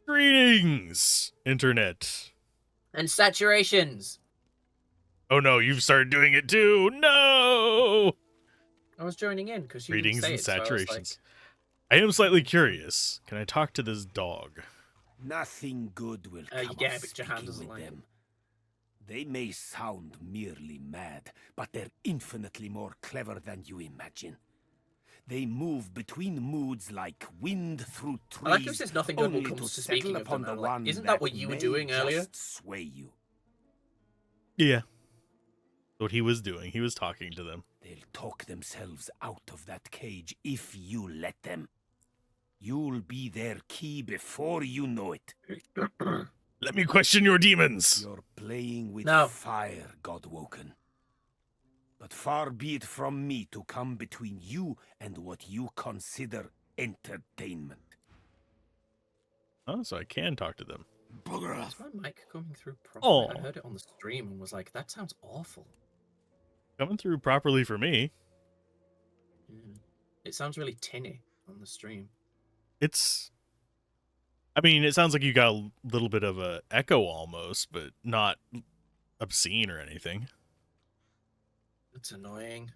Greetings, Internet. And saturations. Oh no, you've started doing it too. No! I was joining in because you Greetings didn't and say it, so saturations. I am slightly curious. Can I talk to this dog? Nothing good will come yeah, of but Jahan speaking doesn't with like them. They may sound merely mad, but they're infinitely more clever than you imagine. They move between moods like wind through trees. I like if there's nothing good will only come to to speaking settle of them. upon the I'm like, one isn't that what you were may doing earlier? just sway you. Yeah. What he was doing. He was talking to them. They'll talk themselves out of that cage if you let them. You'll be their key before you know it. Let me question your demons. You're playing with No. fire, Godwoken. But far be it from me to come between you and what you consider entertainment. Oh, so I can talk to them. Bugger Is off. my mic coming through properly? Oh. I heard it on the stream and was like, that sounds awful. Coming through properly for me. It sounds really tinny on the stream. It's... I mean, it sounds like you got a little bit of a echo almost, but not obscene or anything. It's annoying.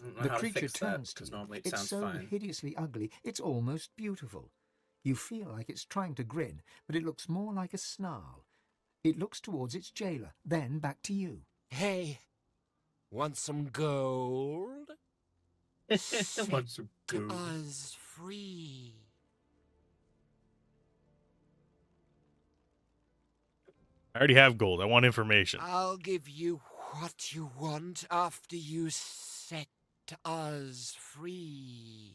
I don't know The how to creature fix that, turns to 'cause you. normally it It's sounds so fine. hideously ugly, it's almost beautiful. You feel like it's trying to grin, but it looks more like a snarl. It looks towards its jailer, then back to you. Hey, want some gold? Want some gold. Us free. I already have gold. I want information. I'll give you what you want after you set us free.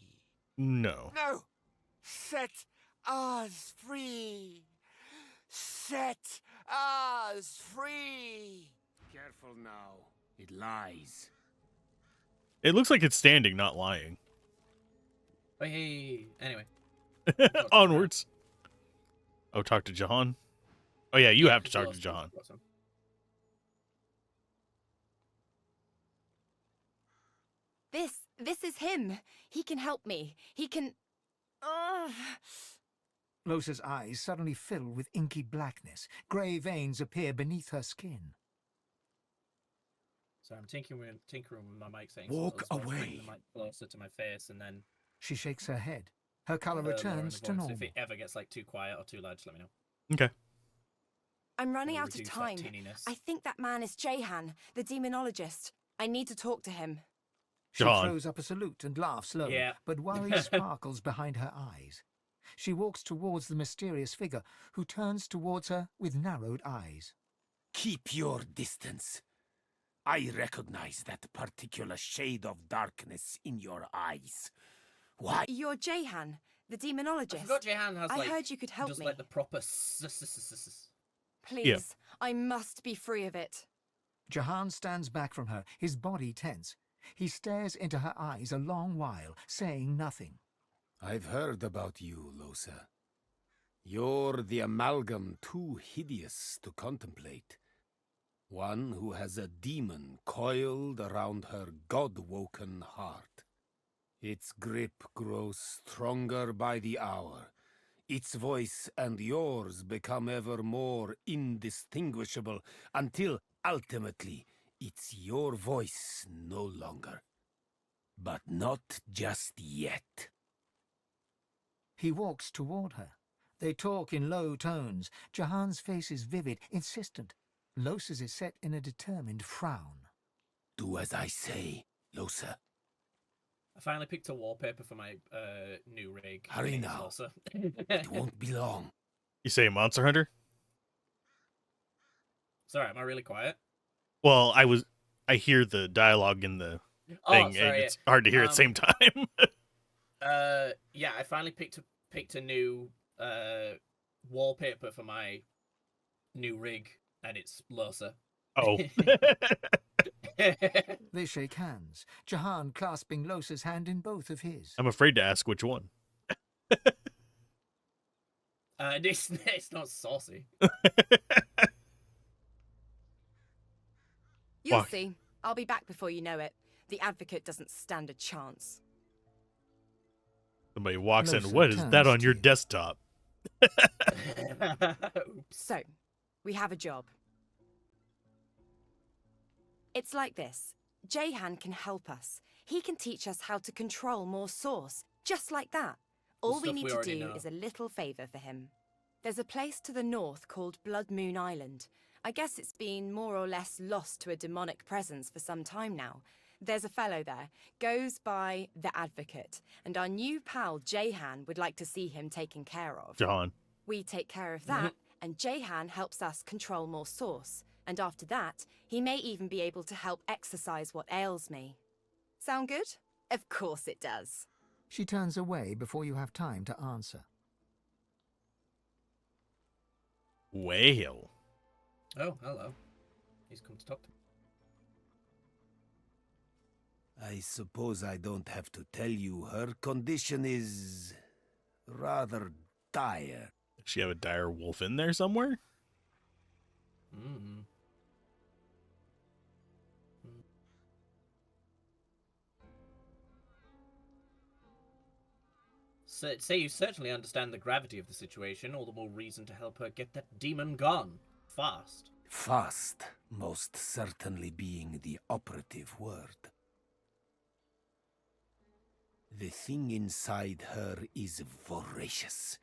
No. No! Set us free! Set us free! Careful now. It lies. It looks like it's standing, not lying. Oh, hey. Anyway. Onwards. Oh, talk to Jahan? Oh, yeah, you have to talk to Jahan. This is him. He can help me. He can... Losa's eyes suddenly fill with inky blackness. Grey veins appear beneath her skin. So I'm tinkering with my mic saying Walk so I was away. bringing the mic closer to my face and then She shakes her head. Her colour lowering returns the to voice. normal. If it ever gets like too quiet or too loud, just let me know. Okay. I'm running We'll out of reduce that time. tinniness. I think that man is Jahan, the demonologist. I need to talk to him. She Jahan. throws up a salute and laughs low, Yeah. but worry sparkles behind her eyes. She walks towards the mysterious figure, who turns towards her with narrowed eyes. Keep your distance. I recognize that particular shade of darkness in your eyes. Why? You're Jahan, the I demonologist. forgot Jahan has I like heard you could help just me. like the proper Please, I must be free of it. Jahan stands back from her, his body tense. He stares into her eyes a long while, saying nothing. I've heard about you, Losa. You're the amalgam too hideous to contemplate. One who has a demon coiled around her God-woken heart. Its grip grows stronger by the hour. Its voice and yours become ever more indistinguishable until, ultimately, it's your voice no longer. But not just yet. He walks toward her. They talk in low tones. Jahan's face is vivid, insistent. Losa's is set in a determined frown. Do as I say, Losa. I finally picked a wallpaper for my new rig. Hurry Thanks, now. Elsa. It won't be long. You say Monster Hunter? Sorry, am I really quiet? Well, I hear the dialogue in the thing, and sorry. it's hard to hear at the same time. Yeah, I finally picked a new wallpaper for my new rig, and it's Losa. Oh. They shake hands, Jahan clasping Losa's hand in both of his. I'm afraid to ask which one. It's not saucy. You'll Fuck. see. I'll be back before you know it. The advocate doesn't stand a chance. Somebody walks in. Losa What is that turns on to your you. desktop? Oops. So, we have a job. It's like this. Jehan can help us. He can teach us how to control more source, just like that. All we stuff need we to already do know. is a little favor for him. There's a place to the north called Blood Moon Island. I guess it's been more or less lost to a demonic presence for some time now. There's a fellow there, goes by the Advocate, and our new pal Jehan would like to see him taken care of. John. We take care of that, and Jehan helps us control more source. And after that, he may even be able to help exorcise what ails me. Sound good? Of course it does. She turns away before you have time to answer. Whale. Oh, hello. He's come to talk to me. I suppose I don't have to tell you her condition is rather dire. Does she have a dire wolf in there somewhere? Mm. So, say you certainly understand the gravity of the situation, all the more reason to help her get that demon gone. Fast. Fast, most certainly being the operative word. The thing inside her is voracious.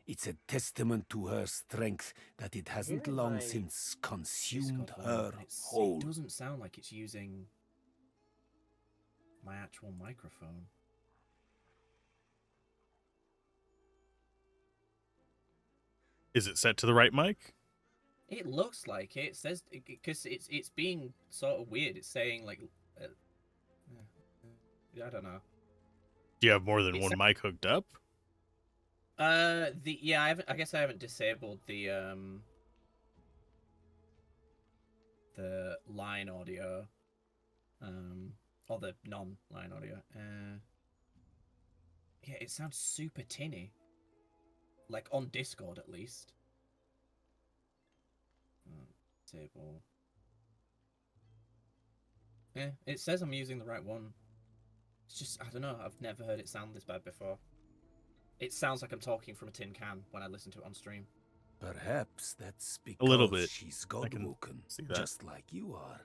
It's a testament to her strength that it hasn't Hearing long my since consumed Discord her volume, whole. It doesn't sound like it's using my actual microphone. Is it set to the right mic? It looks like it says because it's being sort of weird. It's saying like, I don't know. Do you have more than It's one mic hooked up? I guess I haven't disabled the line audio, or the non-line audio. Yeah, it sounds super tinny. Like on Discord, at least. Table. Yeah, it says I'm using the right one. It's just, I don't know, I've never heard it sound this bad before. It sounds like I'm talking from a tin can when I listen to it on stream. Perhaps that's A little because bit. she's I can godwoken, see that. just like you are.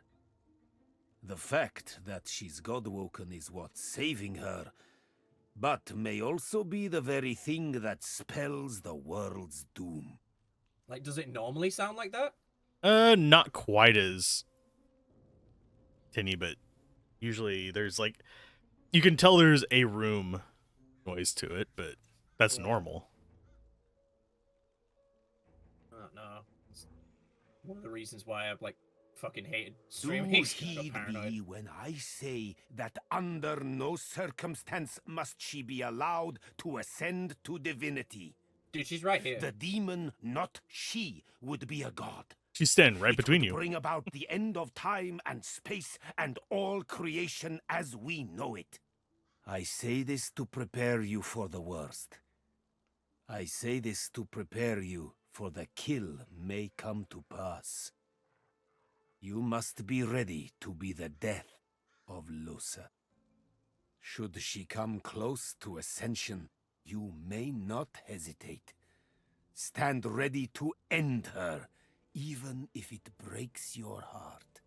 The fact that she's godwoken is what's saving her, but may also be the very thing that spells the world's doom. Like, does it normally sound like that? Not quite as tinny, but usually there's like, you can tell there's a room noise to it, but that's Yeah. normal. I don't know. It's one of the reasons why I've like fucking hated Do streaming. I got heed paranoid. me when I say that under no circumstance must she be allowed to ascend to divinity. Dude, she's right here. The demon, not she, would be a god. She's standing right It between would you. bring about the end of time and space and all creation as we know it. I say this to prepare you for the worst. I say this to prepare you for the kill may come to pass. You must be ready to be the death of Losa. Should she come close to ascension, you may not hesitate. Stand ready to end her, even if it breaks your heart.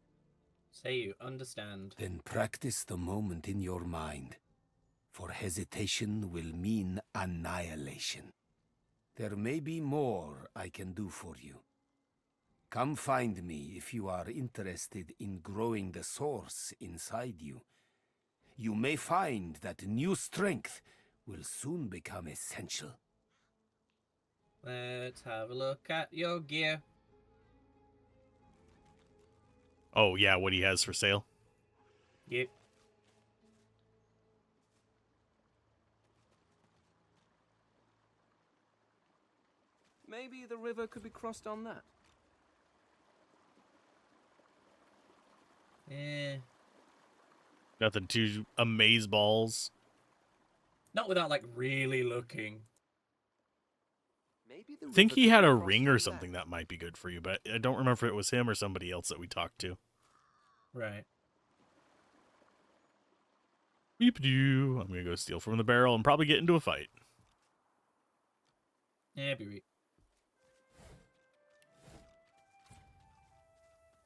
Say you understand. Then practice the moment in your mind, for hesitation will mean annihilation. There may be more I can do for you. Come find me if you are interested in growing the source inside you. You may find that new strength will soon become essential. Let's have a look at your gear. Oh yeah, what he has for sale. Yep. Maybe the river could be crossed on that. Eh. Nothing too amaze balls. Not without like really looking. Maybe the I think river he could had be a crossed ring on or that. something that might be good for you, but I don't remember if it was him or somebody else that we talked to. Right. Beep doo. I'm gonna go steal from the barrel and probably get into a fight. Yeah, be right.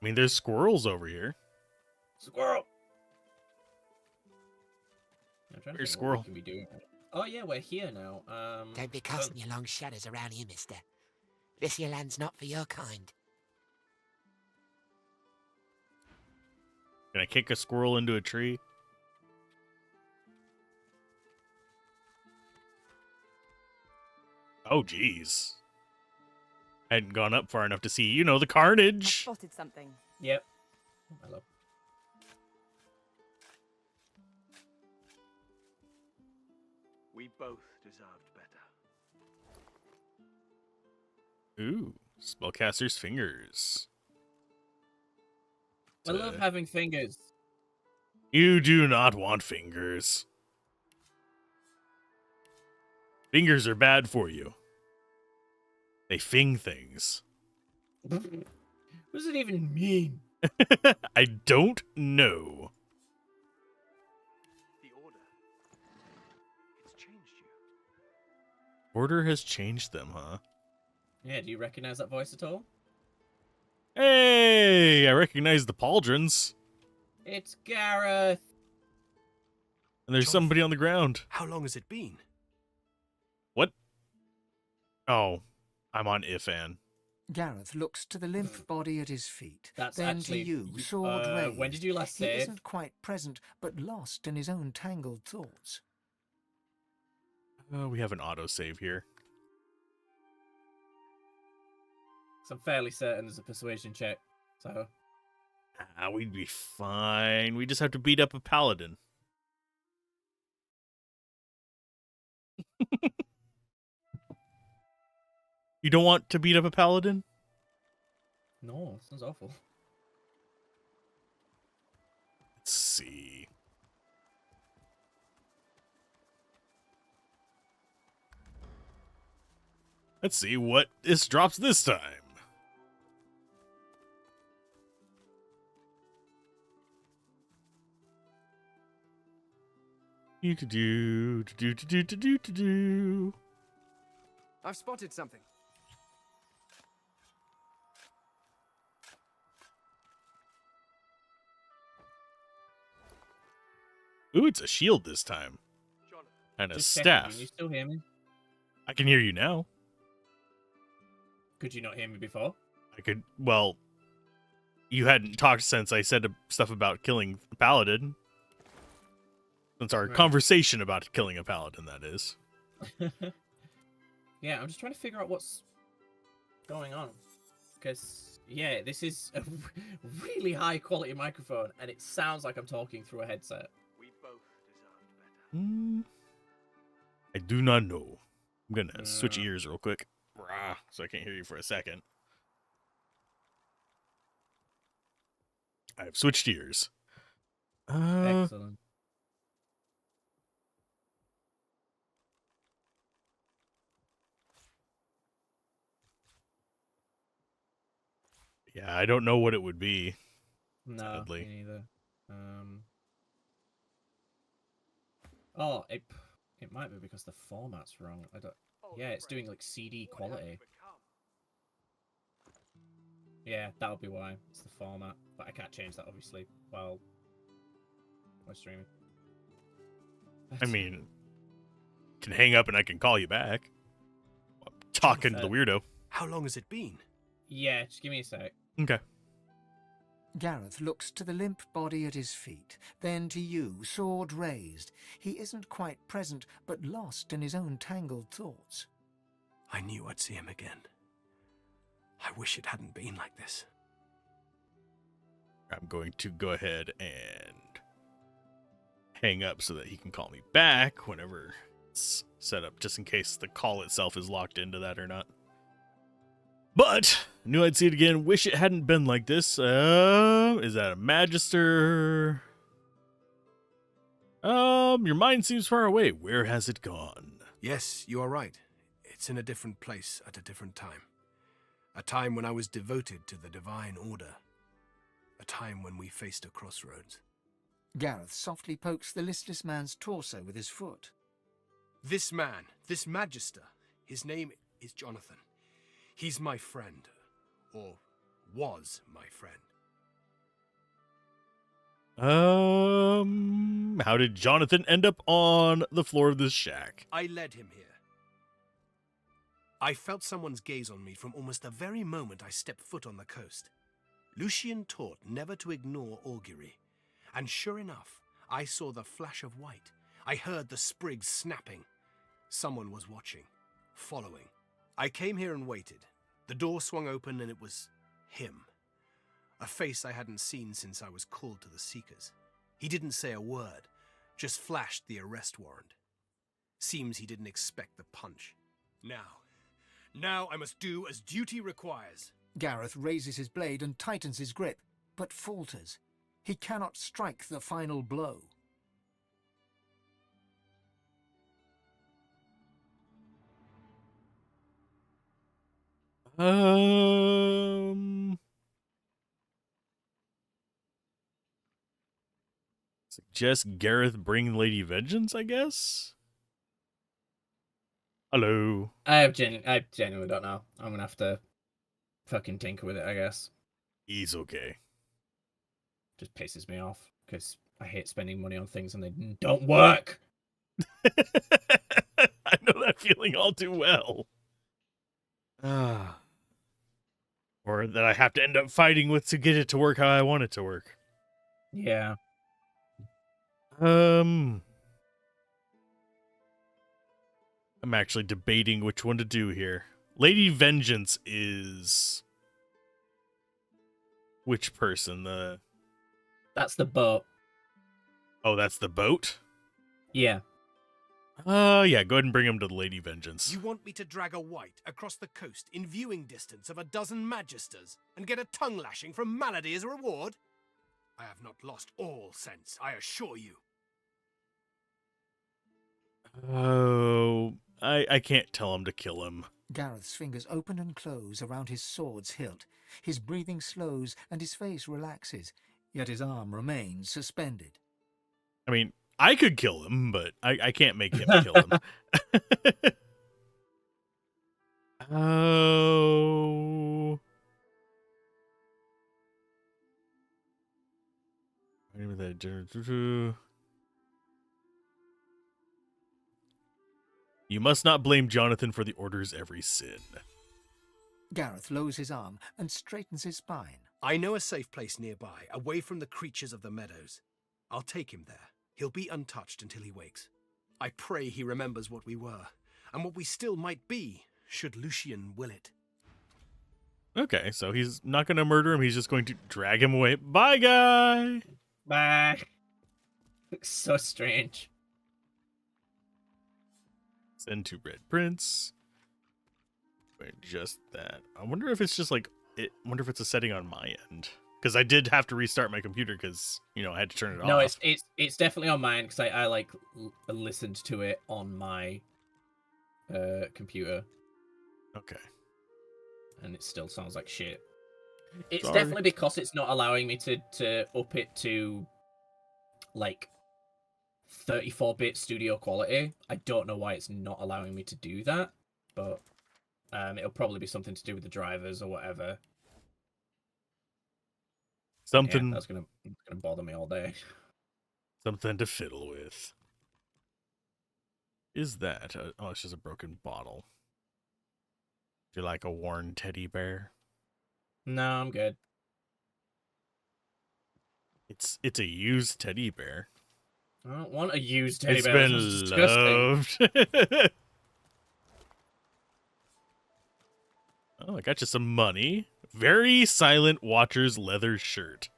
I mean, there's squirrels over here. Squirrel! I'm trying to Where's think squirrel? what we can be doing. Oh yeah, we're here now. Don't be done. casting your long shadows around here, mister. This here land's not for your kind. Can I kick a squirrel into a tree? Oh, jeez. I hadn't gone up far enough to see, you know, the I've carnage. spotted something. Yep. Hello. We both deserved better. Ooh, spellcaster's fingers. I love having fingers. You do not want fingers. Fingers are bad for you. They fing things. What does it even mean? I don't know. The Order. It's changed you. Order has changed them, huh? Yeah, do you recognize that voice at all? Hey, I recognize the pauldrons. It's Gareth. And there's Joff. somebody on the ground. How long has it been? What? Oh, I'm on Ifan. Gareth looks to the limp body at his feet. That's then actually- to you, sword raised. when did you last He save? isn't quite present, but lost in his own tangled thoughts. Oh, we have an autosave here. So I'm fairly certain there's a persuasion check. So Ah, we'd be fine. We just have to beat up a paladin. You don't want to beat up a paladin? no, sounds awful. Let's see. Let's see what this drops this time. Do. I've spotted something. Ooh, it's a shield this time. Jonathan. And a Just checking, staff. Can you still hear me? I can hear you now. Could you not hear me before? I could, well, you hadn't talked since I said stuff about killing a paladin. Since our Right. conversation about killing a paladin, that is. Yeah, I'm just trying to figure out what's going on. Because, yeah, this is a really high quality microphone, and it sounds like I'm talking through a headset. We both deserved better. I do not know. I'm gonna switch Yeah. ears real quick. Rah, so I can't hear you for a second. I've switched ears. Excellent. Yeah, I don't know what it would be. No, Sadly. me neither. Oh, it might be because the format's wrong. I don't. Yeah, it's doing like CD quality. Yeah, that'll be why. It's the format, but I can't change that obviously while streaming. I mean, can hang up and I can call you back. I'm talking to the weirdo. How long has it been? Yeah, just give me a sec. Okay. Gareth looks to the limp body at his feet, then to you, sword raised. He isn't quite present, but lost in his own tangled thoughts. I knew I'd see him again. I wish it hadn't been like this. I'm going to go ahead and hang up so that he can call me back whenever it's set up, just in case the call itself is locked into that or not. But knew I'd see it again. Wish it hadn't been like this. Is that a Magister? Your mind seems far away. Where has it gone? Yes, you are right. It's in a different place at a different time. A time when I was devoted to the Divine Order. A time when we faced a crossroads. Gareth softly pokes the listless man's torso with his foot. This man, this Magister, his name... is Jonathan. He's my friend. Or was my friend. How did Jonathan end up on the floor of this shack? I led him here. I felt someone's gaze on me from almost the very moment I stepped foot on the coast. Lucian taught never to ignore augury. And sure enough, I saw the flash of white. I heard the sprigs snapping. Someone was watching, following. I came here and waited. The door swung open and it was him. A face I hadn't seen since I was called to the Seekers. He didn't say a word, just flashed the arrest warrant. Seems he didn't expect the punch. Now I must do as duty requires. Gareth raises his blade and tightens his grip, but falters. He cannot strike the final blow. Suggest Gareth bring Lady Vengeance, I guess? Hello. I genuinely don't know. I'm gonna have to fucking tinker with it, I guess. He's okay. Just pisses me off because I hate spending money on things and they don't work. I know that feeling all too well. Or that I have to end up fighting with to get it to work how I want it to work. Yeah. I'm actually debating which one to do here. Lady Vengeance is which person? That's the boat. Oh, that's the boat? Yeah. Yeah, go ahead and bring him to the Lady Vengeance. You want me to drag a wight across the coast in viewing distance of a dozen magisters and get a tongue lashing from Malady as a reward? I have not lost all sense, I assure you. Oh, I can't tell him to kill him. Gareth's fingers open and close around his sword's hilt. His breathing slows and his face relaxes, yet his arm remains suspended. I mean, I could kill him, but I can't make him kill him. Oh. You must not blame Jonathan for the Order's every sin. Gareth lowers his arm and straightens his spine. I know a safe place nearby, away from the creatures of the meadows. I'll take him there. He'll be untouched until he wakes. I pray he remembers what we were, and what we still might be, should Lucian will it. Okay, so he's not going to murder him. He's just going to drag him away. Bye, guy! Bye. Looks so strange. Send to Red Prince. Wait, just that. I wonder if it's just like it. Wonder if it's a setting on my end, because I did have to restart my computer because I had to turn it off. No, it's definitely on mine because I listened to it on my computer. Okay. And it still sounds like shit. It's Sorry. definitely because it's not allowing me to up it to like 34-bit studio quality. I don't know why it's not allowing me to do that, but it'll probably be something to do with the drivers or whatever. Something. Yeah, that's gonna bother me all day. Something to fiddle with. Is that? Oh, it's just a broken bottle. Do you like a worn teddy bear? No, I'm good. It's a used teddy bear. I don't want a used teddy It's bear. been That sounds disgusting. loved. Oh, I got you some money. Very Silent Watcher's leather shirt.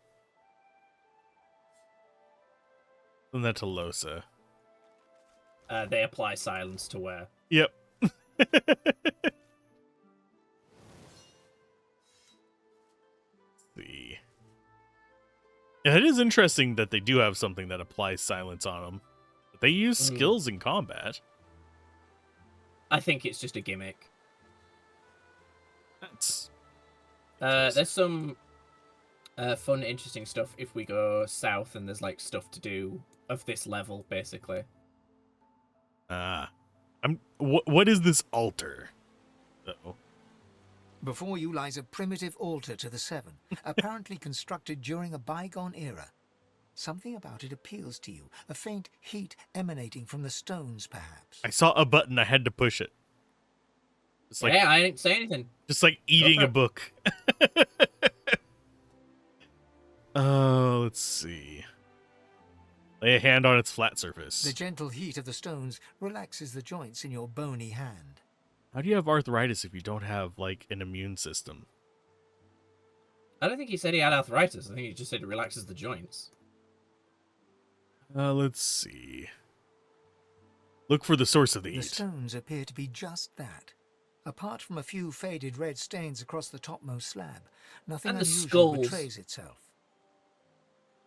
Send that to Losa. They apply silence to wear. Yep. See. Yeah, it is interesting that they do have something that applies silence on them. But they use skills in combat. I think it's just a gimmick. That's There's some fun, interesting stuff if we go south, and there's like stuff to do of this level, basically. what is this altar? Before you lies a primitive altar to the Seven, apparently constructed during a bygone era. Something about it appeals to you, a faint heat emanating from the stones, perhaps. I saw a button, I had to push it. It's like, yeah, I didn't say anything. just like eating for a it. book. Let's see. Lay a hand on its flat surface. The gentle heat of the stones relaxes the joints in your bony hand. How do you have arthritis if you don't have, like, an immune system? I don't think he said he had arthritis. I think he just said it relaxes the joints. Let's see. Look for the source of the The heat. stones appear to be just that. Apart from a few faded red stains across the topmost slab, nothing And the unusual skulls. betrays itself.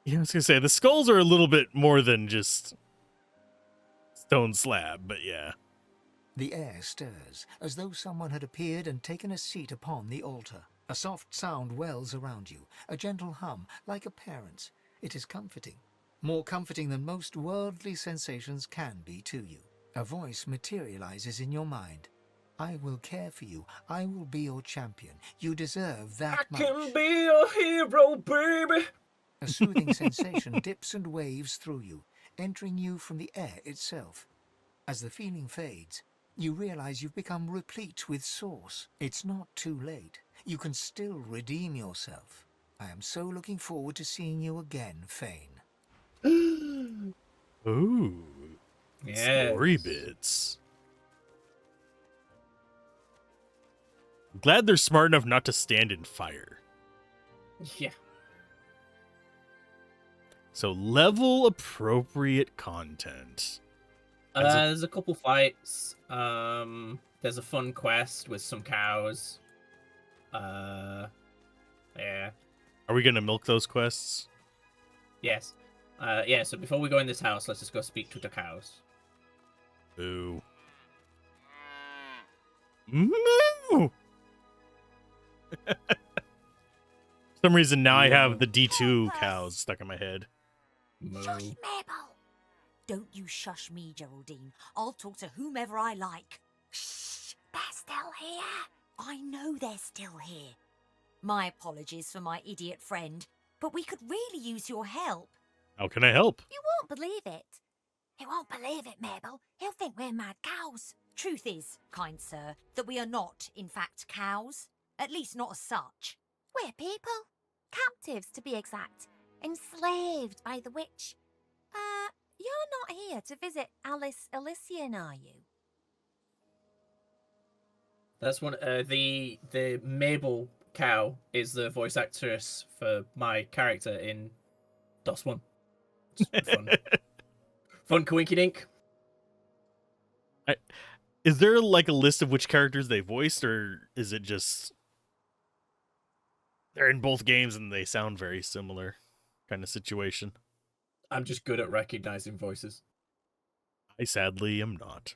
Yeah, I was gonna say, the skulls are a little bit more than just stone slab, but yeah. The air stirs, as though someone had appeared and taken a seat upon the altar. A soft sound wells around you, a gentle hum, like a parent's. It is comforting. More comforting than most worldly sensations can be to you. A voice materializes in your mind. I will care for you. I will be your champion. You deserve that much. be a hero, baby. A soothing sensation dips and waves through you, entering you from the air itself. As the feeling fades, you realize you've become replete with source. It's not too late. You can still redeem yourself. I am so looking forward to seeing you again, Fane. Ooh. Yeah. Story bits. I'm glad they're smart enough not to stand in fire. Yeah. So level appropriate content. There's a couple fights. There's a fun quest with some cows. Yeah. Are we gonna milk those quests? Yes. Yeah, so before we go in this house, let's just go speak to the cows. Boo. Moo! For some reason now I have the D2 cows stuck in my head. Moo. Shush, Mabel. Don't you shush me, Geraldine. I'll talk to whomever I like. Shh, they're still here. I know they're still here. My apologies for my idiot friend, but we could really use your help. How can I help? You won't believe it. He won't believe it, Mabel. He'll think we're mad cows. Truth is, kind sir, that we are not, in fact, cows. At least not as such. We're people. Captives, to be exact. Enslaved by the witch. You're not here to visit Alice Elysian, are you? That's one. The Mabel cow is the voice actress for my character in DOS 1. It's fun. Fun coinky dink. Is there like a list of which characters they voiced, or is it just they're in both games and they sound very similar kind of situation? I'm just good at recognizing voices. I sadly am not.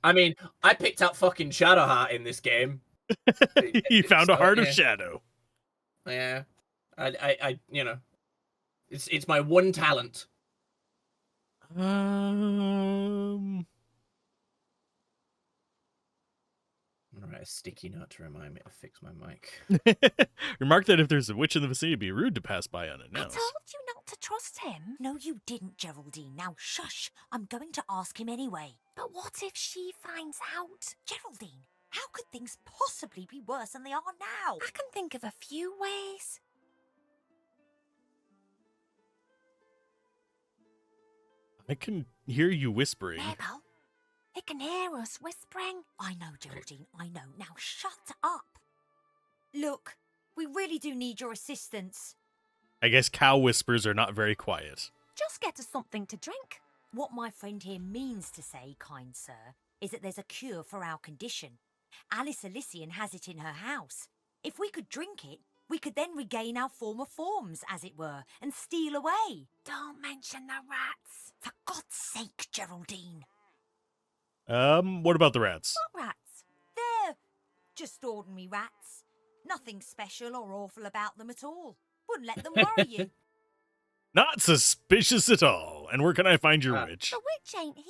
I mean, I picked up fucking Shadowheart in this game. You found a heart of yeah. shadow. Yeah, I you know, it's my one talent. I'm gonna write a sticky note to remind me to fix my mic. Remark that if there's a witch in the vicinity, it'd be rude to pass by I unannounced. told you not to trust him. No, you didn't, Geraldine. Now shush. I'm going to ask him anyway. But what if she finds out? Geraldine, how could things possibly be worse than they are now? I can think of a few ways. I can hear you whispering. Mabel, he can hear us whispering. I know, Geraldine, I know. Now shut up. Look, we really do need your assistance. I guess cow whispers are not very quiet. Just get us something to drink. What my friend here means to say, kind sir, is that there's a cure for our condition. Alice Elysian has it in her house. If we could drink it, we could then regain our former forms, as it were, and steal away. Don't mention the rats. For God's sake, Geraldine. What about the rats? What rats? They're just ordinary rats. Nothing special or awful about them at all. Wouldn't let them worry you. Not suspicious at all. And where can I find your witch? The witch ain't here.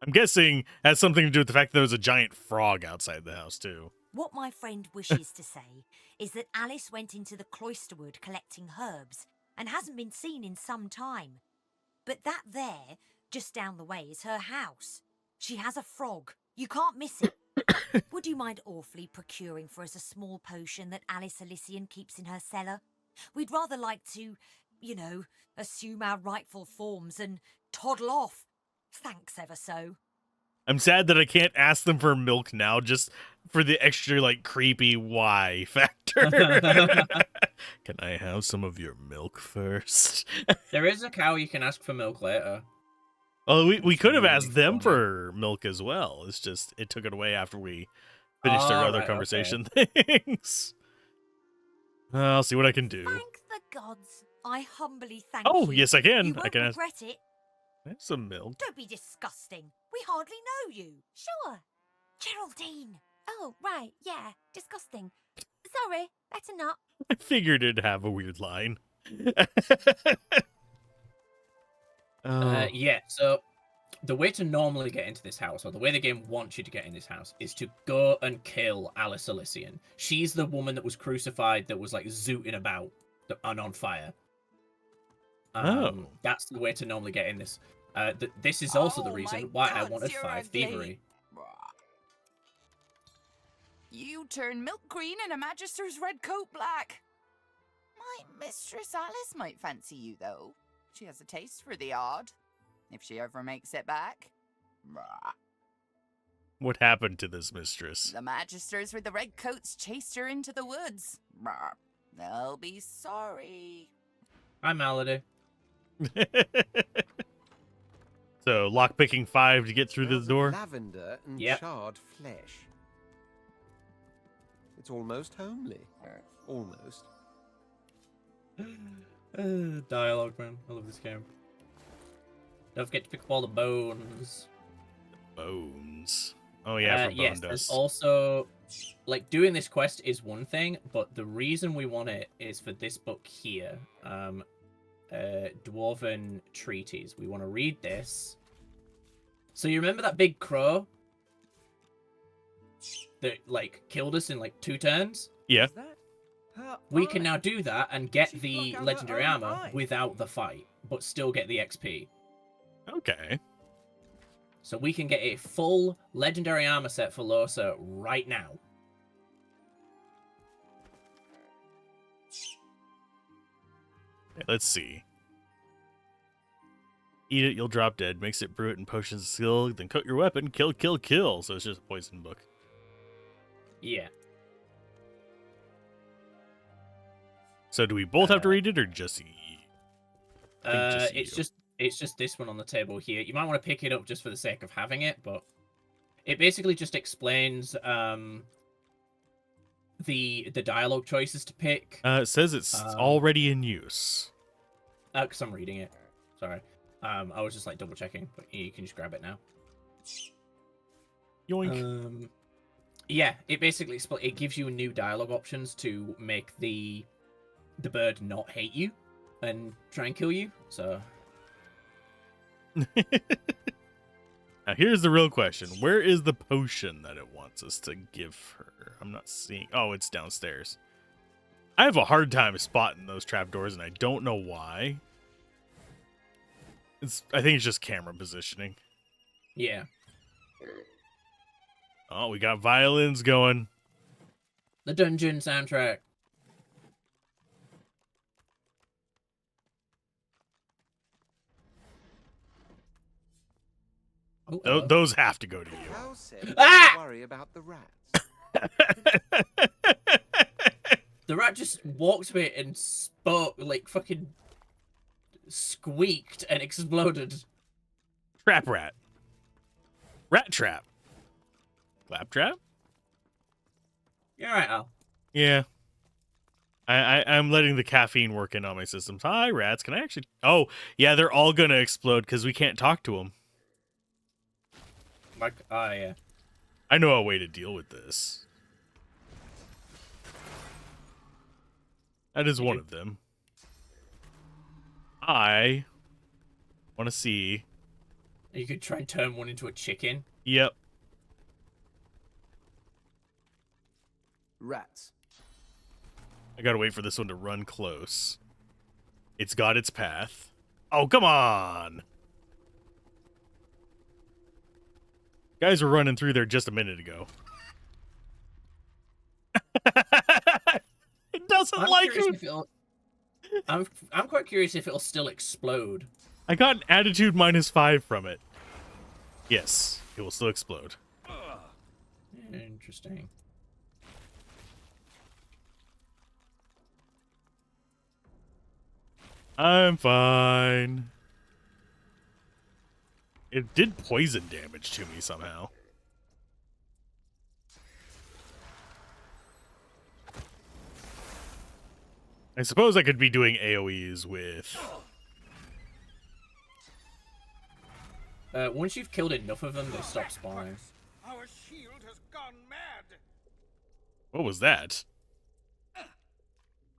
I'm guessing has something to do with the fact that there was a giant frog outside the house, too. What my friend wishes to say is that Alice went into the cloisterwood collecting herbs and hasn't been seen in some time. But that there, just down the way, is her house. She has a frog. You can't miss it. Would you mind awfully procuring for us a small potion that Alice Elysian keeps in her cellar? We'd rather like to, you know, assume our rightful forms and toddle off. Thanks ever so. I'm sad that I can't ask them for milk now, just for the extra, like, creepy why factor. Can I have some of your milk first? There is a cow you can ask for milk later. Oh, we could have really asked them funny. for milk as well. It's just, it took it away after we finished our other Right, conversation things. I'll see what I can do. Thank the gods. I humbly thank you. Oh, yes, I can. You I won't can ask. regret it. Have some milk. Don't be disgusting. We hardly know you. Sure. Geraldine. Oh, right, yeah. Disgusting. Sorry, better not. I figured it'd have a weird line. Yeah, so the way to normally get into this house, or the way the game wants you to get in this house, is to go and kill Alice Elysian. She's the woman that was crucified, that was like zooting about and on fire. That's the way to normally get in this. This is also the reason why I wanted 5 thievery. You turn milk green and a magister's red coat black. My mistress Alice might fancy you, though. She has a taste for the odd, if she ever makes it back. What happened to this mistress? The magisters with the red coats chased her into the woods. They'll be sorry. Hi, Malady. So, lockpicking 5 to get through the Smells of door? Lavender and Yep. charred flesh. It's almost homely. Almost. Dialogue, man. I love this game. Don't forget to pick up all the bones. Bones. Oh, yeah, for bone yes, there's dust. also, like, doing this quest is one thing, but the reason we want it is for this book here. Dwarven Treatise. We want to read this. So you remember that big crow that, like, killed us in, like, 2 turns? Yeah. We can now do that and get the legendary armor without the fight, but still get the XP. Okay. So we can get a full legendary armor set for Losa right now. Let's see. Eat it, you'll drop dead. Mix it, brew it in potions of skill, then coat your weapon. Kill, kill, kill. So it's just a poison book. Yeah. So do we both have to read it, or just you? It's just this one on the table here. You might want to pick it up just for the sake of having it, but it basically just explains the dialogue choices to pick. It says it's already in use. Because I'm reading it. Sorry. I was just like double checking, but you can just grab it now. Yoink. Yeah, it basically it gives you new dialogue options to make the bird not hate you and try and kill you. So Now here's the real question. Where is the potion that it wants us to give her? I'm not seeing... Oh, it's downstairs. I have a hard time spotting those trapdoors, and I don't know why. I think it's just camera positioning. yeah. Oh, we got violins going. The dungeon soundtrack. Those have to go to you. How said Ah! worry about the rats. The rat just walked to it and spoke, like fucking squeaked and exploded. Trap rat. Rat trap. Clap trap? You're right, Al. Yeah. I'm letting the caffeine work in on my systems. Hi, rats. Can I actually... Oh, yeah, they're all going to explode because we can't talk to them. Like, yeah. I know a way to deal with this. That is one of them. I want to see You could try and turn one into a chicken. Yep. Rats. I gotta wait for this one to run close. It's got its path. Oh, come on! Guys were running through there just a minute ago. It doesn't like you. I'm quite curious if it'll still explode. I got an attitude -5 from it. Yes, it will still explode. Interesting. I'm fine. It did poison damage to me somehow. I suppose I could be doing AoEs with... Once you've killed enough of them, they stop spawning. Our shield has gone mad. What was that?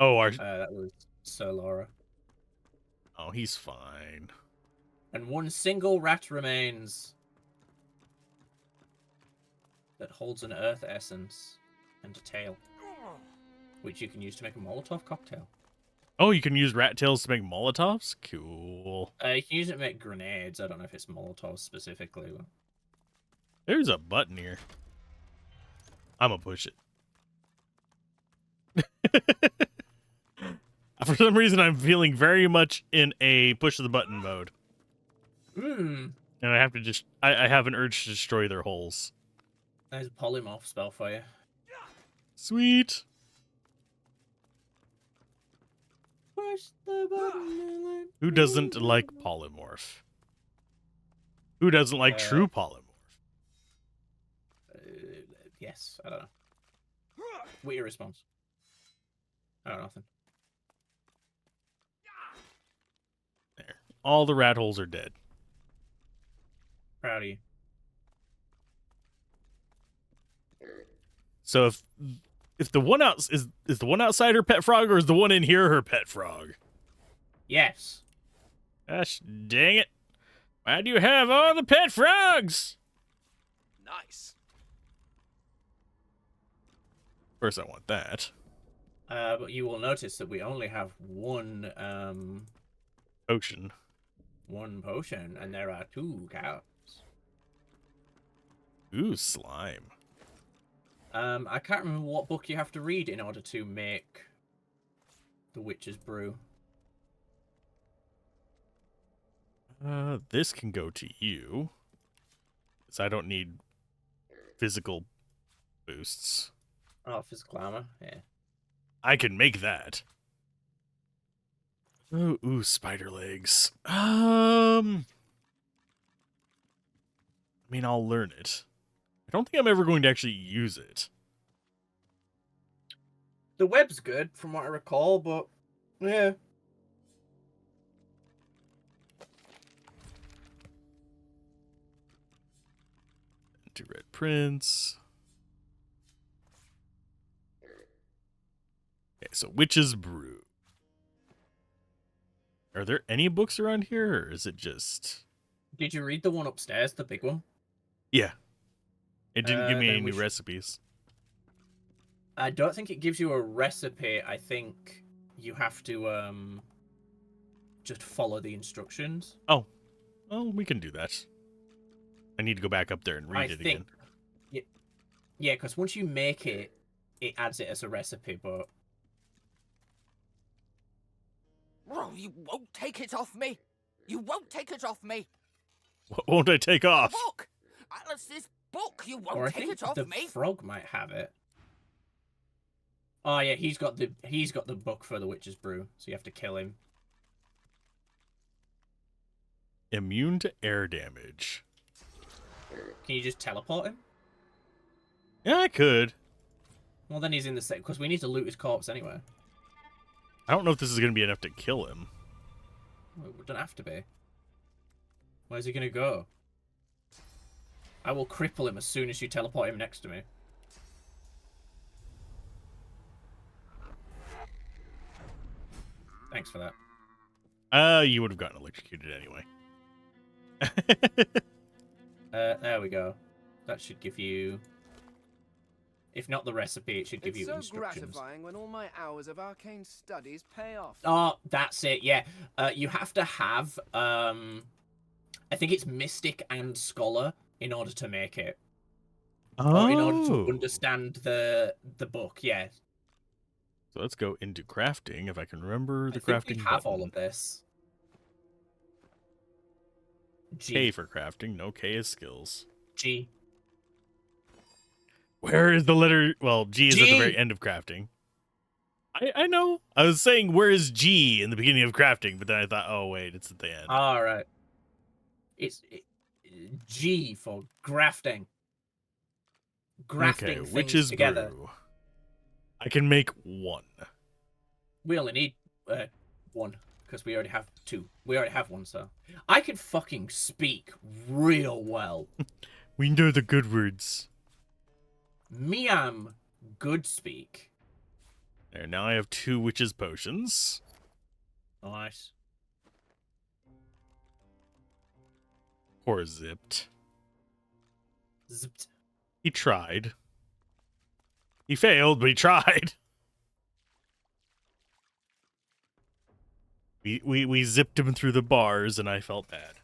Oh, our... that was Sir Laura. Oh, he's fine. And one single rat remains that holds an earth essence and a tail, which you can use to make a Molotov cocktail. Oh, you can use rat tails to make Molotovs? Cool. You can use it to make grenades. I don't know if it's Molotovs specifically. But... There's a button here. I'm gonna push it. For some reason, I'm feeling very much in a push of the button mode. Hmm. And I have to just... I have an urge to destroy their holes. There's a polymorph spell for you. Sweet. Push the button. Who doesn't like polymorph? Who doesn't like true polymorph? Yes, I don't know. What's your response? I don't know, nothing. There. All the rat holes are dead. Proud of you. So if the one out is the one outside her pet frog, or is the one in here her pet frog? Yes. Gosh dang it. Why do you have all the pet frogs? Nice. First I want that. But you will notice that we only have one Potion. one potion, and there are 2 cows. Ooh, slime. I can't remember what book you have to read in order to make the witch's brew. This can go to you. Because I don't need physical boosts. Oh, physical armor? Yeah. I can make that. Ooh, spider legs. I mean, I'll learn it. I don't think I'm ever going to actually use it. The web's good, from what I recall, but yeah. Divinity Red Prince. Okay, so Witch's Brew. Are there any books around here, or is it just... Did you read the one upstairs, the big one? Yeah. It didn't give me then any we new recipes. I don't think it gives you a recipe. I think you have to just follow the instructions. Oh. Well, we can do that. I need to go back up there and read it again. Yeah, because once you make it, it adds it as a recipe, but... Oh, you won't take it off me. You won't take it off me. What won't I take off? Book. Alice's book. You Or I won't take think it off the me. frog might have it. Oh yeah, he's got the book for the witch's brew, so you have to kill him. Immune to air damage. Can you just teleport him? Yeah, I could. Well, then he's in the set because we need to loot his corpse anyway. I don't know if this is going to be enough to kill him. Well, it don't have to be. Where's he gonna go? I will cripple him as soon as you teleport him next to me. Thanks for that. You would have gotten electrocuted anyway. There we go. That should give you, if not the recipe, it should give It's you so instructions. gratifying when all my hours of arcane studies pay off. Oh, that's it. Yeah, you have to have I think it's Mystic and Scholar in order to make it, or in order to understand the book. Yeah. So let's go into crafting, if I can remember the I think crafting we have button. all of this. K for crafting. No, K is skills. G. Where is the letter? Well, G is at the very end of crafting. I know. I was saying, where is G in the beginning of crafting? But then I thought, oh, wait, it's at the end. All right. It's G for grafting. Grafting okay, things which is together. brew. I can make one. We only need one, because we already have two. We already have one, so. I can fucking speak real well. We know the good words. Me am good speak. There, now I have 2 witches potions. Nice. Poor Zipped. Zipped. He tried. He failed, but he tried. We zipped him through the bars, and I felt bad.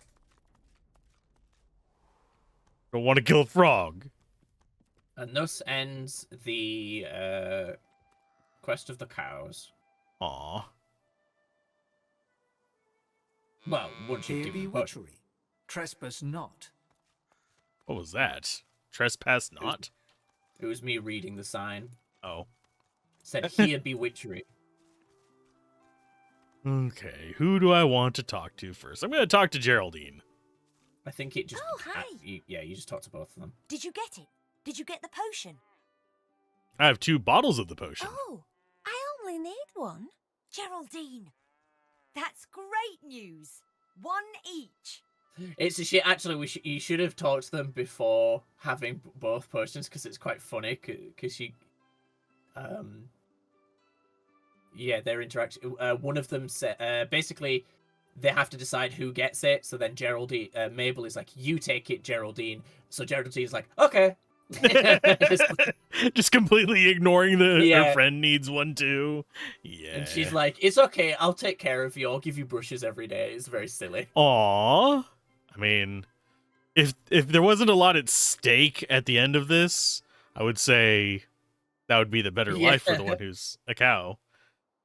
Don't want to kill a frog. And thus ends the quest of the cows. Aw. Well, once you've Here given be the potion. witchery. Trespass not. What was that? Trespass not? It was me reading the sign. Oh. Said, here be witchery. Okay, who do I want to talk to first? I'm going to talk to Geraldine. I think it just... Oh, hi. you just talked to both of them. Did you get it? Did you get the potion? I have 2 bottles of the potion. Oh, I only need one. Geraldine, that's great news. 1 each. It's a shit. Actually, you should have talked to them before having both potions, because it's quite funny. Because you, yeah, their interaction. One of them said, basically, they have to decide who gets it. So then Geraldine, Mabel is like, "You take it, Geraldine." So Geraldine's like, "Okay." Just completely ignoring her Yeah. friend needs one too. Yeah. And she's like, "It's okay. I'll take care of you. I'll give you brushes every day." It's very silly. Aww. I mean, if there wasn't a lot at stake at the end of this, I would say that would be the better life for the one who's a cow.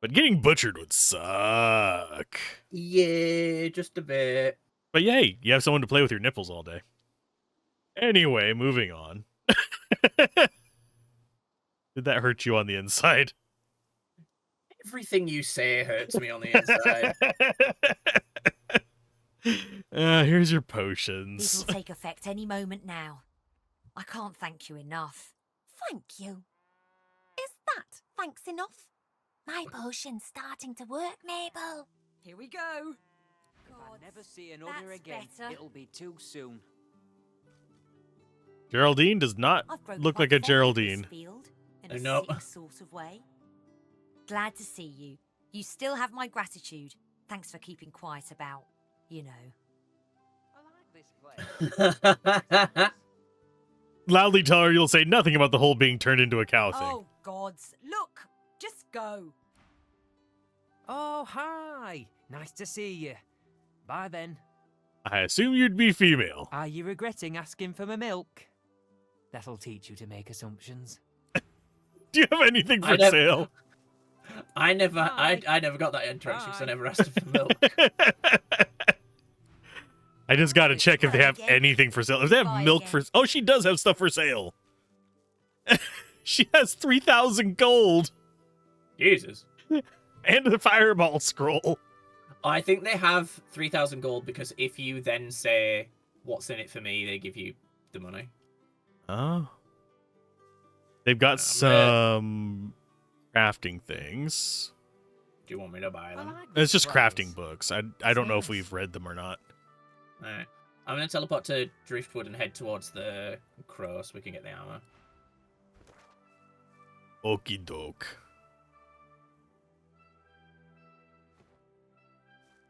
But getting butchered would suck. Yeah, just a bit. But yay, you have someone to play with your nipples all day. Anyway, moving on. Did that hurt you on the inside? Everything you say hurts me on the inside. Here's your This potions. will take effect any moment now. I can't thank you enough. Thank you. Is that thanks enough? My potion's starting to work, Mabel. Here we go. If I never see another that's again, better. it'll be too soon. Geraldine does not I've grown look quite like a fond of this Geraldine. field, in I a know. sick sort of way. Glad to see you. You still have my gratitude. Thanks for keeping quiet about, you know. I like this place. Loudly tell her you'll say nothing about the whole being turned into a cow thing. Oh, gods. Look, just go. Oh, hi. Nice to see you. Bye then. I assume you'd be female. Are you regretting asking for my milk? That'll teach you to make assumptions. Do you have anything for I never- sale? I never Hi. I never got that interaction because I Hi. never asked her for milk. I just gotta check if they have Again. anything for sale. If they have Buy milk again. for... Oh, she does have stuff for sale. She has 3,000 gold Jesus. and a fireball scroll. I think they have 3,000 gold because if you then say, "What's in it for me?" they give you the money. Oh. They've got some crafting things. Do you want me to buy I them? like this It's just place. crafting books. I don't know if Yes. we've read them or not. Alright. I'm going to teleport to Driftwood and head towards the crow so we can get the armor. Okie doke.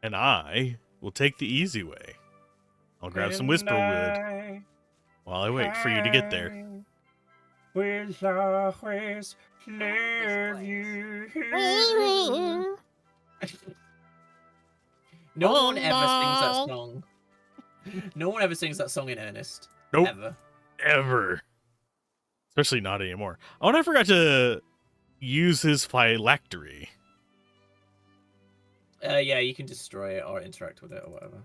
And I will take the easy way. I'll grab some whisper wood while I wait for you to get there. Will always love you. No one ever sings that song. No one ever sings that song in earnest. Nope. Ever. Especially not anymore. Oh, and I forgot to use his phylactery. Yeah, you can destroy it or interact with it or whatever.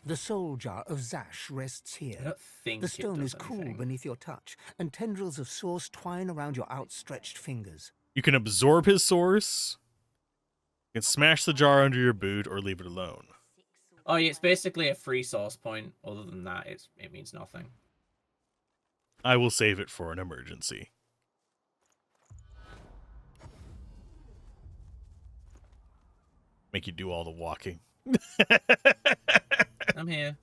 The soul jar of Zash rests I here. don't think The it stone does is cool anything. beneath your touch, and tendrils of source twine around your outstretched fingers. You can absorb his source. You can smash the jar under your boot or leave it alone. Oh, yeah, it's basically a free source point. Other than that, it means nothing. I will save it for an emergency. Make you do all the walking. I'm here.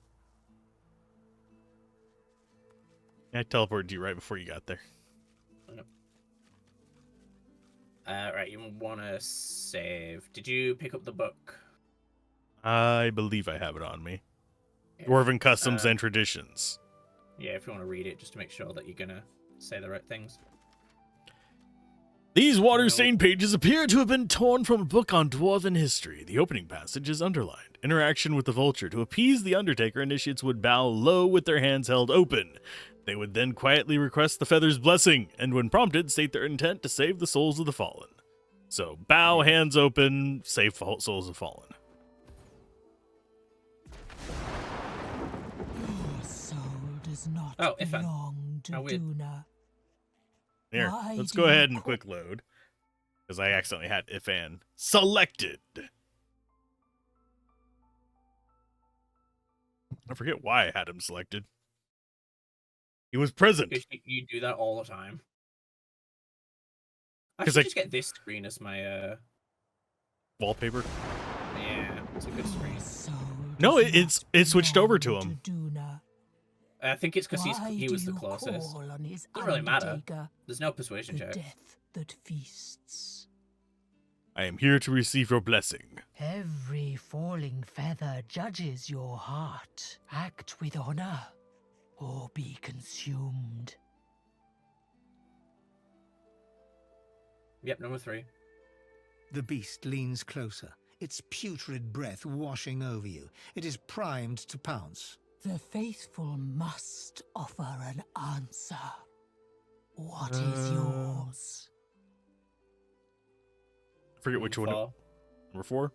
I teleported you right before you got there. Right, you want to save. Did you pick up the book? I believe I have it on me. Yeah. Dwarven Customs and Traditions. Yeah, if you want to read it, just to make sure that you're going to say the right things. These water-stained pages appear to have been torn from a book on dwarven history. The opening passage is underlined. Interaction with the vulture. To appease the Undertaker, initiates would bow low with their hands held open. They would then quietly request the feather's blessing, and when prompted, state their intent to save the souls of the fallen. So, bow, hands open, save souls of fallen. Your soul does not belong to Duna. Here, Why let's do go you ahead and quick load. Because I accidentally had Ifan selected. I forget why I had him selected. He was present. Because you do that all the time. I 'Cause should I- just get this screen as my Wallpaper? Yeah, it's a good screen. No, it's switched over to him. I think it's because Why he do was the you closest. call on his Doesn't really matter. Undertaker, There's no persuasion the check. death that feasts? I am here to receive your blessing. Every falling feather judges your heart. Act with honor, or be consumed. Yep, number 3. The beast leans closer, its putrid breath washing over you. It is primed to pounce. The faithful must offer an answer. What is yours? I forget which one. Four. Number 4?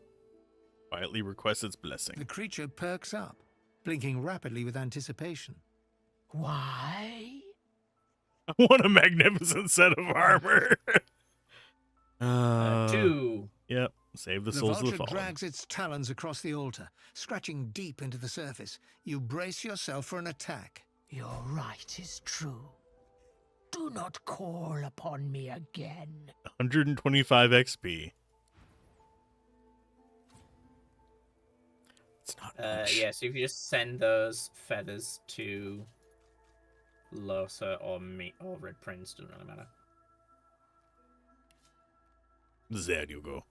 Quietly requests its blessing. The creature perks up, blinking rapidly with anticipation. Why? What a magnificent set of armor. 2. Yep. Save the The souls of the vulture fallen. drags its talons across the altar, scratching deep into the surface. You brace yourself for an attack. Your right is true. Do not call upon me again. 125 XP. It's not much. Yeah, so if you just send those feathers to Losa or me or Red Prince, doesn't really matter. There you go.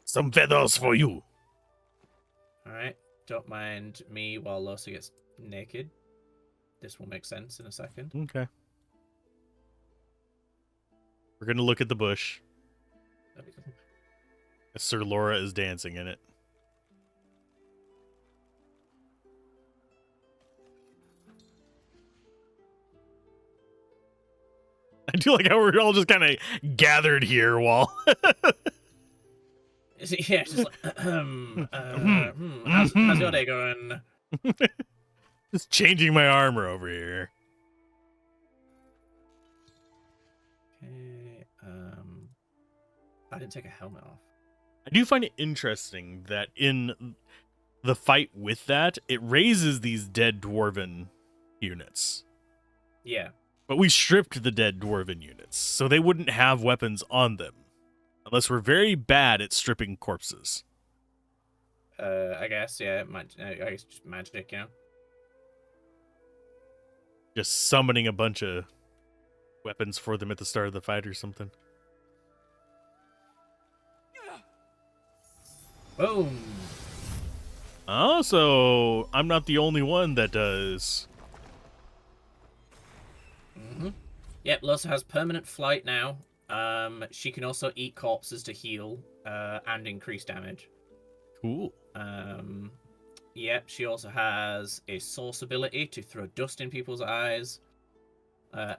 Some feathers for you. Alright, don't mind me while Losa gets naked. This will make sense in a second. Okay. We're gonna look at the bush. Sir Laura is dancing in it. I do like how we're all just kind of gathered here while. Yeah, it's just like, how's your day going? Just changing my armor over here. Okay, I didn't take a helmet off. I do find it interesting that in the fight with that, it raises these dead dwarven units. Yeah. But we stripped the dead dwarven units, so they wouldn't have weapons on them. Unless we're very bad at stripping corpses. I guess, yeah, I guess just magic, yeah. Just summoning a bunch of weapons for them at the start of the fight or something. Boom! Oh, so I'm not the only one that does. Yep, Losa has permanent flight now. She can also eat corpses to heal and increase damage. Cool. Yep, she also has a source ability to throw dust in people's eyes.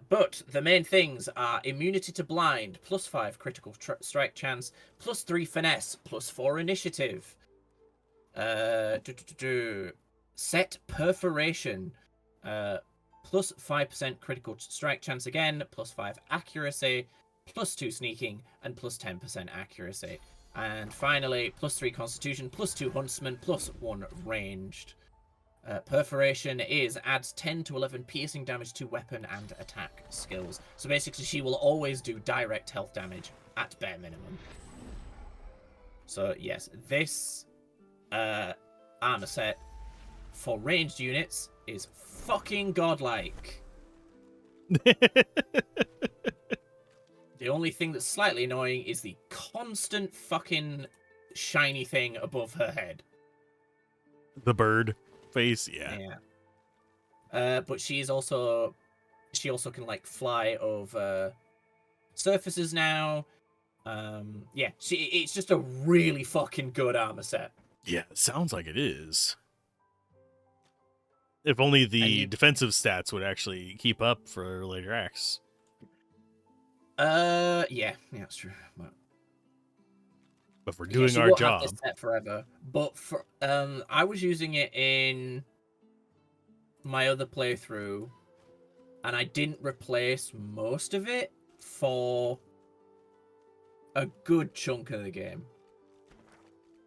But the main things are immunity to blind, +5 critical strike chance, +3 finesse, +4 initiative. Set perforation, +5% critical strike chance again, +5 accuracy, +2 sneaking, and +10% accuracy. And finally, +3 constitution, +2 huntsman, +1 ranged. Perforation adds 10 to 11 piercing damage to weapon and attack skills. So basically, she will always do direct health damage at bare minimum. So yes, this armor set for ranged units is fucking godlike. The only thing that's slightly annoying is the constant fucking shiny thing above her head. The bird face, yeah. But she also can like fly over surfaces now. It's just a really fucking good armor set. Yeah, it sounds like it is. If only the defensive stats would actually keep up for later acts. Yeah, that's true. But we're doing our won't job. Have this set forever. But for I was using it in my other playthrough, and I didn't replace most of it for a good chunk of the game.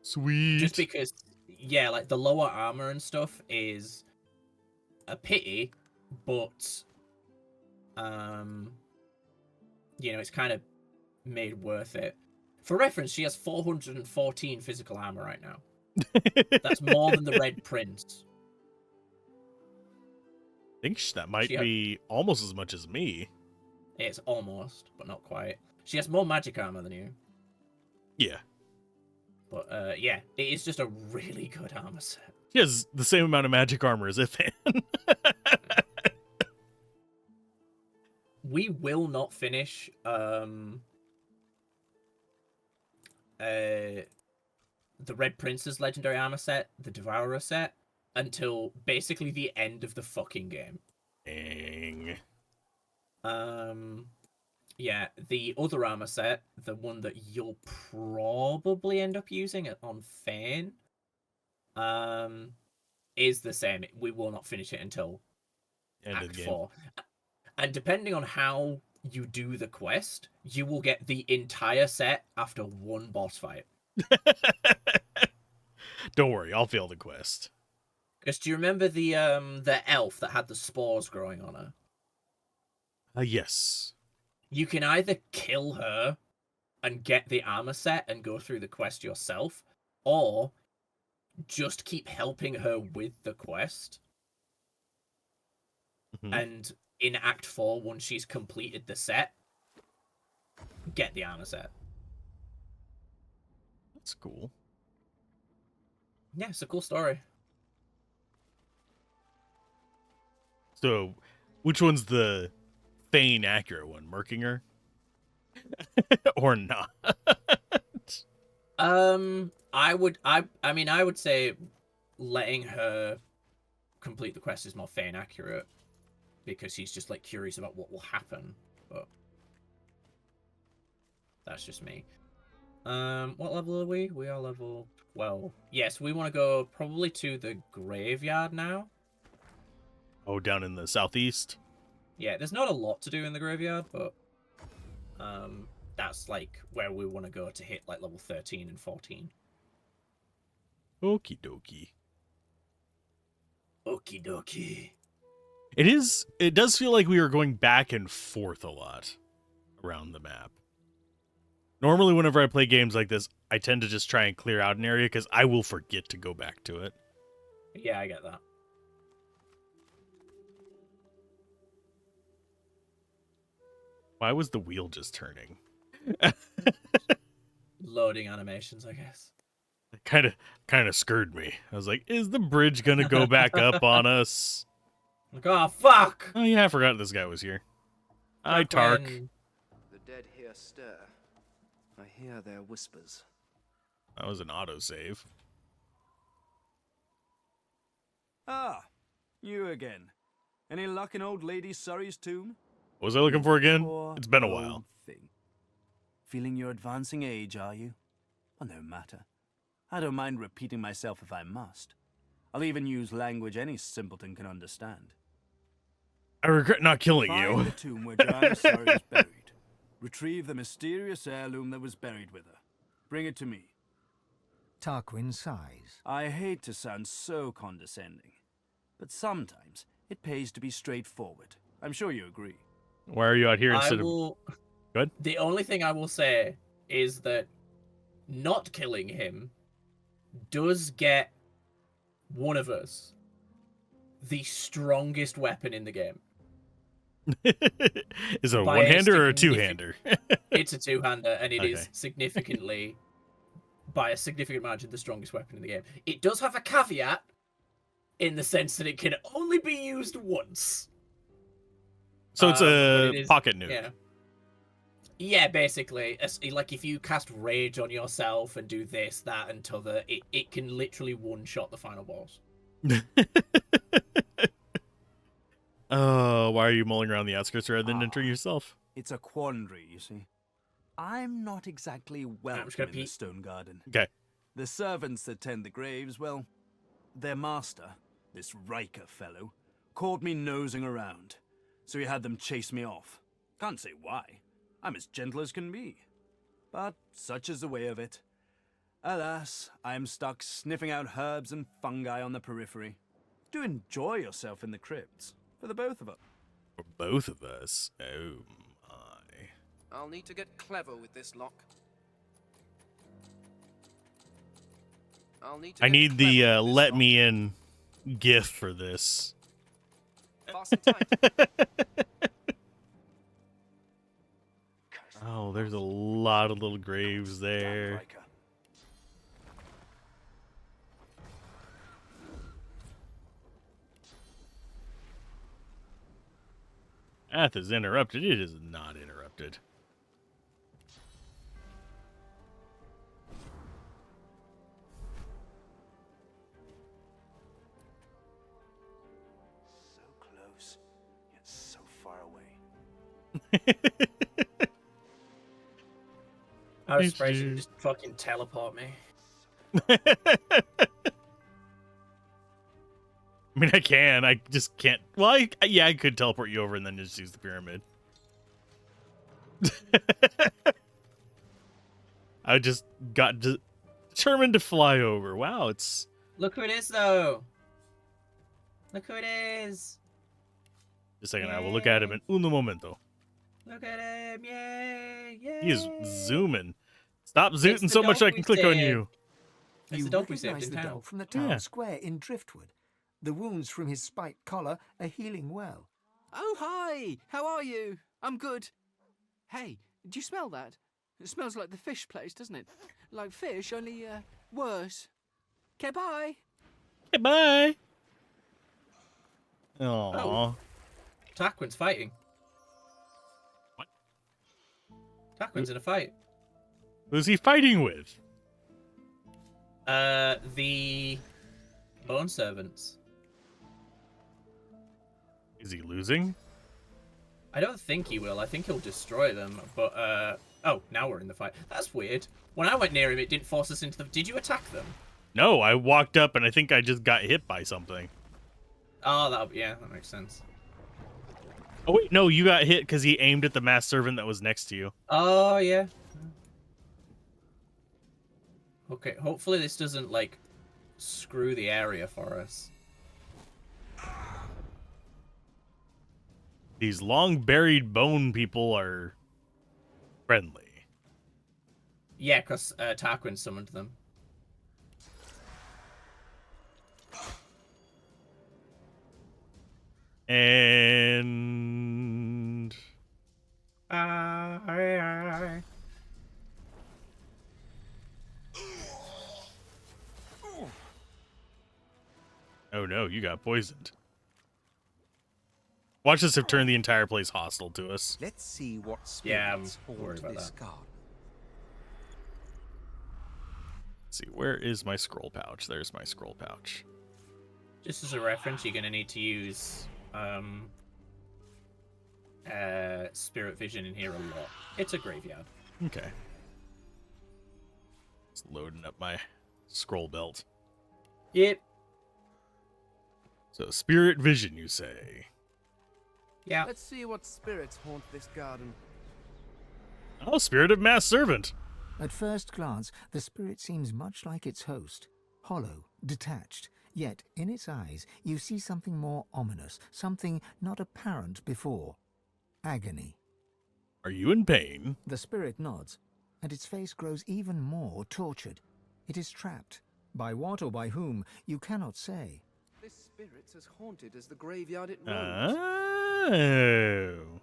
Sweet. Just because, yeah, like the lower armor and stuff is a pity, but it's kind of made worth it. For reference, she has 414 physical armor right now. That's more than the Red Prince. I think that might be almost as much as me. It's almost, but not quite. She has more magic armor than you. Yeah. But it is just a really good armor set. She has the same amount of magic armor as Ifan. We will not finish the Red Prince's legendary armor set, the Devourer set, until basically the end of the fucking game. Dang. Yeah, the other armor set, the one that you'll probably end up using on Fane, is the same. We will not finish it until end Act 4. And depending on how you do the quest, you will get the entire set after one boss fight. Don't worry, I'll fail the quest. Because do you remember the elf that had the spores growing on her? Yes. You can either kill her and get the armor set and go through the quest yourself, or just keep helping her with the quest. Mm-hmm. And in Act 4, once she's completed the set, get the armor set. That's cool. Yeah, it's a cool story. So, which one's the Fane accurate one? Merkinger? Or not? I would say letting her complete the quest is more Fane accurate, because she's just like curious about what will happen. But that's just me. What level are we? We are level 12. Yes, we want to go probably to the graveyard now. Oh, down in the southeast? Yeah, there's not a lot to do in the graveyard, but that's like where we want to go to hit like level 13 and 14. Okie dokie. Okie dokie. It does feel like we are going back and forth a lot around the map. Normally, whenever I play games like this, I tend to just try and clear out an area because I will forget to go back to it. Yeah, I get that. Why was the wheel just turning? Loading animations, I guess. Kind of scared me. I was like, is the bridge gonna go back up on us? Like, oh fuck! Oh yeah, I forgot this guy was here. Hi, Tark. When- The dead here stir. I hear their whispers. That was an autosave. Ah, you again. Any luck in old Lady Surrey's tomb? What was I looking for again? Poor It's been a old while. Thing. Feeling your advancing age, are you? Well, no matter. I don't mind repeating myself if I must. I'll even use language any simpleton can understand. I regret not killing Find you. the tomb where Joanna Surrey is buried. Retrieve the mysterious heirloom that was buried with her. Bring it to me. Tarquin sighs. I hate to sound so condescending, but sometimes it pays to be straightforward. I'm sure you agree. Why are you out here instead of... Good? The only thing I will say is that not killing him does get one of us the strongest weapon in the game. Is it a By one-hander or a significant- two-hander? It's a two-hander, and it is Okay. significantly, by a significant margin, the strongest weapon in the game. It does have a caveat in the sense that it can only be used once. So it's but a it is- pocket nuke. Yeah. Yeah, basically. Like, if you cast Rage on yourself and do this, that, and t'other, it can literally one-shot the final boss. Oh, why are you mulling around the outskirts rather than entering yourself? It's a quandary, you see. I'm not exactly welcome gonna in the pee. stone garden. Okay. The servants that tend the graves, well, their master, this Riker fellow, caught me nosing around, so he had them chase me off. Can't say why. I'm as gentle as can be. But such is the way of it. Alas, I am stuck sniffing out herbs and fungi on the periphery. Do enjoy yourself in the crypts, for the both of us. For both of us? Oh my. I'll need to get clever with this lock. I'll need to I get need the clever with this let lock. me in gif for this. Fasten tight. Oh, there's a lot of little graves there. Path is interrupted. It is not interrupted. So close, yet so far away. I was Thanks, surprised you dude. just fucking teleport me. I mean, I can. I just can't. Well, yeah, I could teleport you over and then just use the pyramid. I just got determined to fly over. Wow, it's... Look who it is, though. Look who it is. Just a second, I will look at him in uno momento. Look at him. Yay. Yay. He is zooming. Stop zooting the so much I dog can we click on saved. you. It's You the dog we saved recognize in the town. dog from the town Yeah. square in Driftwood. The wounds from his spiked collar are healing well. Oh, hi! How are you? I'm good. Hey, do you smell that? It smells like the fish place, doesn't it? Like fish, only, worse. Okay, bye! Okay, bye. Aww. Oh. Tarquin's fighting. What? Tarquin's in a fight. Who's he fighting with? The bone servants. Is he losing? I don't think he will. I think he'll destroy them. But oh, now we're in the fight. That's weird. When I went near him, it didn't force us into the. Did you attack them? No, I walked up and I think I just got hit by something. Oh, that makes sense. Oh wait, no, you got hit because he aimed at the mass servant that was next to you. Oh yeah. Okay, hopefully this doesn't like screw the area for us. These long buried bone people are friendly. Yeah, because Tarquin summoned them. And Oh no, you got poisoned. Watch this have turned the entire place hostile to us. Let's see what Yeah, spirits I'm worried haunt about this that. garden. Let's see, where is my scroll pouch? There's my scroll pouch. Just as a reference, you're going to need to use spirit vision in here a lot. It's a graveyard. Okay. Just loading up my scroll belt. Yep. So, spirit vision, you say? Yeah. Let's see what spirits haunt this garden. Oh, spirit of mass servant. At first glance, the spirit seems much like its host, hollow, detached. Yet, in its eyes, you see something more ominous, something not apparent before. Agony. Are you in pain? The spirit nods, and its face grows even more tortured. It is trapped. By what or by whom, you cannot say. This spirit's as haunted as the graveyard it roams. Oh.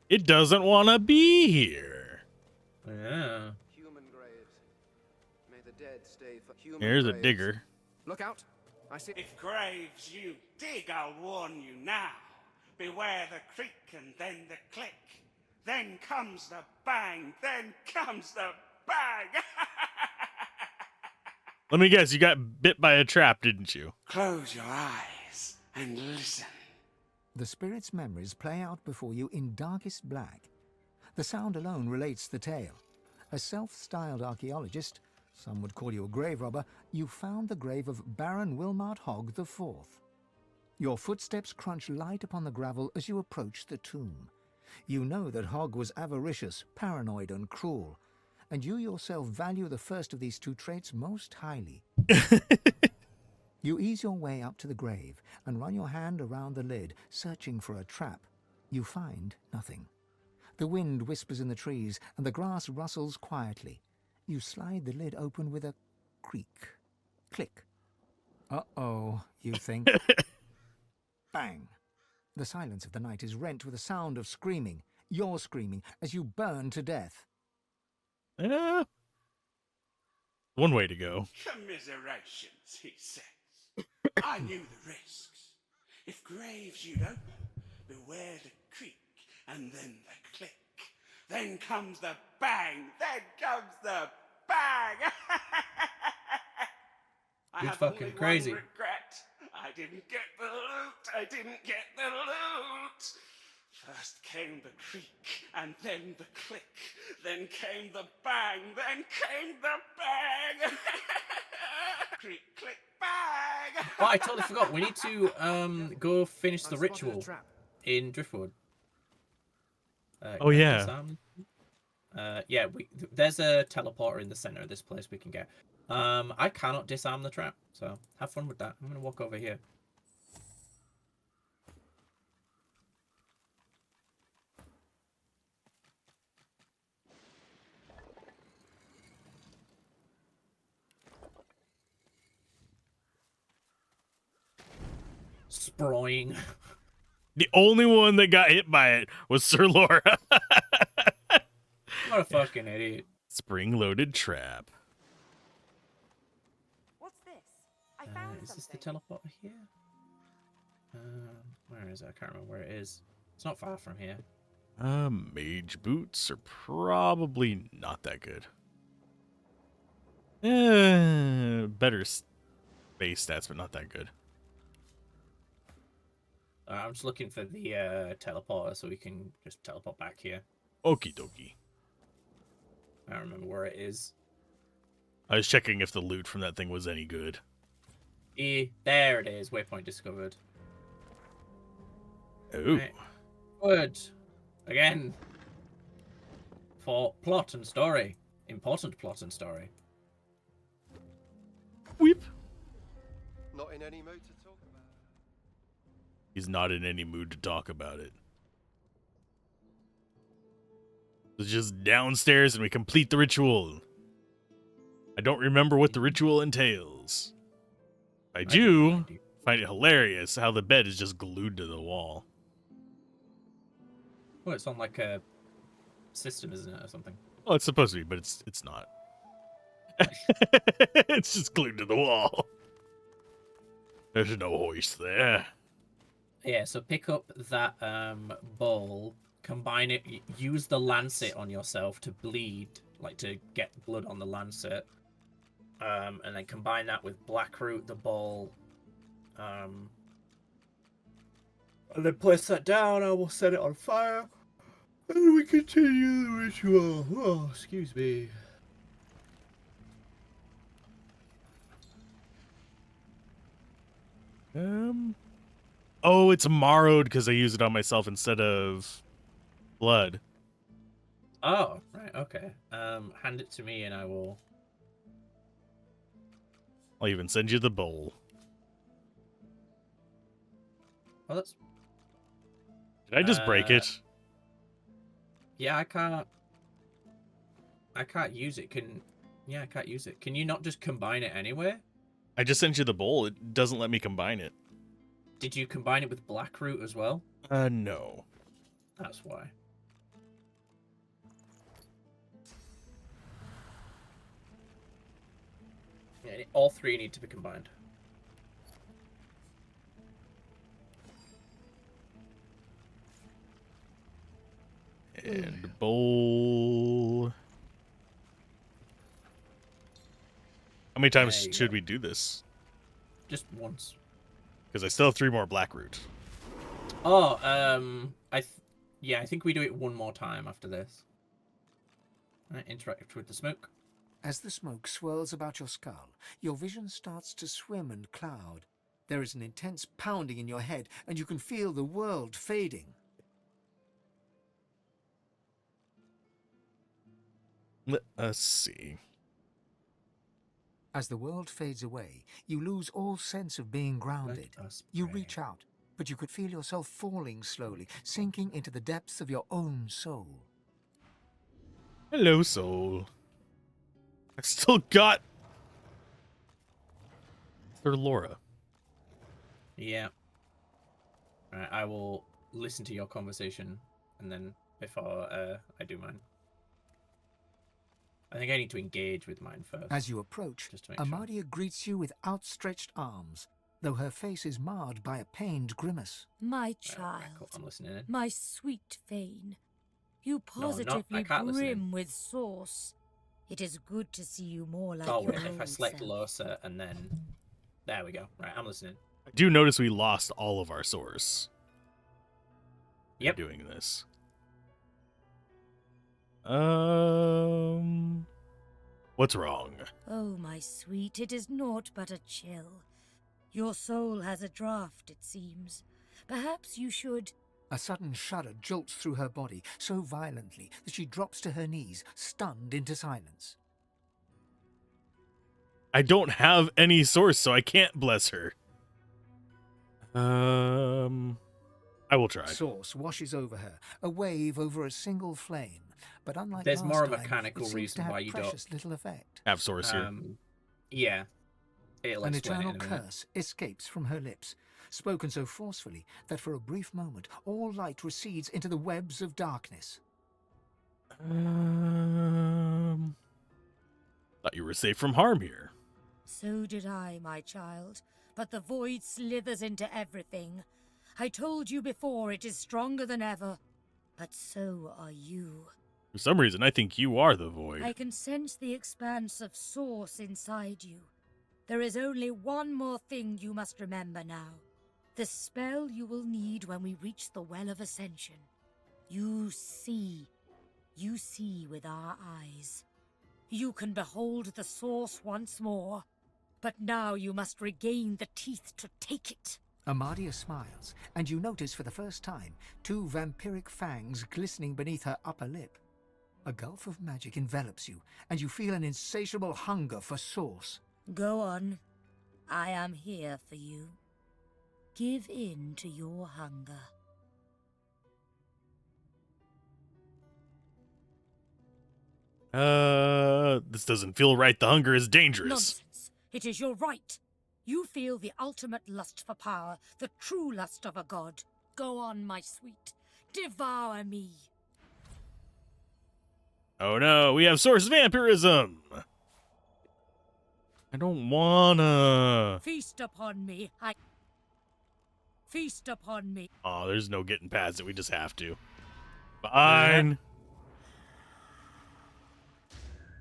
It doesn't want to be here. Yeah. Human graves. May the dead stay for human Here's a graves. digger. Look out. I see. If graves you dig, I'll warn you now. Beware the creak and then the click. Then comes the bang. Then comes the bang. Let me guess, you got bit by a trap, didn't you? Close your eyes and listen. The spirit's memories play out before you in darkest black. The sound alone relates the tale. A self-styled archaeologist, some would call you a grave robber, you found the grave of Baron Wilmart Hogg IV. Your footsteps crunch light upon the gravel as you approach the tomb. You know that Hogg was avaricious, paranoid, and cruel, and you yourself value the first of these two traits most highly. You ease your way up to the grave and run your hand around the lid, searching for a trap. You find nothing. The wind whispers in the trees, and the grass rustles quietly. You slide the lid open with a creak. Click. Uh-oh, you think. Bang. The silence of the night is rent with a sound of screaming. You're screaming as you burn to death. One way to go. Commiserations, he says. I knew the risks. If graves you'd open, beware the creak and then the click. Then comes the bang. Then comes the bang. I You're have fucking only crazy. one regret. I didn't get the loot. I didn't get the loot. First came the creak, and then the click. Then came the bang. Then came the bang. Creak, click, bang. Oh, I totally forgot. We need to go finish the ritual in Driftwood. Oh, can I yeah. disarm? Yeah, there's a teleporter in the center of this place we can get. I cannot disarm the trap, so have fun with that. I'm gonna walk over here. Sproing. The only one that got hit by it was Sir Laura. What a fucking idiot. Spring-loaded trap. What's this? I found Is this the something. teleporter here? Where is it? I can't remember where it is. It's not far from here. Mage boots are probably not that good. Better base stats, but not that good. I'm just looking for the teleporter so we can just teleport back here. Okie dokie. I don't remember where it is. I was checking if the loot from that thing was any good. There it is. Waypoint discovered. Oh. Right. Good. Again. For plot and story. Important plot and story. Weep. Not in any mood to talk about. He's not in any mood to talk about it. It's just downstairs and we complete the ritual. I don't remember what the ritual entails. I do find it hilarious how the bed is just glued to the wall. Well, it's on like a system, isn't it, or something? Oh, it's supposed to be, but it's not. It's just glued to the wall. There's no hoist there. Yeah, so pick up that bowl, combine it, use the lancet on yourself to bleed, like to get blood on the lancet, and then combine that with Blackroot, the bowl, and then place that down. I will set it on fire, and we continue the ritual. Oh, excuse me. Oh, it's marrowed because I used it on myself instead of blood. Oh, right, okay. Hand it to me and I will... I'll even send you the bowl. Oh, that's... Did I just break it? Yeah, I can't use it. I can't use it. Can you not just combine it anyway? I just sent you the bowl. It doesn't let me combine it. Did you combine it with Blackroot as well? No. That's why. Yeah, all three need to be combined. And bowl. How many times should we do this? Just once. Because I still have 3 more Blackroot. Oh, I think we do it one more time after this. Right, interact with the smoke. As the smoke swirls about your skull, your vision starts to swim and cloud. There is an intense pounding in your head, and you can feel the world fading. Let us see. As the world fades away, you lose all sense of being grounded. You reach out, but you could feel yourself falling slowly, sinking into the depths of your own soul. Hello, soul. I still got Sir Laura. Yeah. Alright, I will listen to your conversation, and then before I do mine. I think I need to engage with mine first. As you approach, Amadia greets you with outstretched arms, though her face is marred by a pained grimace. My child, cool. I'm listening in. my sweet Fane, you No, I'm not. I positively can't listen in. brim with sauce. It is good to see you more like Oh, your right, if I old select self. Losa and then... There we go. Right, I'm listening. I do notice we lost all of our source. Yep. Doing this. What's wrong? Oh, my sweet, it is naught but a chill. Your soul has a draught, it seems. Perhaps you should... A sudden shudder jolts through her body so violently that she drops to her knees, stunned into silence. I don't have any source, so I can't bless her. I will try. Source washes over her, a wave over a single flame. But unlike There's last more of a time, mechanical it seems reason to have why you don't precious little effect. Have source here. Yeah. It'll An explain it eternal in a minute. curse escapes from her lips, spoken so forcefully that for a brief moment all light recedes into the webs of darkness. Thought you were safe from harm here. So did I, my child. But the void slithers into everything. I told you before it is stronger than ever. But so are you. For some reason, I think you are the void. I can sense the expanse of source inside you. There is only one more thing you must remember now. The spell you will need when we reach the Well of Ascension. You see. You see with our eyes. You can behold the source once more. But now you must regain the teeth to take it. Amadia smiles, and you notice for the first time 2 vampiric fangs glistening beneath her upper lip. A gulf of magic envelops you, and you feel an insatiable hunger for source. Go on. I am here for you. Give in to your hunger. This doesn't feel right. The hunger is dangerous. Nonsense. It is your right. You feel the ultimate lust for power, the true lust of a god. Go on, my sweet. Devour me. Oh no, we have source vampirism! I don't wanna. Feast upon me. Feast upon me. Oh, there's no getting past it. We just have to. Fine.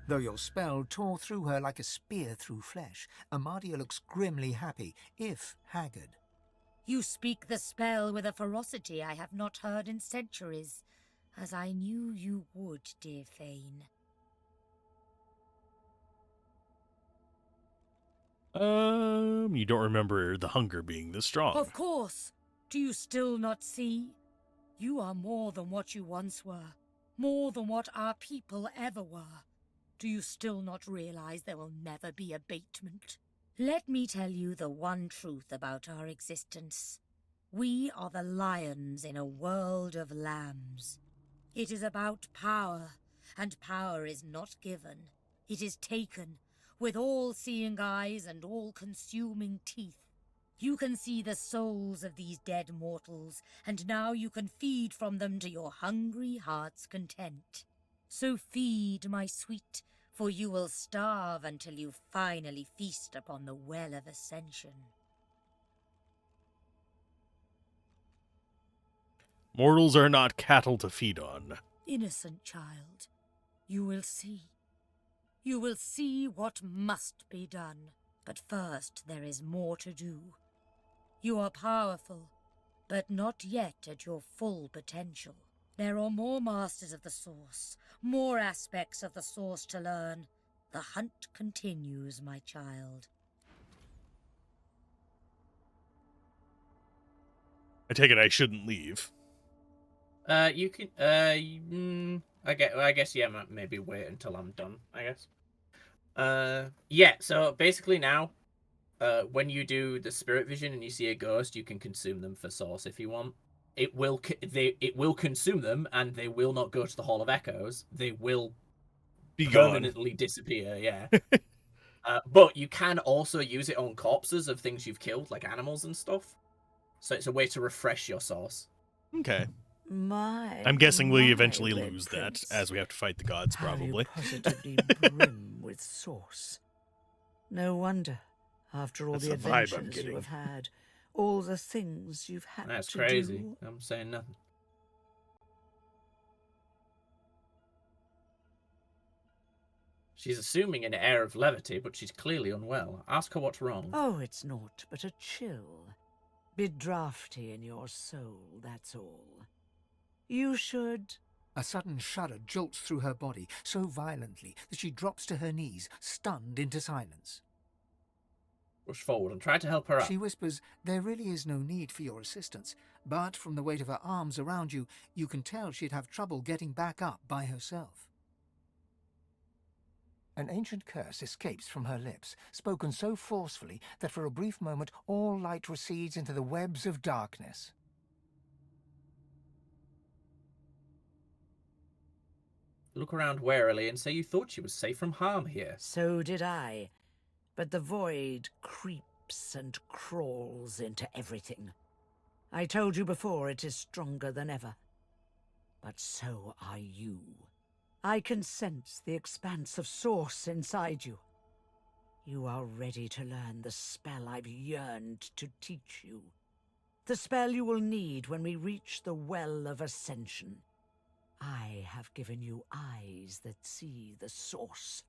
Though your spell tore through her like a spear through flesh, Amadia looks grimly happy, if haggard. You speak the spell with a ferocity I have not heard in centuries, as I knew you would, dear Fane. You don't remember the hunger being this strong. Of course. Do you still not see? You are more than what you once were, more than what our people ever were. Do you still not realize there will never be abatement? Let me tell you the one truth about our existence. We are the lions in a world of lambs. It is about power, and power is not given. It is taken, with all-seeing eyes and all-consuming teeth. You can see the souls of these dead mortals, and now you can feed from them to your hungry heart's content. So feed, my sweet, for you will starve until you finally feast upon the Well of Ascension. Mortals are not cattle to feed on. Innocent child, you will see. You will see what must be done. But first there is more to do. You are powerful, but not yet at your full potential. There are more masters of the Source, more aspects of the Source to learn. The hunt continues, my child. I take it I shouldn't leave. You can. I guess. Yeah. Maybe wait until I'm done. I guess. Yeah. So basically now, when you do the spirit vision and you see a ghost, you can consume them for source if you want. It will consume them, and they will not go to the Hall of Echoes. They will be permanently disappear. Yeah. But you can also use it on corpses of things you've killed, like animals and stuff. So it's a way to refresh your source. Okay. I'm guessing we eventually Red lose Prince. that as we have to fight the gods, How probably. you positively brim with sauce. No wonder, after all That's the the vibe I'm adventures you getting. have had, all the things you've had That's to crazy. do. I'm saying nothing. She's assuming an air of levity, but she's clearly unwell. Ask her what's wrong. Oh, it's naught but a chill. Bit drafty in your soul, that's all. You should... A sudden shudder jolts through her body so violently that she drops to her knees, stunned into silence. Rush forward and try to help her up. She whispers, there really is no need for your assistance, but from the weight of her arms around you, you can tell she'd have trouble getting back up by herself. An ancient curse escapes from her lips, spoken so forcefully that for a brief moment all light recedes into the webs of darkness. Look around warily and say you thought she was safe from harm here. So did I. But the void creeps and crawls into everything. I told you before it is stronger than ever. But so are you. I can sense the expanse of source inside you. You are ready to learn the spell I've yearned to teach you. The spell you will need when we reach the Well of Ascension. I have given you eyes that see the source.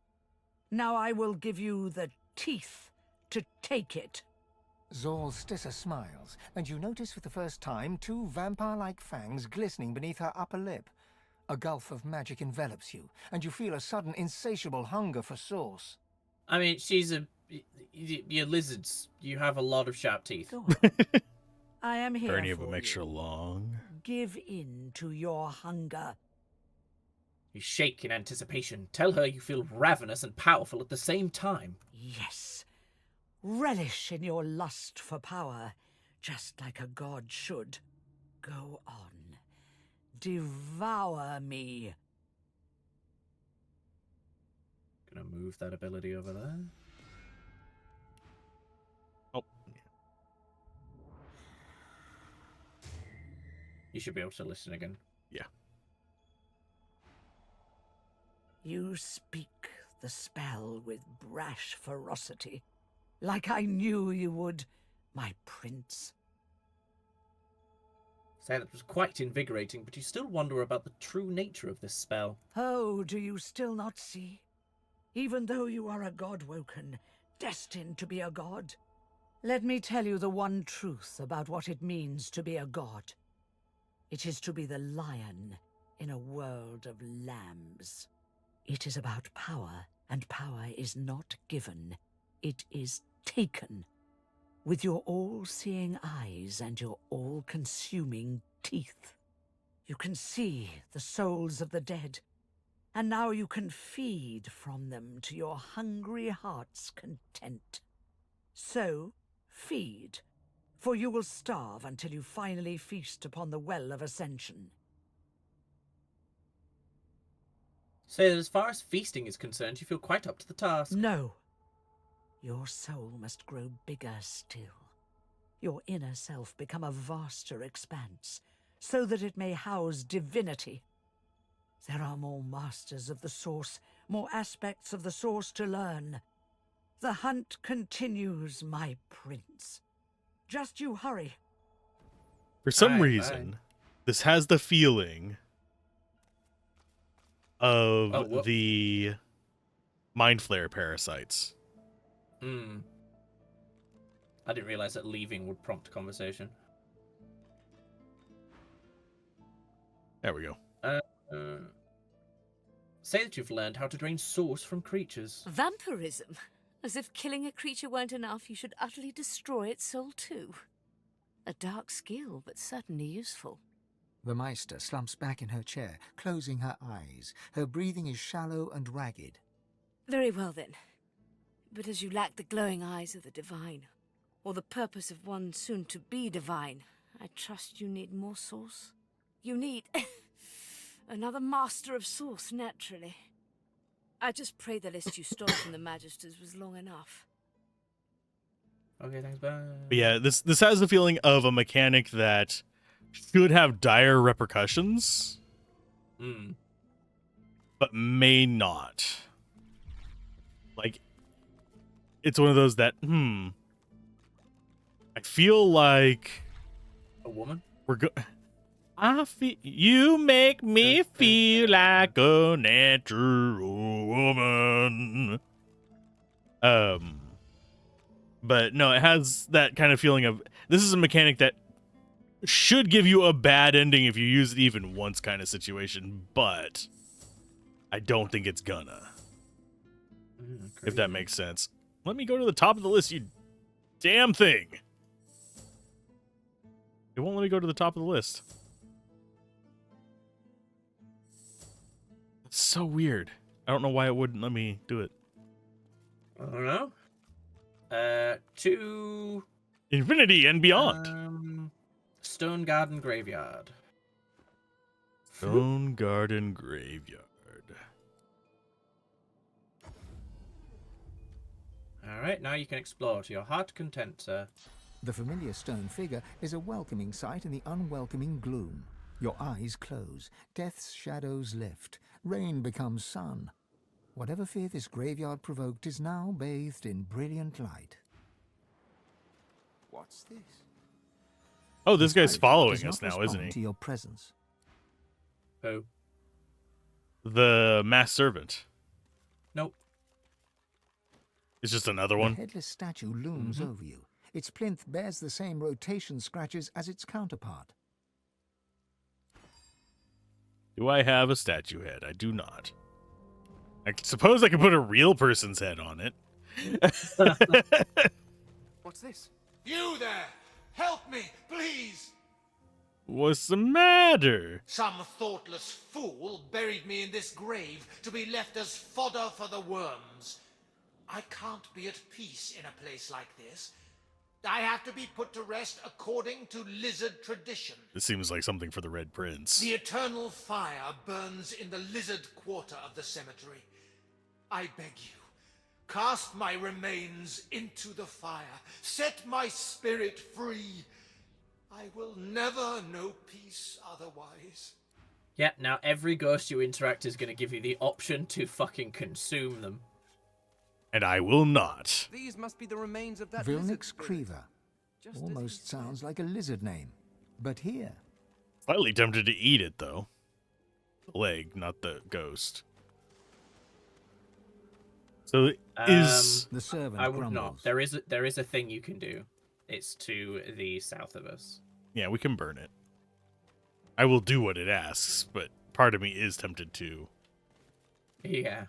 Now I will give you the teeth to take it. Zorstissa smiles, and you notice for the first time two vampire-like fangs glistening beneath her upper lip. A gulf of magic envelops you, and you feel a sudden insatiable hunger for source. I mean, you're lizards. You have a lot of sharp teeth. Go on. I am here Are any of for them extra you. long? Give in to your hunger. You shake in anticipation. Tell her you feel ravenous and powerful at the same time. Yes. Relish in your lust for power, just like a god should. Go on. Devour me. Gonna move that ability over there. Oh. You should be able to listen again. Yeah. You speak the spell with brash ferocity, like I knew you would, my prince. Say that was quite invigorating, but you still wonder about the true nature of this spell. Oh, do you still not see? Even though you are a god woken, destined to be a god, let me tell you the one truth about what it means to be a god. It is to be the lion in a world of lambs. It is about power, and power is not given. It is taken. With your all-seeing eyes and your all-consuming teeth. You can see the souls of the dead, and now you can feed from them to your hungry heart's content. So, feed, for you will starve until you finally feast upon the Well of Ascension. So as far as feasting is concerned, you feel quite up to the task. No. Your soul must grow bigger still. Your inner self become a vaster expanse, so that it may house divinity. There are more masters of the Source, more aspects of the Source to learn. The hunt continues, my prince. Just you hurry. For some reason, this has the feeling of the Mind Flare parasites. I didn't realize that leaving would prompt conversation. There we go. Say that you've learned how to drain source from creatures. Vampirism? As if killing a creature weren't enough, you should utterly destroy its soul too. A dark skill, but certainly useful. The Meister slumps back in her chair, closing her eyes. Her breathing is shallow and ragged. Very well then. But as you lack the glowing eyes of the divine, or the purpose of one soon to be divine, I trust you need more source. You need another master of source, naturally. I just pray the list you stole from the Magisters was long enough. Okay, thanks, bye. But yeah, this has the feeling of a mechanic that should have dire repercussions, but may not. Like, it's one of those that, I feel like a woman. You make me feel like a natural woman. But no, it has that kind of feeling of, this is a mechanic that should give you a bad ending if you use it even once kind of situation, but I don't think it's gonna. If that makes sense. Let me go to the top of the list, you damn thing. It won't let me go to the top of the list. It's so weird. I don't know why it wouldn't let me do it. I don't know. To Infinity and beyond. Stone Garden Graveyard. Stone Garden Graveyard. Alright, now you can explore to your heart's content, sir. The familiar stone figure is a welcoming sight in the unwelcoming gloom. Your eyes close, death's shadows lift, rain becomes sun. Whatever fear this graveyard provoked is now bathed in brilliant light. What's this? Oh, this guy's following Does us not now, isn't respond he? to your presence. Who? The mass servant. Nope. It's just another The one. headless statue looms over you. Its plinth bears the same rotation scratches as its counterpart. Do I have a statue head? I do not. I suppose I could put a real person's head on it. What's this? You there! Help me, please! What's the matter? Some thoughtless fool buried me in this grave to be left as fodder for the worms. I can't be at peace in a place like this. I have to be put to rest according to lizard tradition. This seems like something for the Red Prince. The eternal fire burns in the lizard quarter of the cemetery. I beg you, cast my remains into the fire. Set my spirit free. I will never know peace otherwise. Yeah, now every ghost you interact is going to give you the option to fucking consume them. And I will not. These must be the remains of that Vilnix Creever. Almost sounds like a lizard name. But here... Slightly tempted to eat it, though. The leg, not the ghost. So is... the servant I would grumbles. not. There is a thing you can do. It's to the south of us. Yeah, we can burn it. I will do what it asks, but part of me is tempted to. Yeah.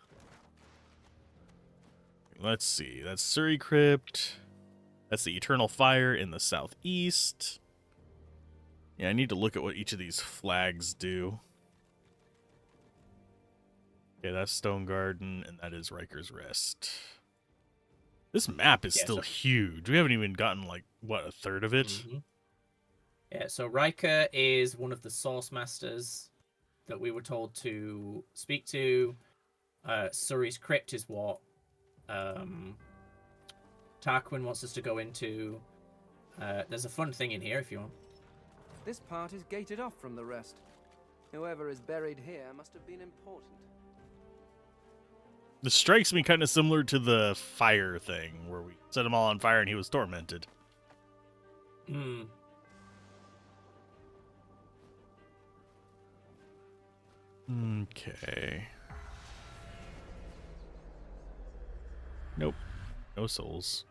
Let's see. That's Surrey Crypt. That's the Eternal Fire in the southeast. Yeah, I need to look at what each of these flags do. Okay, that's Stone Garden, and that is Riker's Rest. This map is still huge. We haven't even gotten, like, what, a third of it? Mm-hmm. Yeah, so Riker is one of the Source Masters that we were told to speak to. Surrey's Crypt is what Tarquin wants us to go into. There's a fun thing in here if you want. This part is gated off from the rest. Whoever is buried here must have been important. This strikes me kind of similar to the fire thing, where we set him all on fire and he was tormented. Hmm. Okay. Nope. No souls.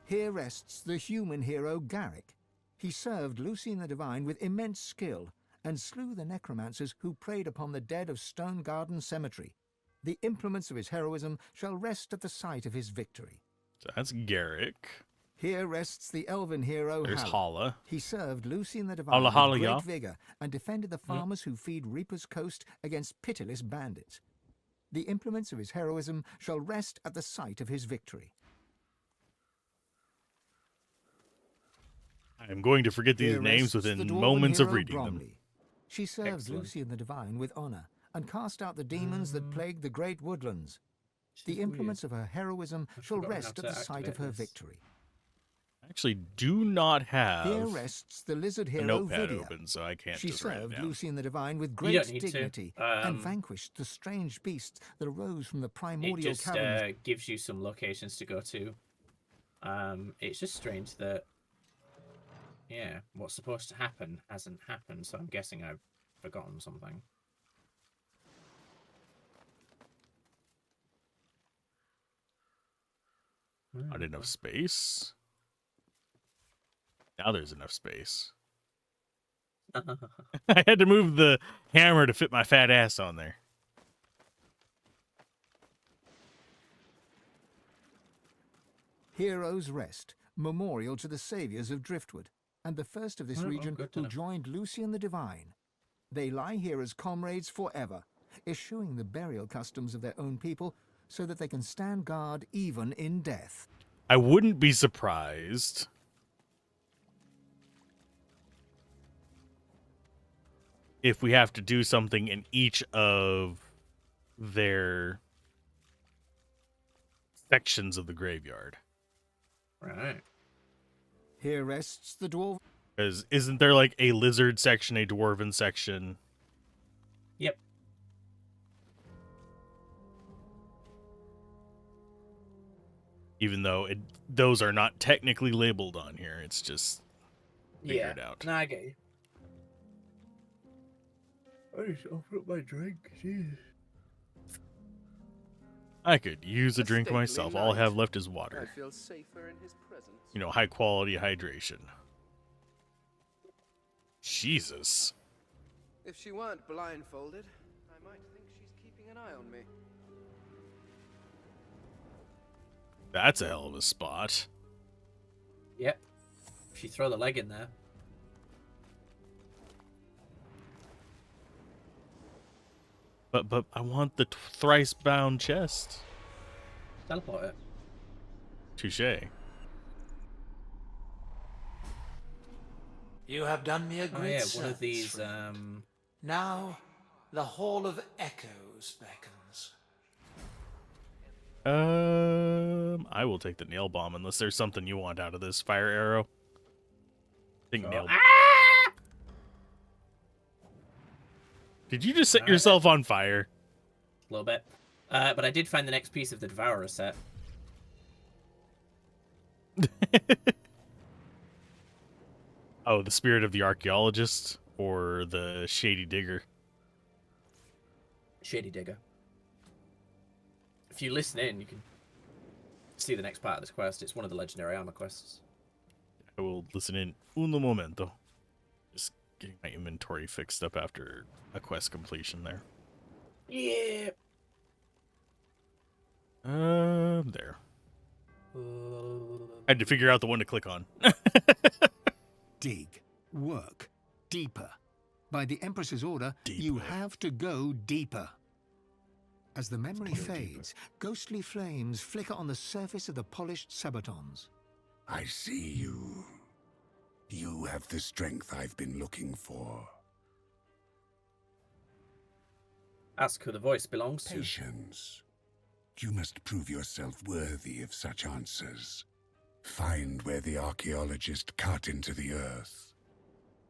Here rests the human hero Garrick. He served Lucien the Divine with immense skill and slew the necromancers who preyed upon the dead of Stone Garden Cemetery. The implements of his heroism shall rest at the site of his victory. So that's Garrick. Here rests the elven hero There's Hala. Hala. He served Lucien the Divine Hala, with great yeah. vigor and defended the farmers who feed Reaper's Coast against pitiless bandits. The implements of his heroism shall rest at the site of his victory. I am going to forget these Here names rests the within dwarven moments of hero reading them. Bromley. She served Excellent. Lucien the Divine with honor and cast out the demons that plagued the great woodlands. The implements of her heroism shall forgotten rest how at to the site of her activate this. victory. I actually do not have Here rests the lizard a hero notepad Vidia. open, so I can't She just write it served down. Lucien the Divine with You great don't need to. dignity and vanquished the strange beasts that arose from the It primordial just caverns. gives you some locations to go to. It's just strange that, yeah, what's supposed to happen hasn't happened, so I'm guessing I've forgotten something. Not enough space. Now there's enough space. I had to move the hammer to fit my fat ass on there. Heroes Rest, memorial to the saviors of Driftwood, and the first of this region good to who know. joined Lucien the Divine. They lie here as comrades forever, eschewing the burial customs of their own people so that they can stand guard even in death. I wouldn't be surprised if we have to do something in each of their sections of the graveyard. Right. Here rests the dwarf. Because isn't there like a lizard section, a dwarven section? Yep. Even though those are not technically labeled on here, it's just figured out. No, I get you. I just opened up my drink. Jeez. I could use a A drink stately myself. All I have knight. left is water. I feel safer in his presence. You know, high quality hydration. Jesus. If she weren't blindfolded, I might think she's keeping an eye on me. That's a hell of a spot. Yep. If you throw the leg in there. But I want the thrice bound chest. Teleport it. Touche. You have done me a Oh great yeah, service. one of these, friend. Now, the Hall of Echoes beckons. I will take the nail bomb unless there's something you want out of this fire arrow. I think nail. Did you just set Alright. yourself on fire? A little bit. But I did find the next piece of the Devourer set. Oh, the spirit of the archaeologist or the shady digger? Shady Digger. If you listen in, you can see the next part of this quest. It's one of the legendary armor quests. I will listen in un momento. Just getting my inventory fixed up after a quest completion there. Yeah. There. I had to figure out the one to click on. Dig. Work. Deeper. By the Empress's order, you have to go deeper. As the memory fades, ghostly flames flicker on the surface of the polished sabatons. I see you. You have the strength I've been looking for. Ask who the voice belongs to. Patience. You must prove yourself worthy of such answers. Find where the archaeologist cut into the earth.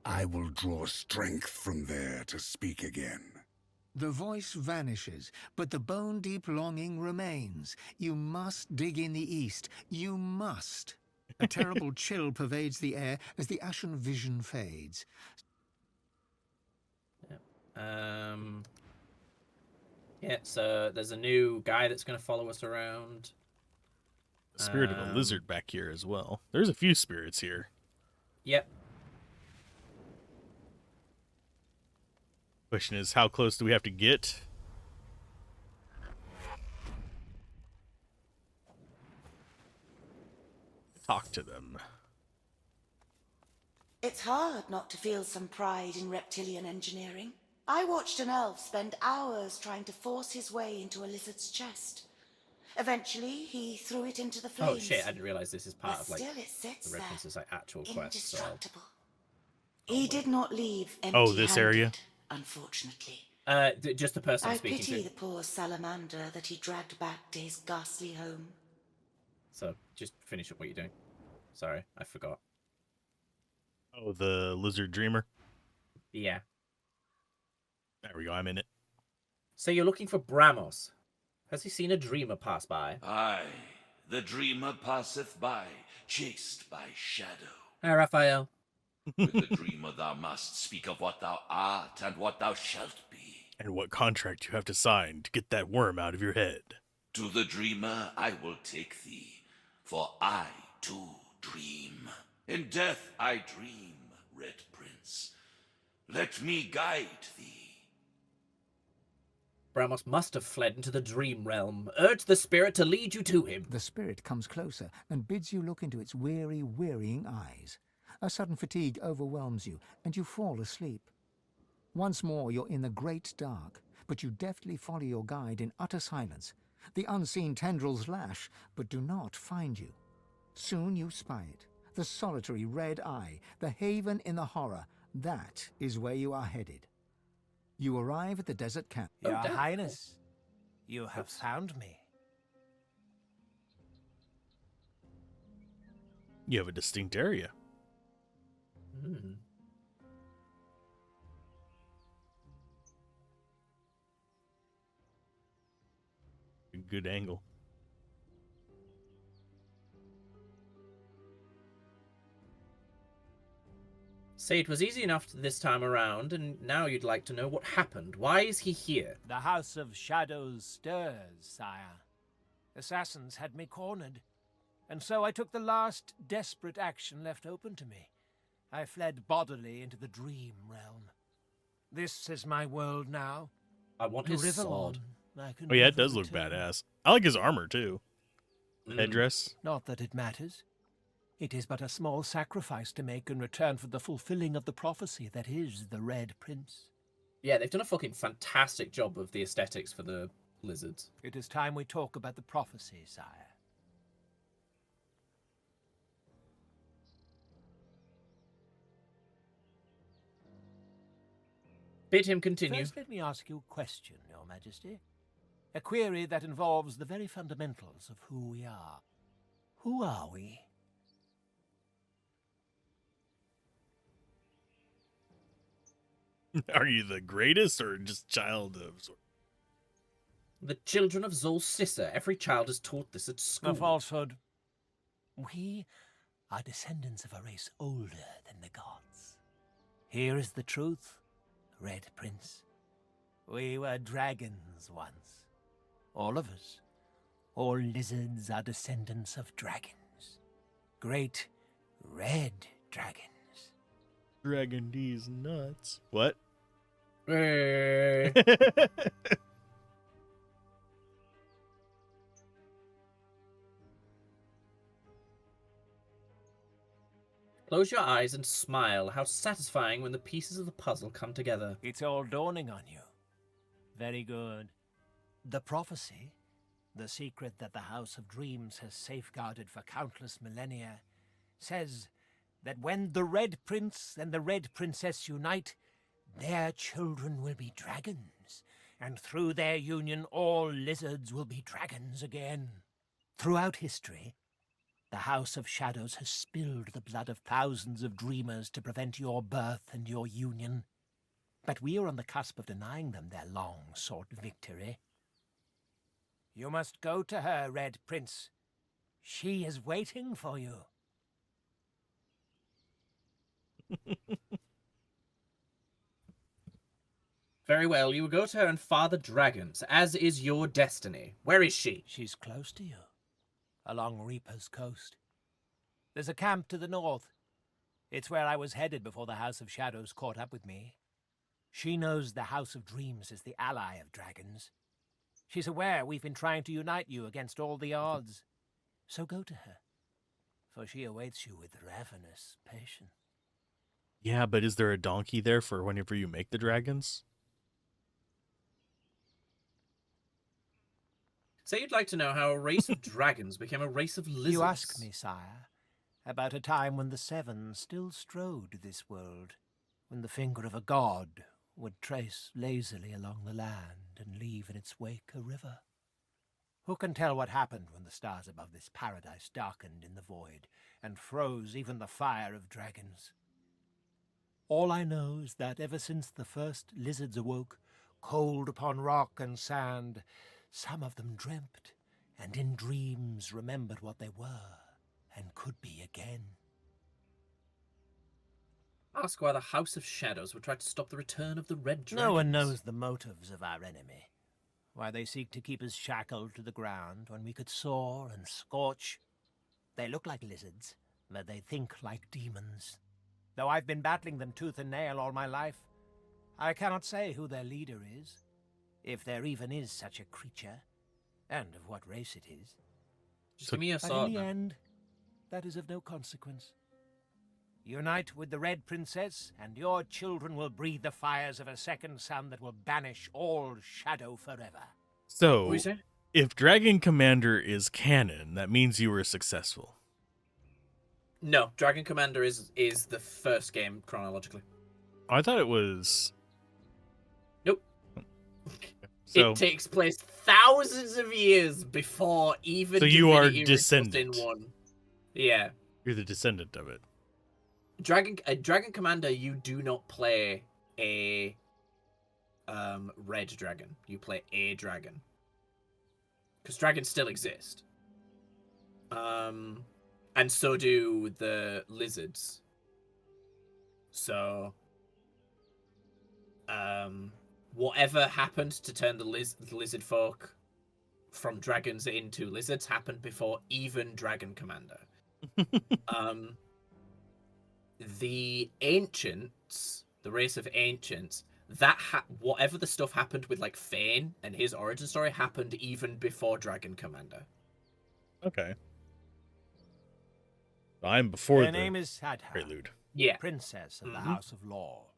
I will draw strength from there to speak again. The voice vanishes, but the bone-deep longing remains. You must dig in the east. You must. A terrible chill pervades the air as the ashen vision fades. Yeah, so there's a new guy that's going to follow us around. The spirit of a lizard back here as well. There's a few spirits here. Yep. Question is, how close do we have to get? Talk to them. It's hard not to feel some pride in reptilian engineering. I watched an elf spend hours trying to force his way into a lizard's chest. Eventually, he threw it into the flames. Oh shit, I didn't realize this is part But of like still it sits the Red Prince's like actual quest. So. indestructible. He did not leave Oh, this area? unfortunately. Just the person I'm I speaking pity to. the poor salamander that he dragged back to his ghastly home. So just finish up what you're doing. Sorry, I forgot. Oh, the lizard dreamer? Yeah. There we go, I'm in it. So you're looking for Bramos. Has he seen a dreamer pass by? Aye, the dreamer passeth by, chased by shadow. Hi, Raphael. With the dreamer thou must speak of what thou art and what thou shalt be. And what contract you have to sign to get that worm out of your head. To the dreamer I will take thee, for I too dream. In death I dream, Red Prince. Let me guide thee. Bramos must have fled into the dream realm. Urge the spirit to lead you to him. The spirit comes closer and bids you look into its weary, wearying eyes. A sudden fatigue overwhelms you, and you fall asleep. Once more you're in the great dark, but you deftly follow your guide in utter silence. The unseen tendrils lash, but do not find you. Soon you spy it. The solitary red eye, the haven in the horror. That is where you are headed. You arrive at the desert camp. Your Highness, you have found me. You have a distinct area. Good angle. Say it was easy enough this time around, and now you'd like to know what happened. Why is he here? The House of Shadows stirs, sire. Assassins had me cornered, and so I took the last desperate action left open to me. I fled bodily into the dream realm. This is my world now. I want To his Riverlawn, sword. I can Oh yeah, it never does look return. badass. I like his armor too. Headdress. Not that it matters. It is but a small sacrifice to make in return for the fulfilling of the prophecy that is the Red Prince. Yeah, they've done a fucking fantastic job of the aesthetics for the lizards. It is time we talk about the prophecy, sire. Bid him continue. First, let me ask you a question, Your Majesty. A query that involves the very fundamentals of who we are. Who are we? Are you the greatest or just child of Zor? The children of Zolcissa. Every child is taught this at school. A falsehood. We are descendants of a race older than the gods. Here is the truth, Red Prince. We were dragons once. All of us. All lizards are descendants of dragons. Great red dragons. Dragon D's nuts. What? Close your eyes and smile. How satisfying when the pieces of the puzzle come together. It's all dawning on you. Very good. The prophecy, the secret that the House of Dreams has safeguarded for countless millennia, says that when the Red Prince and the Red Princess unite, their children will be dragons, and through their union all lizards will be dragons again. Throughout history, the House of Shadows has spilled the blood of thousands of dreamers to prevent your birth and your union. But we are on the cusp of denying them their long-sought victory. You must go to her, Red Prince. She is waiting for you. Very well, you will go to her and father dragons, as is your destiny. Where is she? She's close to you, along Reaper's coast. There's a camp to the north. It's where I was headed before the House of Shadows caught up with me. She knows the House of Dreams is the ally of dragons. She's aware we've been trying to unite you against all the odds. So go to her, for she awaits you with ravenous patience. Yeah, but is there a donkey there for whenever you make the dragons? Say you'd like to know how a race of dragons became a race of lizards. You ask me, sire, about a time when the Seven still strode this world, when the finger of a god would trace lazily along the land and leave in its wake a river. Who can tell what happened when the stars above this paradise darkened in the void and froze even the fire of dragons? All I know is that ever since the first lizards awoke, cold upon rock and sand, some of them dreamt, and in dreams remembered what they were, and could be again. Ask why the House of Shadows would try to stop the return of the Red Dragons. No one knows the motives of our enemy, why they seek to keep us shackled to the ground when we could soar and scorch. They look like lizards, but they think like demons. Though I've been battling them tooth and nail all my life, I cannot say who their leader is, if there even is such a creature, and of what race it is. Just give me a But sword. in the end, that is of no consequence. Unite with the Red Princess, and your children will breathe the fires of a second sun that will banish all shadow forever. So, What you say? if Dragon Commander is canon, that means you were successful. No, Dragon Commander is the first game chronologically. I thought it was... Nope. So, It takes place thousands of years before even So you are Divinity Original descendant. Sin 1. Yeah. you're the descendant of it. Dragon Commander, you do not play a red dragon. You play a dragon. Because dragons still exist. And so do the lizards. So whatever happened to turn the lizard folk from dragons into lizards happened before even Dragon Commander. The ancients, the race of ancients, whatever the stuff happened with like Fane and his origin story happened even before Dragon Commander. Okay. I'm before Her the name is Sadha, prelude. Yeah. Princess of the Mhm. House of Law.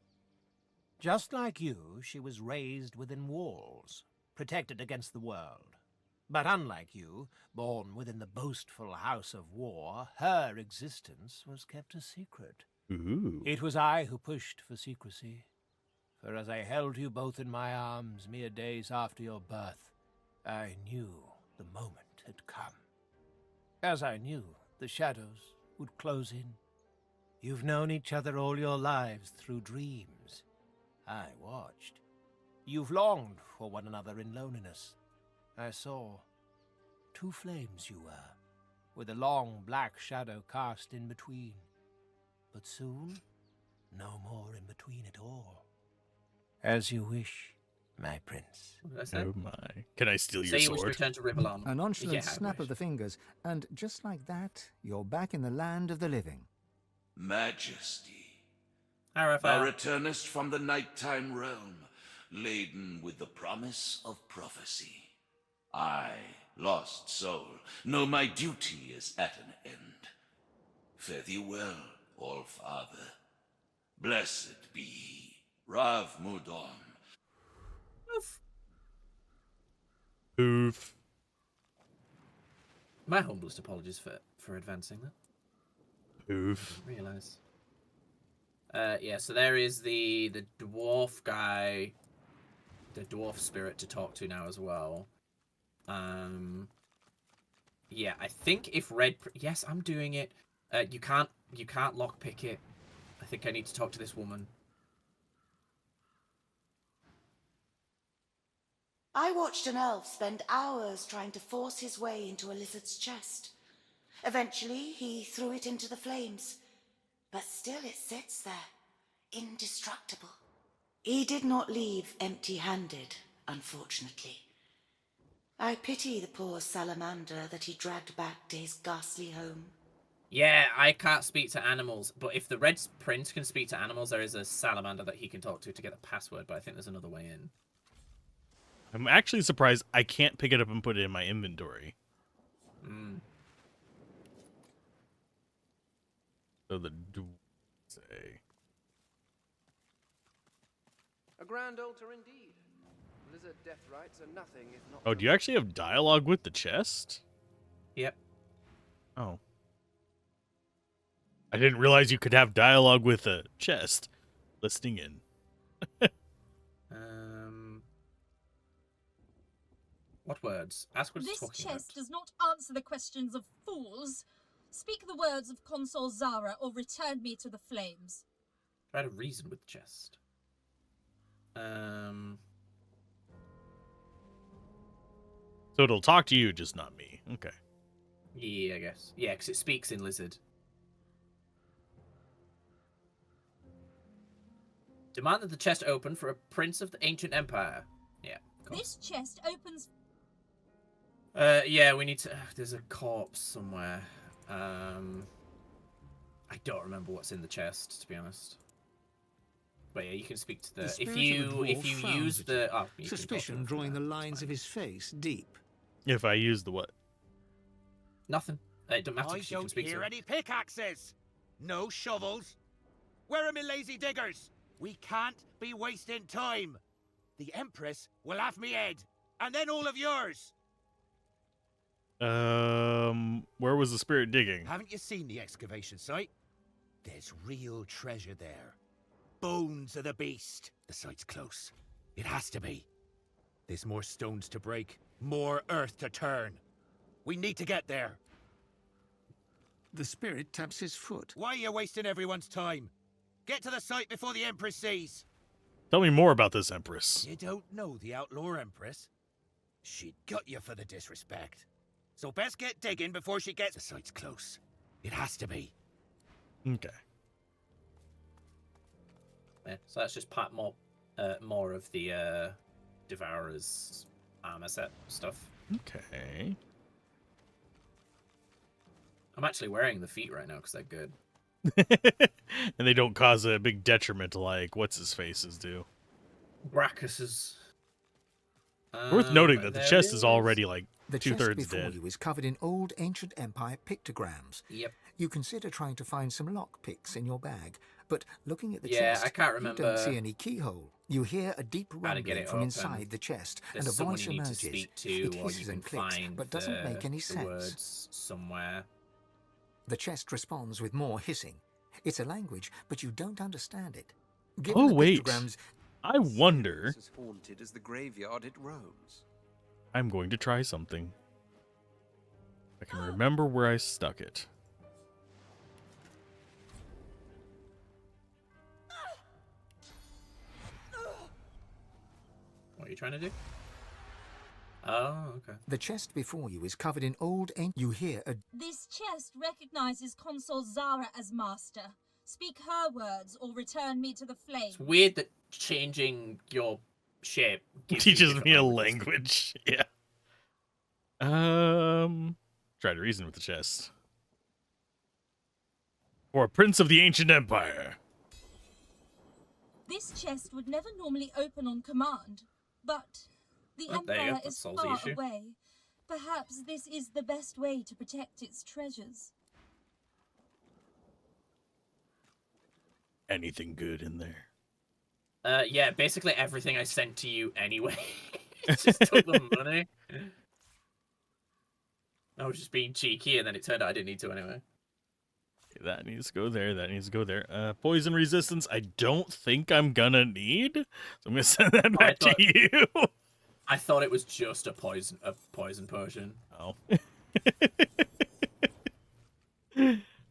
Just like you, she was raised within walls, protected against the world. But unlike you, born within the boastful House of War, her existence was kept a secret. Ooh. It was I who pushed for secrecy. For as I held you both in my arms mere days after your birth, I knew the moment had come. As I knew the shadows would close in. You've known each other all your lives through dreams. I watched. You've longed for one another in loneliness. I saw. 2 flames you were, with a long black shadow cast in between. But soon, no more in between at all. As you wish, my prince. What did I say? Oh my. Can I steal Say your you wish to sword? return to Riverland. A nonchalant Yeah, I snap wish. of the fingers, and just like that, you're back in the land of the living. Majesty, Hi, thou Raphael. returnest from the nighttime realm, laden with the promise of prophecy. I, lost soul, know my duty is at an end. Fare thee well, All-Father. Blessed be he, Rav Mudon. Oof. My humblest apologies for advancing that. Oof. I didn't realise. Yeah, so there is the dwarf guy, the dwarf spirit to talk to now as well. Yeah, I think if yes, I'm doing it. You can't lockpick it. I think I need to talk to this woman. I watched an elf spend hours trying to force his way into a lizard's chest. Eventually, he threw it into the flames, but still it sits there, indestructible. He did not leave empty-handed, unfortunately. I pity the poor salamander that he dragged back to his ghastly home. Yeah, I can't speak to animals, but if the Red Prince can speak to animals, there is a salamander that he can talk to get the password, but I think there's another way in. I'm actually surprised I can't pick it up and put it in my inventory. So the say. A grand altar indeed. Lizard death rites are nothing if not... Oh, do you actually have dialogue with the chest? Yep. Oh. I didn't realize you could have dialogue with a chest. Listening in. What words? Ask what it's This talking chest about. does not answer the questions of fools. Speak the words of Consul Zara or return me to the flames. Try to reason with the chest. So it'll talk to you, just not me. Okay. Yeah, I guess. Yeah, because it speaks in lizard. Demand that the chest open for a prince of the ancient empire. Yeah. This chest opens... Yeah, we need to... there's a corpse somewhere. I don't remember what's in the chest, to be honest. But yeah, you can speak to the... If you use the... Oh, you suspicion drawing the lines of his face deep. If I use the what? Nothing. It doesn't matter I because you can don't speak hear to any pickaxes. No shovels. Where are my lazy diggers? We can't be wasting time. The Empress will have me head, and then all of yours. Where was the spirit digging? Haven't you seen the excavation site? There's real treasure there. Bones of the beast. The site's close. It has to be. There's more stones to break, more earth to turn. We need to get there. The spirit taps his foot. Why are you wasting everyone's time? Get to the site before the Empress sees. Tell me more about this Empress. You don't know the Outlaw Empress? She'd gut you for the disrespect. So best get digging before she gets... The site's close. It has to be. Okay. Yeah, so that's just more of the Devourer's armor set stuff. Okay. I'm actually wearing the feet right now because they're good. And they don't cause a big detriment to, like, what's-his-faces do. Brachus's. Worth noting that the there chest is already, like, The two-thirds chest before dead. you is covered in old ancient empire pictograms. Yep. You consider trying to find some lockpicks in your bag, but looking at the Yeah, chest, I can't you don't remember see any keyhole. You hear a deep how to get rumbling it from open. inside the chest, There's and a someone voice you need to emerges. speak to, It or you hisses can and clicks, find but doesn't make any the sense. words somewhere. The chest responds with more hissing. It's a language, but you don't understand it. Oh, the wait. pictograms, I wonder... As haunted as the graveyard it roams. I'm going to try something. I can remember where I stuck it. What are you trying to do? Oh, okay. The chest before you is covered in old ink. You hear a... This chest recognizes Consul Zara as master. Speak her words or return me to the flames. It's weird that changing your shape gives you Teaches different me a languages. language. Yeah. Try to reason with the chest. For a prince of the ancient empire. This chest would never normally open on command, but the Oh, there you go. Empire That is solves the far issue. away. Perhaps this is the best way to protect its treasures. Anything good in there? Yeah, basically everything I sent to you anyway. Just took the money. I was just being cheeky, and then it turned out I didn't need to anyway. That needs to go there. That needs to go there. Poison resistance, I don't think I'm gonna need. So I'm gonna send that back to you. I thought it was just a poison potion. Oh.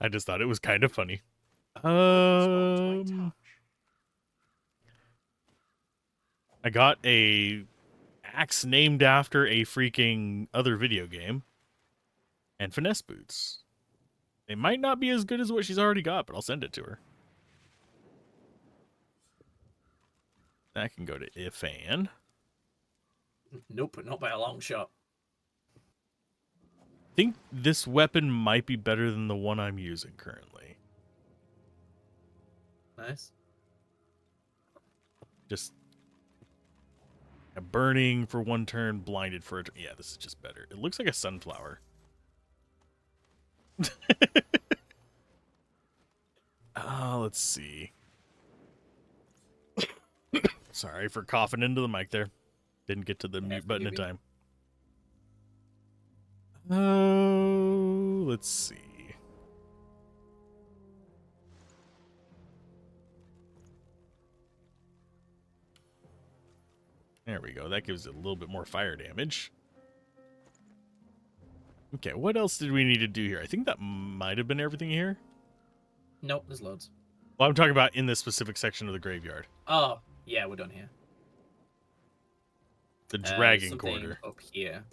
I just thought it was kind of funny. I got a axe named after a freaking other video game. And finesse boots. They might not be as good as what she's already got, but I'll send it to her. That can go to Fane. Nope, not by a long shot. I think this weapon might be better than the one I'm using currently. Nice. Just burning for one turn, blinded for a turn. Yeah, this is just better. It looks like a sunflower. Let's see. Sorry for coughing into the mic there. Didn't get to the mute button in time. Let's see. There we go. That gives it a little bit more fire damage. Okay, what else did we need to do here? I think that might have been everything here. Nope, there's loads. Well, I'm talking about in this specific section of the graveyard. Oh, yeah, we're done here. The dragon something quarter. up here.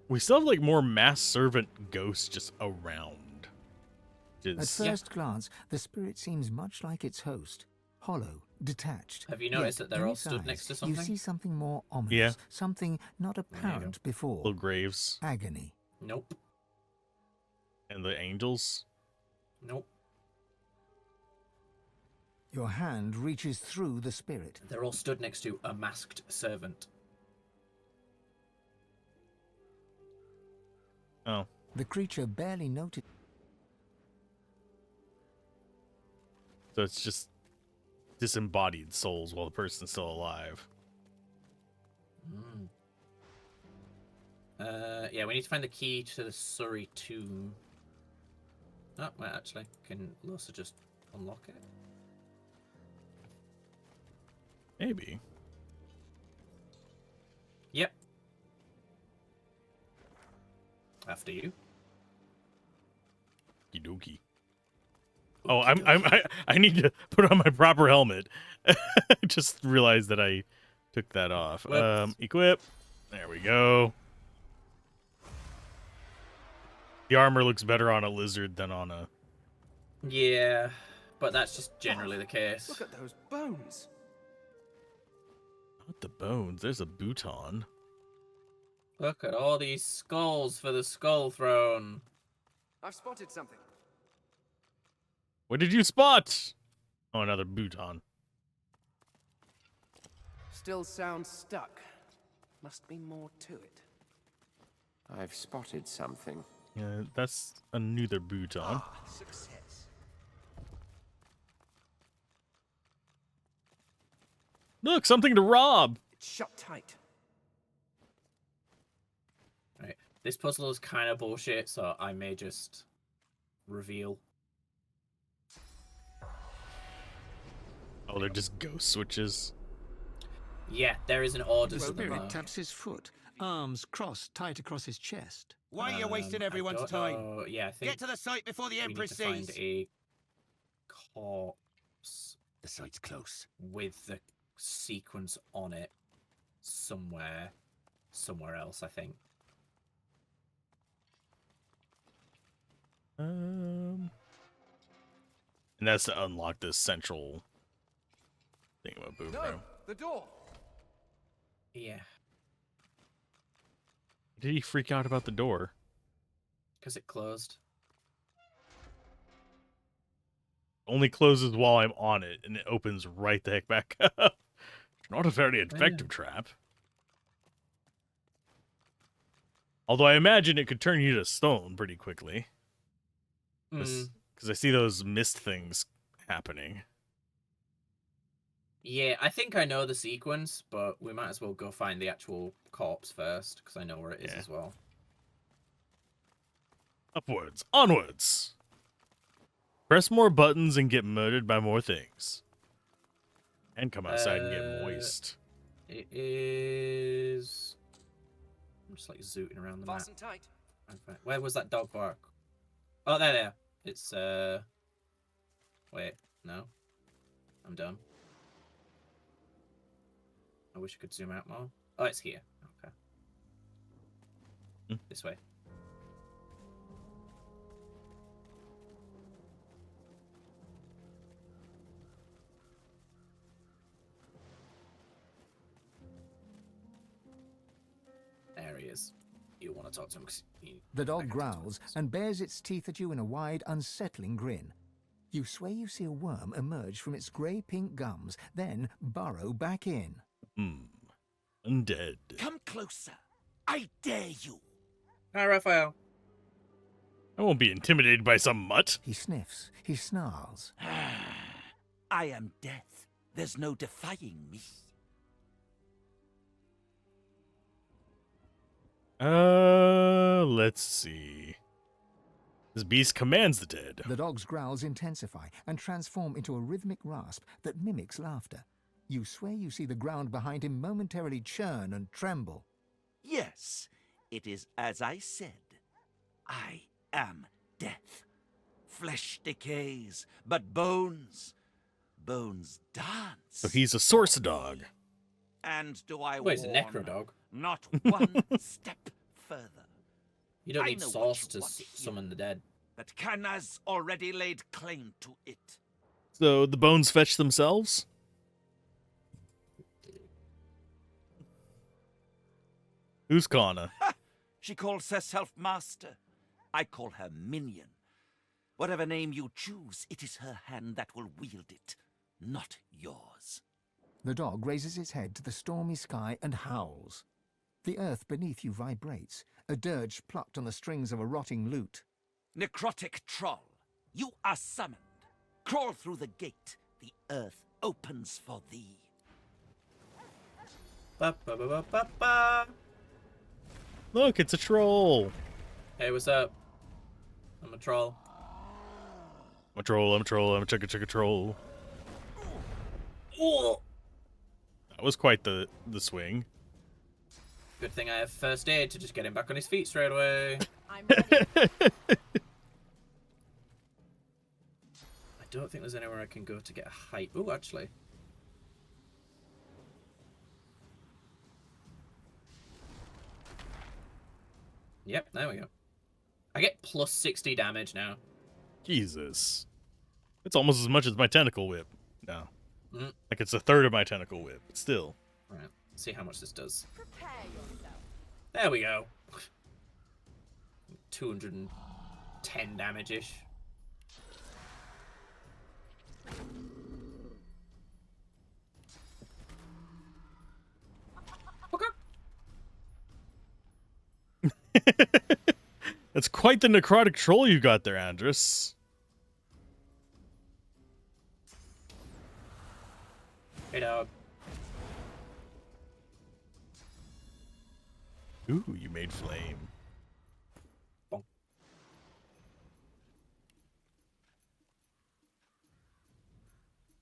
We still have like more mass servant ghosts just around. At first glance, the spirit seems much like its host. Hollow, detached. Have you noticed Yet that they're in all its stood eyes, next to something? You see something more ominous. Yeah. Something not apparent before. Little graves. Agony. Nope. And the angels. Nope. Your hand reaches through the spirit. They're all stood next to a masked servant. Oh. The creature barely noticed. So it's just disembodied souls while the person's still alive. Yeah, we need to find the key to the Surrey tomb. Oh, wait, actually, can Losa just unlock it? Maybe. Yep. After you. Okie Oh, I need to put on my proper helmet. I just realized that I took that off. Equip. There we go. The armor looks better on a lizard than on a... Yeah, but that's just generally the case. Look at those bones. Not the bones. There's a bouton. Look at all these skulls for the skull throne. I've spotted something. What did you spot? Oh, another bouton. Still sounds stuck. Must be more to it. I've spotted something. Yeah, that's another bouton. Success. Look, something to rob. It's shut tight. Right. This puzzle is kind of bullshit, so I may just reveal. Oh, they're just ghost switches. Yeah, there is an order The to them. spirit taps his foot, arms crossed tight across his chest. Why are you wasting I everyone's don't time? know. Yeah, I think Get to the site before the we need Empress to find sees. a corpse The site's close. with the sequence on it somewhere else, I think. And that's to unlock this central thing about boom room. The door. Yeah. Did he freak out about the door? Because it closed. Only closes while I'm on it, and it opens right the heck back up. Not a very effective trap. Although I imagine it could turn you to stone pretty quickly. Because I see those mist things happening. Yeah, I think I know the sequence, but we might as well go find the actual corpse first, because I know where it is as well. Upwards. Onwards. Press more buttons and get murdered by more things. And come outside and get moist. It is... I'm just like zooting around the map. Fasten tight. Where was that dog bark? Oh, there. It's, Wait, no. I'm dumb. I wish I could zoom out more. Oh, it's here. Okay. This way. There he is. You want to talk to him? The dog growls and bares its teeth at you in a wide, unsettling grin. You swear you see a worm emerge from its grey-pink gums, then burrow back in. Undead. Come closer. I dare you. Hi, Raphael. I won't be intimidated by some mutt. He sniffs. He snarls. I am death. There's no defying me. Let's see. This beast commands the dead. The dog's growls intensify and transform into a rhythmic rasp that mimics laughter. You swear you see the ground behind him momentarily churn and tremble. Yes, it is as I said. I am death. Flesh decays, but bones dance. So he's a source dog. And do I Wait, he's a warn, necro dog. Not one step further. You don't I need know sauce what to you want here, summon the dead. But Kana's already laid claim to it. So the bones fetch themselves? Who's Kana? She calls herself master. I call her minion. Whatever name you choose, it is her hand that will wield it, not yours. The dog raises its head to the stormy sky and howls. The earth beneath you vibrates, a dirge plucked on the strings of a rotting lute. Necrotic troll, you are summoned. Crawl through the gate. The earth opens for thee. Ba, ba, ba, ba, ba, ba. Look, it's a troll. Hey, what's up? I'm a troll. I'm a troll, I'm a troll, I'm a chicka troll. Oh! That was quite the swing. Good thing I have first aid to just get him back on his feet straight away. I'm ready. I don't think there's anywhere I can go to get a height. Oh, actually. Yep, there we go. I get plus 60 damage now. Jesus. It's almost as much as my tentacle whip. No. Like it's a third of my tentacle whip, but still. Right, let's see how much this does. Prepare yourself. There we go. 210 damage-ish. That's quite the necrotic troll you got there, Andrus. Hey, dog. Ooh, you made flame. Bonk.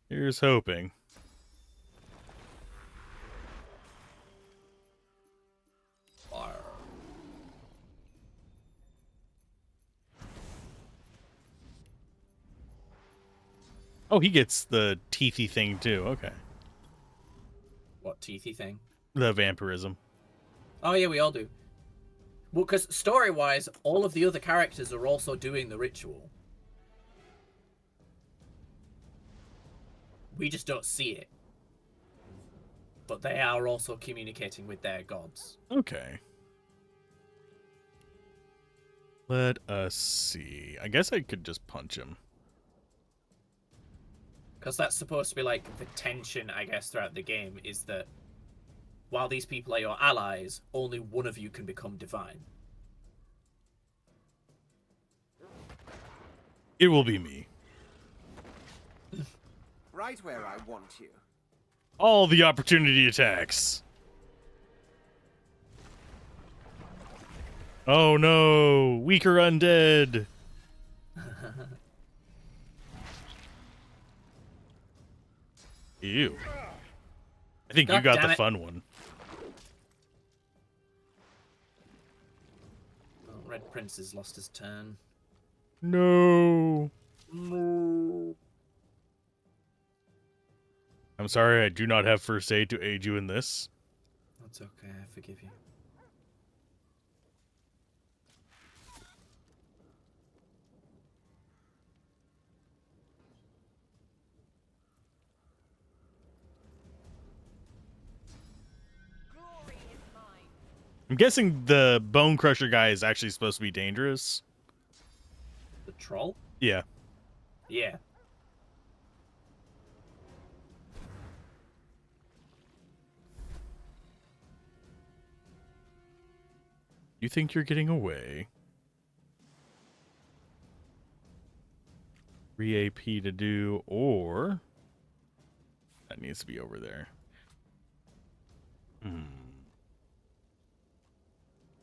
Here's hoping. Fire. Oh, he gets the teethy thing too. Okay. What teethy thing? The vampirism. Oh yeah, we all do. Well, because story-wise, all of the other characters are also doing the ritual. We just don't see it. But they are also communicating with their gods. Okay. Let us see. I guess I could just punch him. Because that's supposed to be like the tension, I guess, throughout the game, is that while these people are your allies, only one of you can become divine. It will be me. Right where I want you. All the opportunity attacks. Oh no! Weaker undead! Ew. I think you got the fun one. Oh, Red Prince has lost his turn. No. No. I'm sorry, I do not have first aid to aid you in this. That's okay, I forgive you. I'm guessing the Bone Crusher guy is actually supposed to be dangerous. The troll? Yeah. Yeah. You think you're getting away? 3 AP to do, or that needs to be over there.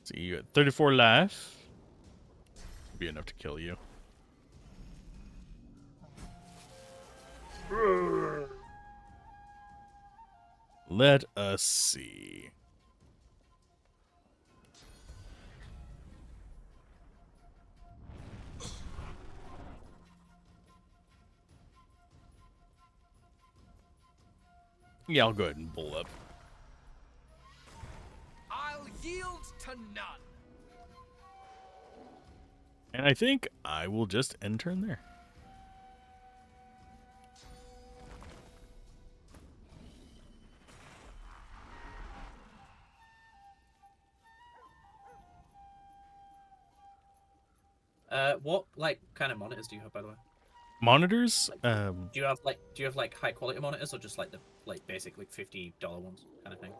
See, you got 34 life. Be enough to kill you. Let us see. Yeah, I'll go ahead and bull up. I'll yield to none. And I think I will just end turn there. What like kind of monitors do you have, by the way? Monitors? Do you have like high quality monitors or just like the basic like $50 ones kind of thing?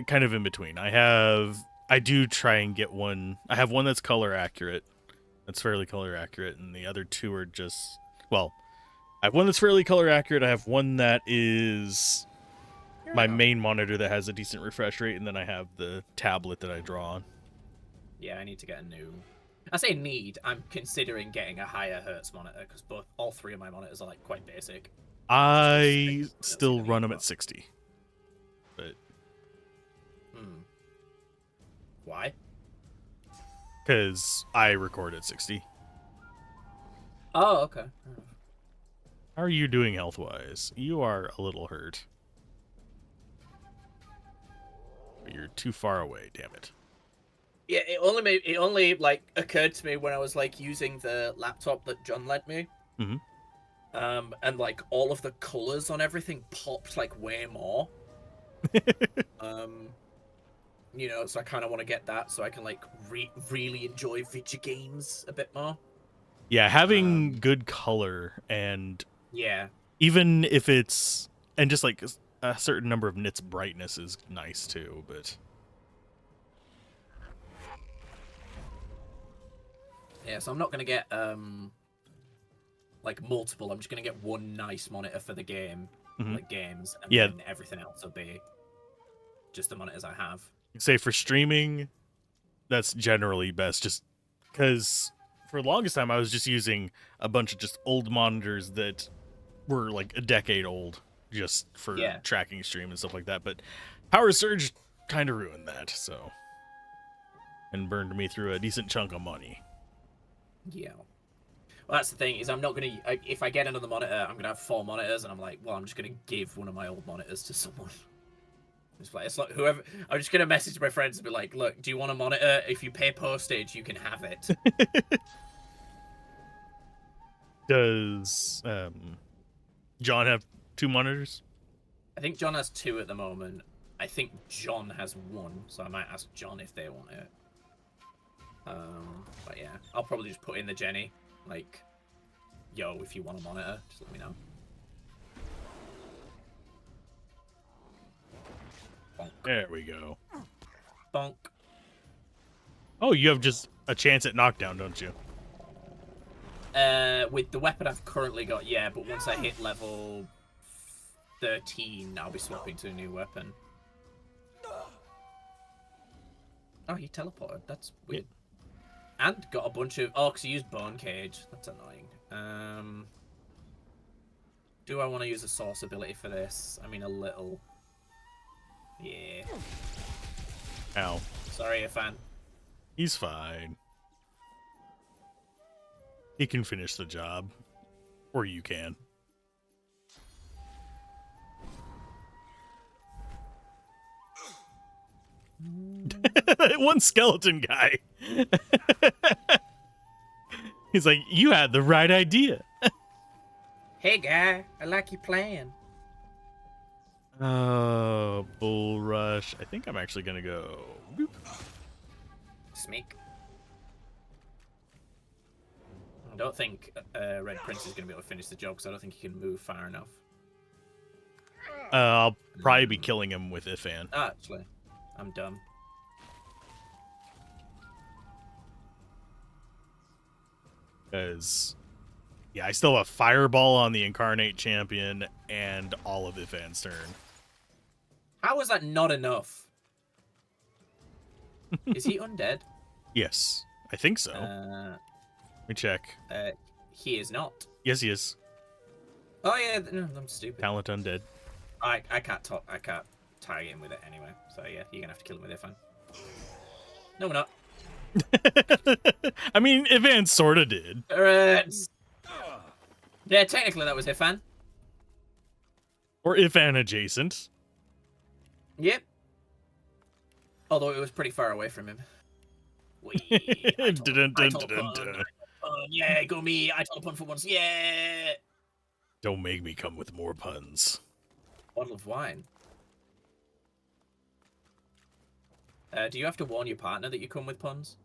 Kind of in between. I do try and get one. I have one that's color accurate. That's fairly color accurate, and the other two are just, well, I have one that's fairly color accurate. I have one that is my main monitor that has a decent refresh rate, and then I have the tablet that I draw on. Yeah, I need to get a new. I say need. I'm considering getting a higher hertz monitor because all three of my monitors are like quite basic. I still run them at 60. But why? Because I record at 60. Oh, okay. How are you doing health-wise? You are a little hurt. But you're too far away, damn it. Yeah, it only like occurred to me when I was like using the laptop that John lent me. Mm-hmm. And like all of the colors on everything popped like way more. You know, so I kind of want to get that so I can like really enjoy video games a bit more. Yeah, having good color and yeah, even if it's and just like a certain number of nits brightness is nice too, but yeah, so I'm not gonna get like multiple. I'm just gonna get one nice monitor for the game, like games, and then everything else will be just the monitors I have. Say for streaming, that's generally best, just because for the longest time I was just using a bunch of just old monitors that were like a decade old just for tracking stream and stuff like that. But Power Surge kind of ruined that, so, and burned me through a decent chunk of money. Yeah. Well, that's the thing, is I'm not gonna. If I get another monitor, I'm gonna have 4 monitors, and I'm like, well, I'm just gonna give one of my old monitors to someone. It's like whoever. I'm just gonna message my friends and be like, "Look, do you want a monitor? If you pay postage, you can have it." Does John have 2 monitors? I think John has 2 at the moment. I think John has 1, so I might ask John if they want it. But yeah, I'll probably just put in the Jenny, like, yo, if you want a monitor, just let me know. Bonk. There we go. Bonk. Oh, you have just a chance at knockdown, don't you? With the weapon I've currently got, yeah, but once I hit level 13, I'll be swapping to a new weapon. Oh, he teleported. That's weird. And got a bunch of... Oh, because he used Bone Cage. That's annoying. Do I want to use a source ability for this? I mean, a little. Yeah. Ow. Sorry, Fane. He's fine. He can finish the job. Or you can. One skeleton guy. He's like, you had the right idea. Hey, guy. I like your plan. Oh, Bull Rush. I think I'm actually going to go... Boop. Smeek. I don't think Red Prince is going to be able to finish the job because I don't think he can move far enough. I'll probably be killing him with Ifan. Actually, I'm dumb. Because, yeah, I still have Fireball on the Incarnate Champion and all of Ifan's turn. How is that not enough? Is he undead? Yes, I think so. Let me check. He is not. Yes, he is. Oh yeah, no, I'm stupid. Talent undead. I can't target him with it anyway. So yeah, you're gonna have to kill him with Ifan. No, we're not. I mean, Ifan sorta did. Yeah, technically that was Ifan. Or Ifan adjacent. Yep. Although it was pretty far away from him. Yeah, go me. I told a pun for once. Yeah. Don't make me come with more puns. Bottle of wine. Do you have to warn your partner that you come with puns?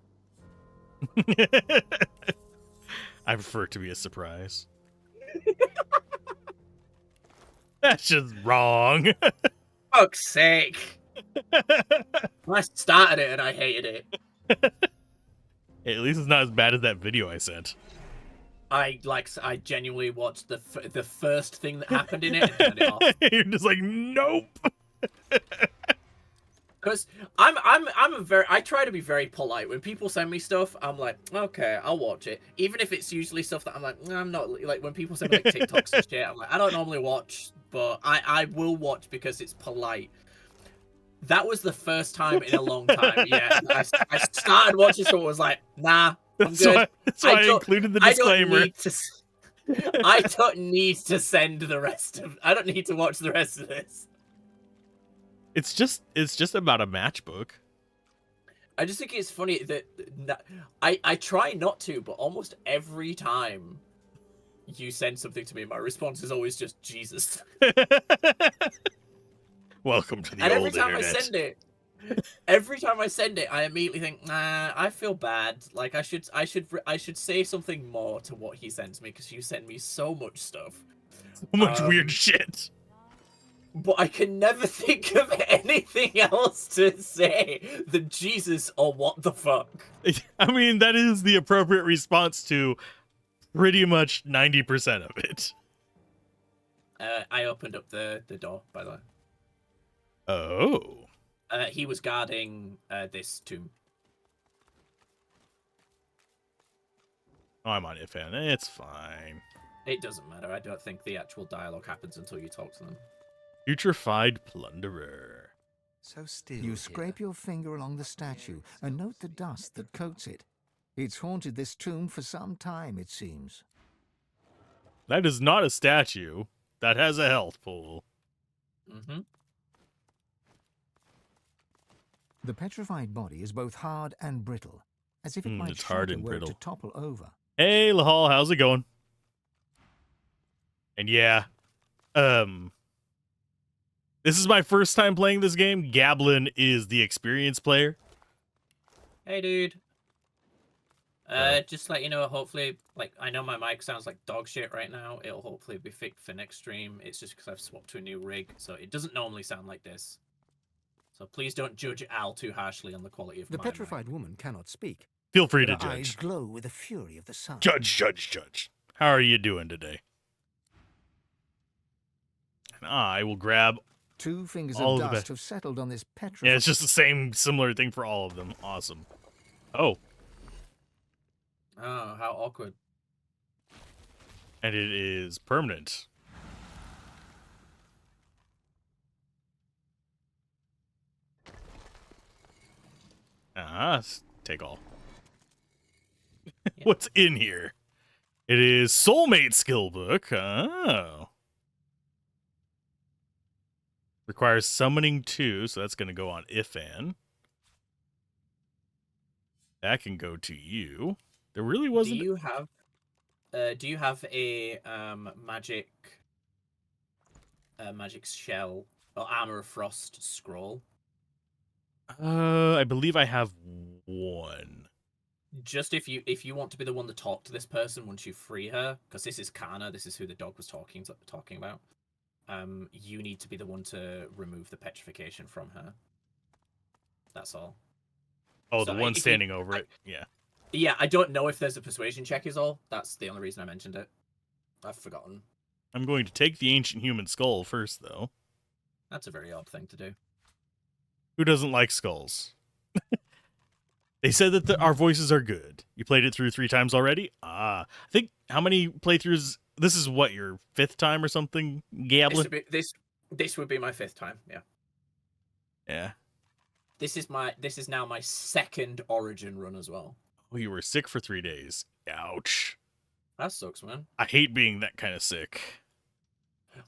I prefer it to be a surprise. That's just wrong. Fuck's sake. I started it and I hated it. Hey, at least it's not as bad as that video I sent. I genuinely watched the first thing that happened in it and turned it off. You're just like, nope. Because I try to be very polite. When people send me stuff, I'm like, okay, I'll watch it. Even if it's usually stuff that I'm like, I'm not, like when people send me like TikToks and shit, I'm like, I don't normally watch, but I will watch because it's polite. That was the first time in a long time. Yeah, I started watching, so it was like, nah, I'm good. That's why I included the disclaimer. I don't need to send the rest of. I don't need to watch the rest of this. It's just about a matchbook. I just think it's funny that I try not to, but almost every time you send something to me, my response is always just Jesus. Welcome to the and old every time internet. every time I send it, I immediately think, nah, I feel bad. Like I should say something more to what he sends me because you send me so much stuff, So much weird shit. But I can never think of anything else to say than Jesus or what the fuck. I mean, that is the appropriate response to pretty much 90% of it. I opened up the door, by the way. Oh. He was guarding this tomb. Oh, I'm on Ifan. It's fine. It doesn't matter. I don't think the actual dialogue happens until you talk to them. Putrefied plunderer. So still. You scrape your finger along the statue and note the dust that coats it. It's haunted this tomb for some time, it seems. That is not a statue. That has a health pool. Mm-hmm. The petrified body is both hard and brittle, as if it might it's hard shatter and were it brittle. to topple over. Hey, Lahal, how's it going? And yeah, this is my first time playing this game. Gablin is the experienced player. Hey, dude. Just to let you know, hopefully, like, I know my mic sounds like dog shit right now. It'll hopefully be fixed for next stream. It's just because I've swapped to a new rig, so it doesn't normally sound like this. So please don't judge Al too harshly on the quality of The my petrified woman cannot speak. Feel free but to her eyes judge. glow with the fury of the sun. Judge. How are you doing today? And I will grab 2 fingers all of of the dust have settled on this petrified... Yeah, it's just the same, similar thing for all of them. Awesome. Oh. Oh, how awkward. And it is permanent. Take all. What's in here? It is Soulmate Skill Book. Oh. Requires summoning 2, so that's going to go on Ifan. That can go to you. There really wasn't... Do you have a magic shell or armor of frost scroll? I believe I have 1. Just if you want to be the one to talk to this person once you free her, because this is Kana, this is who the dog was talking about. You need to be the one to remove the petrification from her. That's all. Oh, So the one standing over it? Yeah. Yeah, I don't know if there's a persuasion check is all. That's the only reason I mentioned it. I've forgotten. I'm going to take the ancient human skull first, though. That's a very odd thing to do. Who doesn't like skulls? They said that our voices are good. You played it through 3 times already? I think, how many playthroughs? This is what, your 5th time or something, Gablin? This would be my 5th time, yeah. Yeah. This is now my 2nd Origin run as well. Oh, you were sick for 3 days. Ouch. That sucks, man. I hate being that kind of sick.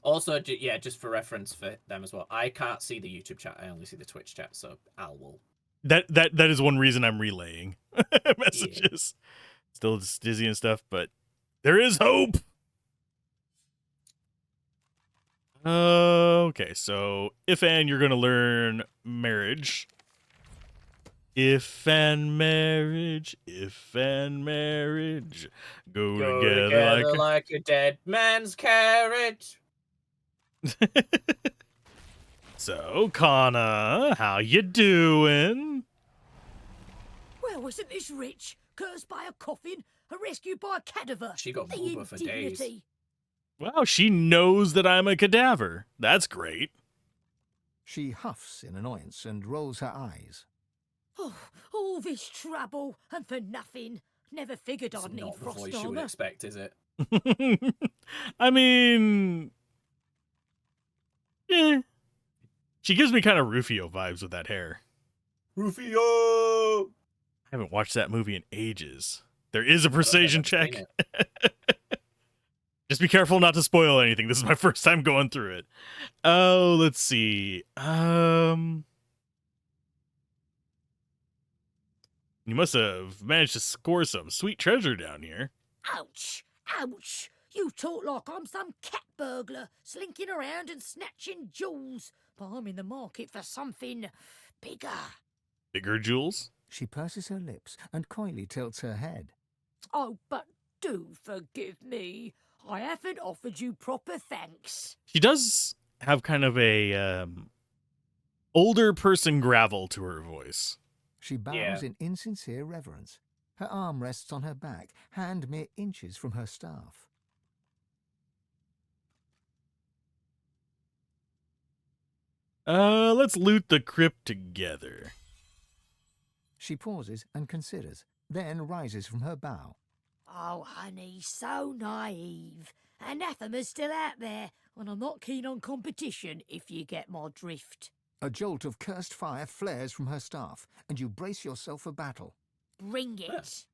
Also, yeah, just for reference for them as well, I can't see the YouTube chat. I only see the Twitch chat, so Al will. That is one reason I'm relaying messages. Yeah. Still just dizzy and stuff, but there is hope. Okay, so Ifan, you're gonna learn marriage. If and marriage, go together like a dead man's carriage. So, Kana, how you doing? Well, wasn't this rich? Cursed by a coffin, a rescued by a cadaver. She got the booba for days. Wow, she knows that I'm a cadaver. That's great. She huffs in annoyance and rolls her eyes. Oh, all this trouble, and for nothing. Never figured I'd need frost armor. Not the voice you would expect, is it? I mean... Yeah. She gives me kind of Rufio vibes with that hair. Rufio! I haven't watched that movie in ages. There is a precision check. Just be careful not to spoil anything. This is my first time going through it. Oh, let's see. You must have managed to score some sweet treasure down here. Ouch! Ouch! You talk like I'm some cat burglar, slinking around and snatching jewels. But I'm in the market for something bigger. Bigger jewels? She purses her lips and coyly tilts her head. Oh, but do forgive me. I haven't offered you proper thanks. She does have kind of a older person gravel to her voice. She bows in insincere reverence. Her arm rests on her back, hand mere inches from her staff. Let's loot the crypt together. She pauses and considers, then rises from her bow. Oh, honey, so naive. Anathema's still out there, and I'm not keen on competition, if you get my drift. A jolt of cursed fire flares from her staff, and you brace yourself for battle. Bring it.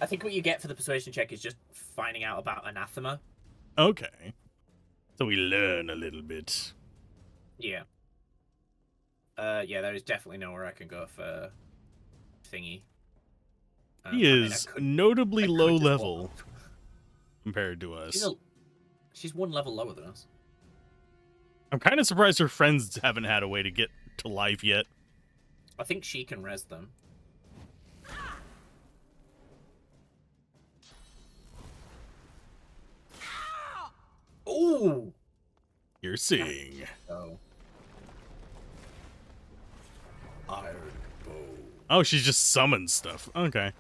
I think what you get for the persuasion check is just finding out about anathema. Okay. So we learn a little bit. Yeah. Yeah, there is definitely nowhere I can go for thingy. He is notably low level compared to us. She's one level lower than us. I'm kind of surprised her friends haven't had a way to get to life yet. I think she can res them. Ooh! You're seeing. Oh. Iron bow. Oh, she's just summoned stuff. Okay.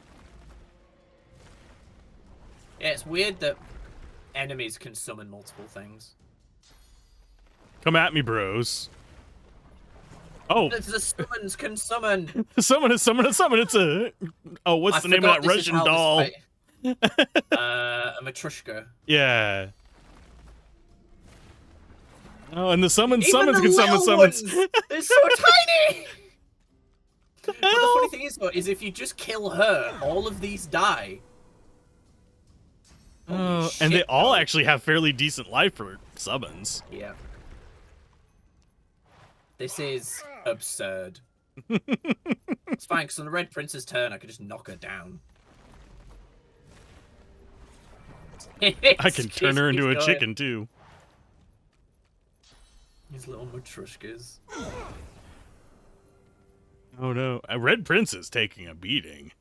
Yeah, it's weird that enemies can summon multiple things. Come at me, bros. Oh. The summons can summon. Summon a summon a summon. It's a... Oh, what's the name of that Russian doll? A Matrushka. Yeah. Oh, and the summons Even summons the can summon little summons. ones, they're so tiny! But the funny thing is, though, is if you just kill her, all of these die. Oh, and they all actually have fairly decent life for summons. Yeah. This is absurd. It's fine, because on the Red Prince's turn, I could just knock her down. I can turn her into a chicken, too. These little Matrushkas. Oh, no. A Red Prince is taking a beating.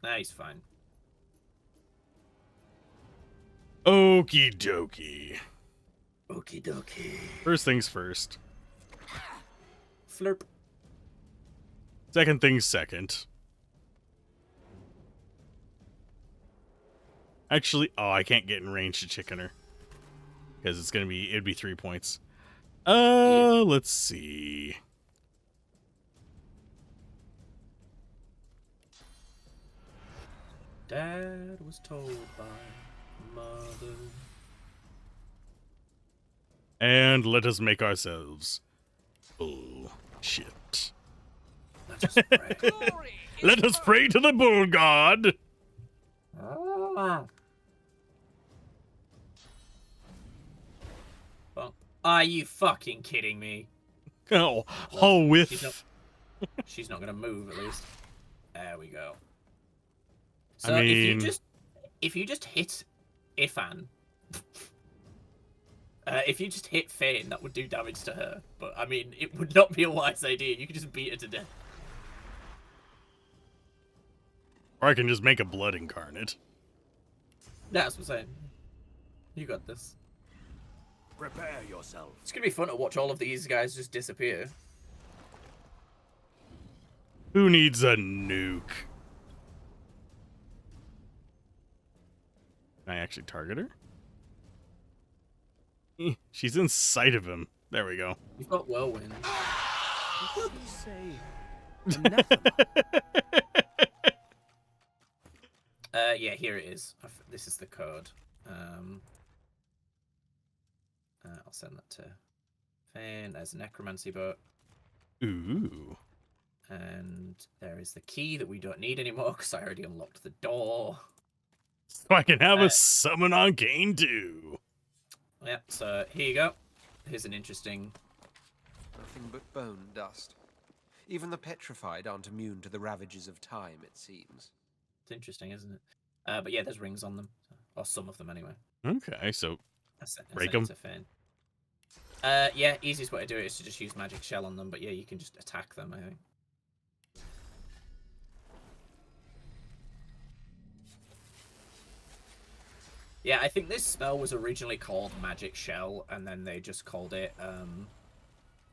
Nah, he's fine. Okie dokie. Okie dokie. First things first. Flirp. Second things second. Actually, oh, I can't get in range to chicken her. Because it'd be 3 points. Let's see. Dad was told by mother. And let us make ourselves bullshit. Let us pray. Let us pray to the bull god. Well, are you fucking kidding me? Oh, Well, whiff. She's not gonna move at least. There we go. So I mean, if you just hit Ifan, if you just hit Fane, that would do damage to her. But I mean, it would not be a wise idea. You could just beat her to death. or I can just make a blood incarnate. That's what I'm saying. You got this. Prepare yourself. It's gonna be fun to watch all of these guys just disappear. Who needs a nuke? Can I actually target her? She's in sight of him. There we go. You've got whirlwind. What did you say? Yeah, here it is. This is the code. I'll send that to Fane. There's a necromancy book. Ooh. And there is the key that we don't need anymore because I already unlocked the door. So I can have a summon on Kane too. Yeah, so here you go. Here's an interesting... Nothing but bone dust. Even the petrified aren't immune to the ravages of time, it seems. It's interesting, isn't it? But yeah, there's rings on them. Or some of them, anyway. Okay, so break them. them. Yeah, easiest way to do it is to just use magic shell on them. But yeah, you can just attack them, I think. Yeah, I think this spell was originally called Magic Shell, and then they just called it,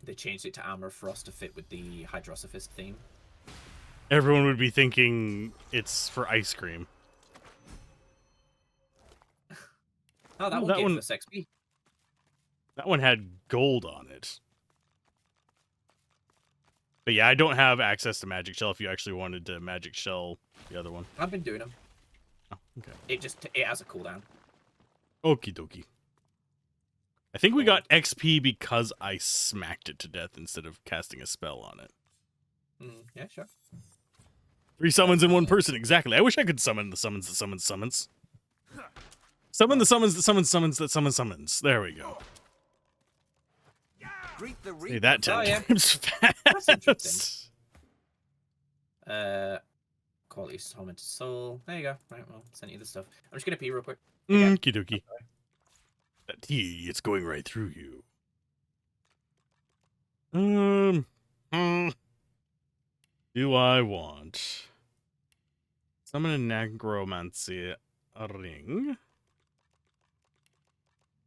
they changed it to Armor of Frost to fit with the Hydrosophist theme. Everyone would be thinking it's for ice cream. Oh, that one gave us XP. That one had gold on it. But yeah, I don't have access to Magic Shell if you actually wanted to Magic Shell the other one. I've been doing them. Oh, okay. It has a cooldown. Okie dokie. I think we got XP because I smacked it to death instead of casting a spell on it. Yeah, sure. 3 summons in one person, exactly. I wish I could summon the summons that summons summons. Summon the summons that summons summons that summons summons. There we go. Greet the Say that 10 Oh, yeah. times That's interesting. fast. Quality summon to soul. There you go. Right, well, sent you the stuff. I'm just gonna pee real quick. Okie dokie. That tea, it's going right through you. Do I want summon a necromancy ring?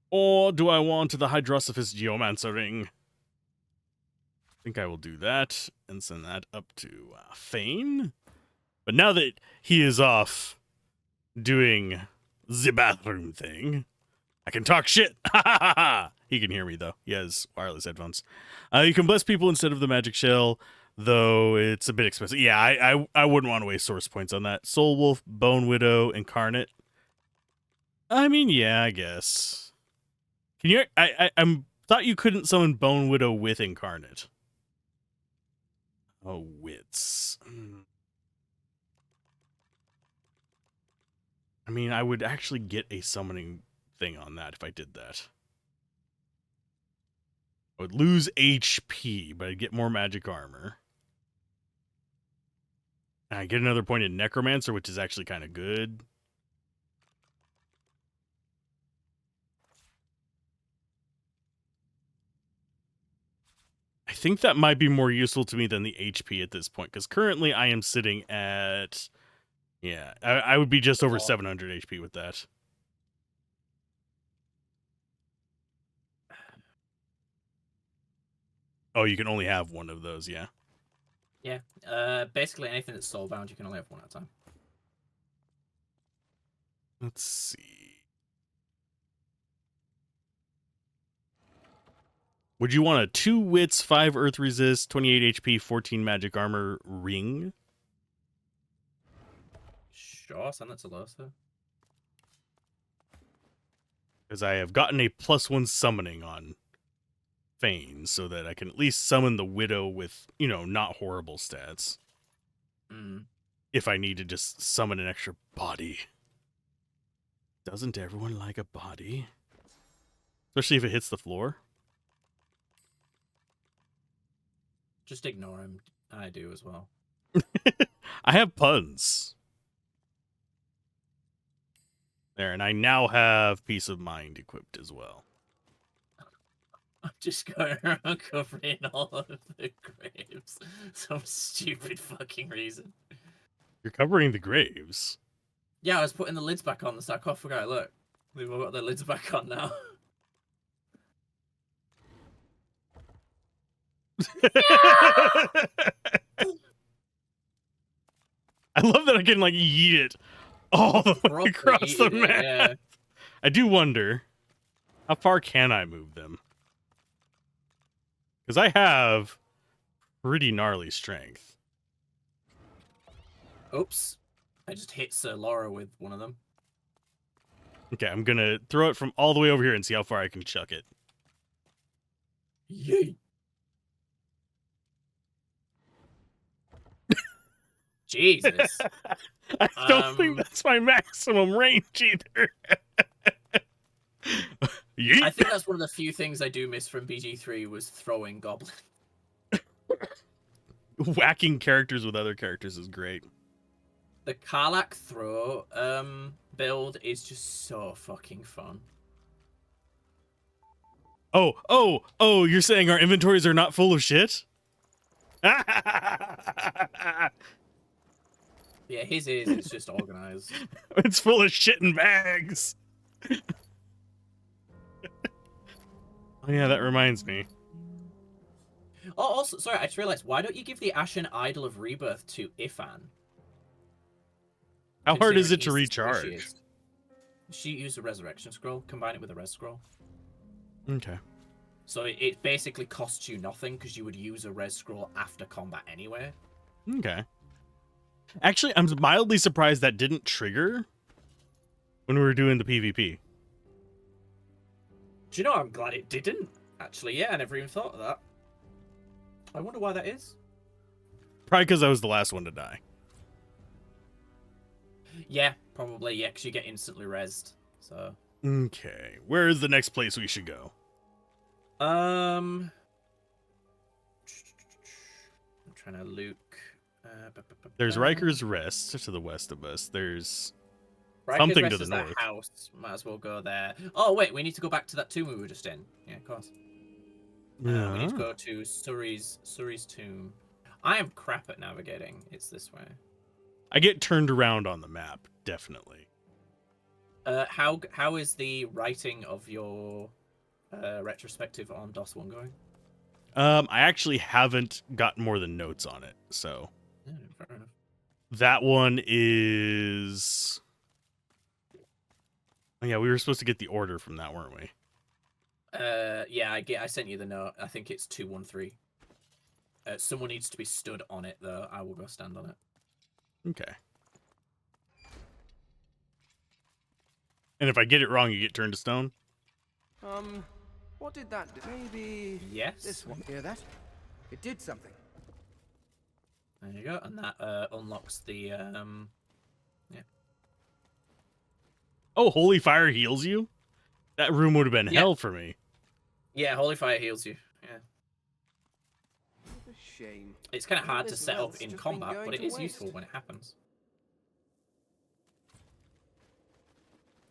Or do I want the Hydrosophist Geomancer ring? I think I will do that and send that up to Fane. But now that he is off doing the bathroom thing, I can talk shit. He can hear me, though. He has wireless headphones. You can bless people instead of the magic shell, though it's a bit expensive. Yeah, I wouldn't want to waste source points on that. Soul Wolf, Bone Widow, Incarnate. I mean, yeah, I guess. Can you? I'm thought you couldn't summon Bone Widow with Incarnate. Oh, wits. I mean, I would actually get a summoning thing on that if I did that. I would lose HP, but I'd get more magic armor. And I get another point in Necromancer, which is actually kind of good. I think that might be more useful to me than the HP at this point, because currently I am sitting at... Yeah, I would be just over 700 HP with that. Oh, you can only have one of those, yeah. Yeah. Basically anything that's soulbound, you can only have one at a time. Let's see. Would you want a 2 wits, 5 earth resist, 28 HP, 14 magic armor ring? Sure, send that to Losa. Because I have gotten a +1 summoning on Fane, so that I can at least summon the Widow with, you know, not horrible stats. If I need to just summon an extra body. Doesn't everyone like a body? Especially if it hits the floor. Just ignore him. I do as well. I have puns. There, and I now have Peace of Mind equipped as well. I'm just going around covering all of the graves. Some stupid fucking reason. You're covering the graves. Yeah, I was putting the lids back on the sarcophagi. Look, we've all got the lids back on now. I love that I can, like, yeet it all the way across the map. Yeah. I do wonder, how far can I move them? Because I have pretty gnarly strength. Oops. I just hit Sir Laura with one of them. Okay, I'm going to throw it from all the way over here and see how far I can chuck it. Yay. Jesus. I don't think that's my maximum range either. I think that's one of the few things I do miss from BG3 was throwing goblin. Whacking characters with other characters is great. The Karlak throw build is just so fucking fun. Oh, you're saying our inventories are not full of shit? Yeah, his is. It's just organized. It's full of shit in bags. Oh yeah, that reminds me. Oh, also, sorry, I just realized, why don't you give the Ashen Idol of Rebirth to Ifan? How hard is it to Considering he's the recharge? squishiest. She used a Resurrection Scroll, combine it with a Res Scroll. Okay. So it basically costs you nothing, because you would use a Res Scroll after combat anyway. Okay. Actually, I'm mildly surprised that didn't trigger when we were doing the PvP. Do you know, I'm glad it didn't. Actually, yeah, I never even thought of that. I wonder why that is. Probably because I was the last one to die. Yeah, probably, yeah, because you get instantly rezzed, so... Okay, where is the next place we should go? trying to look. There's Riker's Rest to the west of us. There's Riker's something Rest to the is north. that house. Might as well go there. Oh wait, we need to go back to that tomb we were just in. Yeah, of course. We need to go to Suri's tomb. I am crap at navigating. It's this way. I get turned around on the map, definitely. How is the writing of your retrospective on DOS 1 going? I actually haven't got more than notes on it, so Fair enough. that one is. Oh, yeah, we were supposed to get the order from that, weren't we? Yeah, I sent you the note. I think it's 213. Someone needs to be stood on it, though. I will go stand on it. Okay. And if I get it wrong, you get turned to stone? What did that do? Maybe... Yes. This one. Hear that? It did something. There you go. And that unlocks the, yeah. Oh, Holy Fire heals you? That room would have been hell for me. Yeah, Holy Fire heals you. Yeah. What a shame. It's kind of hard to This set up wealth's in just been combat, going but it to is waste. useful when it happens.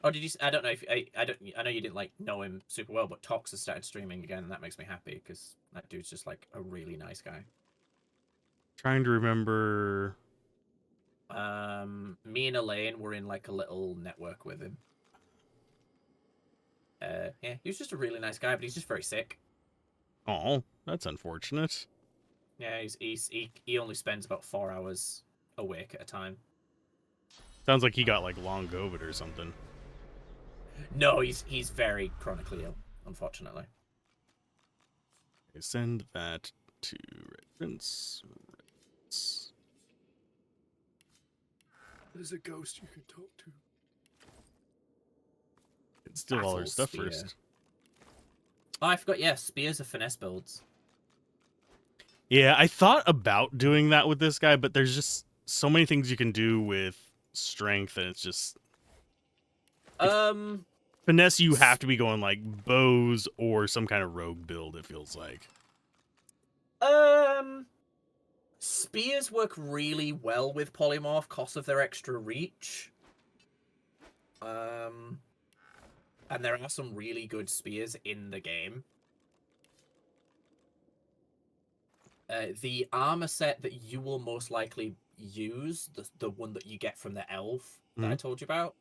Oh, did you? I don't know if I know you didn't know him super well, but Tox has started streaming again, and that makes me happy because that dude's just like a really nice guy. Trying to remember. Me and Elaine were in like a little network with him. Yeah, he was just a really nice guy, but he's just very sick. Oh, that's unfortunate. Yeah, he only spends about 4 hours awake at a time. Sounds like he got like long COVID or something. No, he's very chronically ill, unfortunately. Okay, send that to Red Prince. There's a ghost you can talk to. Let's do all our Battle stuff spear. first. Oh, I forgot. Yeah, spears are finesse builds. Yeah, I thought about doing that with this guy, but there's just so many things you can do with strength, and it's just finesse. You have to be going like bows or some kind of rogue build. It feels like. Spears work really well with polymorph, cost of their extra reach. And there are some really good spears in the game. The armor set that you will most likely use, the one that you get from the elf that I told you about,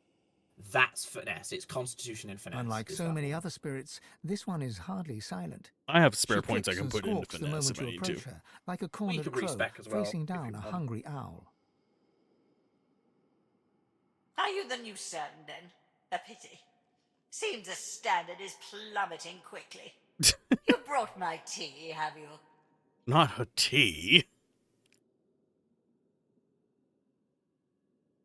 that's finesse. It's constitution and finesse. Unlike so many other spirits, this one is hardly silent. I have spare She points I clicks can and put into squawks the finesse moment if I you need to. approach her, like a cornered could crow respec as well, facing if down you a want. hungry owl. Are you the new certain then? A pity. Seems the standard is plummeting quickly. You brought my tea, have you? Not a tea.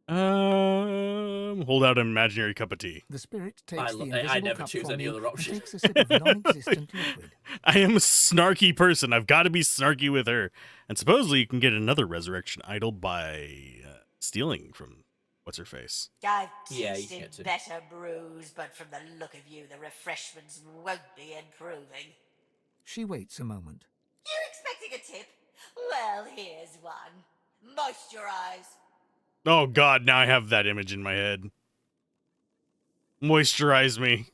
Hold out an imaginary cup of tea. The spirit takes the invisible I never cup choose from any you other and option. takes a sip of non-existent liquid. I am a snarky person. I've got to be snarky with her. And supposedly you can get another resurrection idol by stealing from what's-her-face. I've Yeah, you tasted get to. better brews, but from the look of you, the refreshments won't be improving. She waits a moment. You expecting a tip? Well, here's one. Moisturize. Oh god, now I have that image in my head. Moisturize me.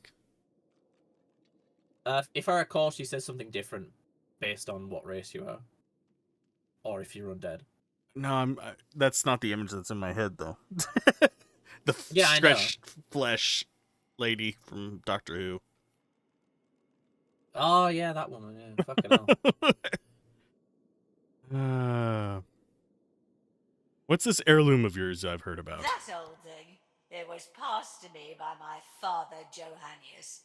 If I recall, she says something different based on what race you are, or if you're undead. No, that's not the image that's in my head, though. The Yeah, I know. stretched flesh lady from Doctor Who. Oh yeah, that woman. Yeah, fucking hell. What's this heirloom of yours I've heard about? That old thing. It was passed to me by my father, Johannius.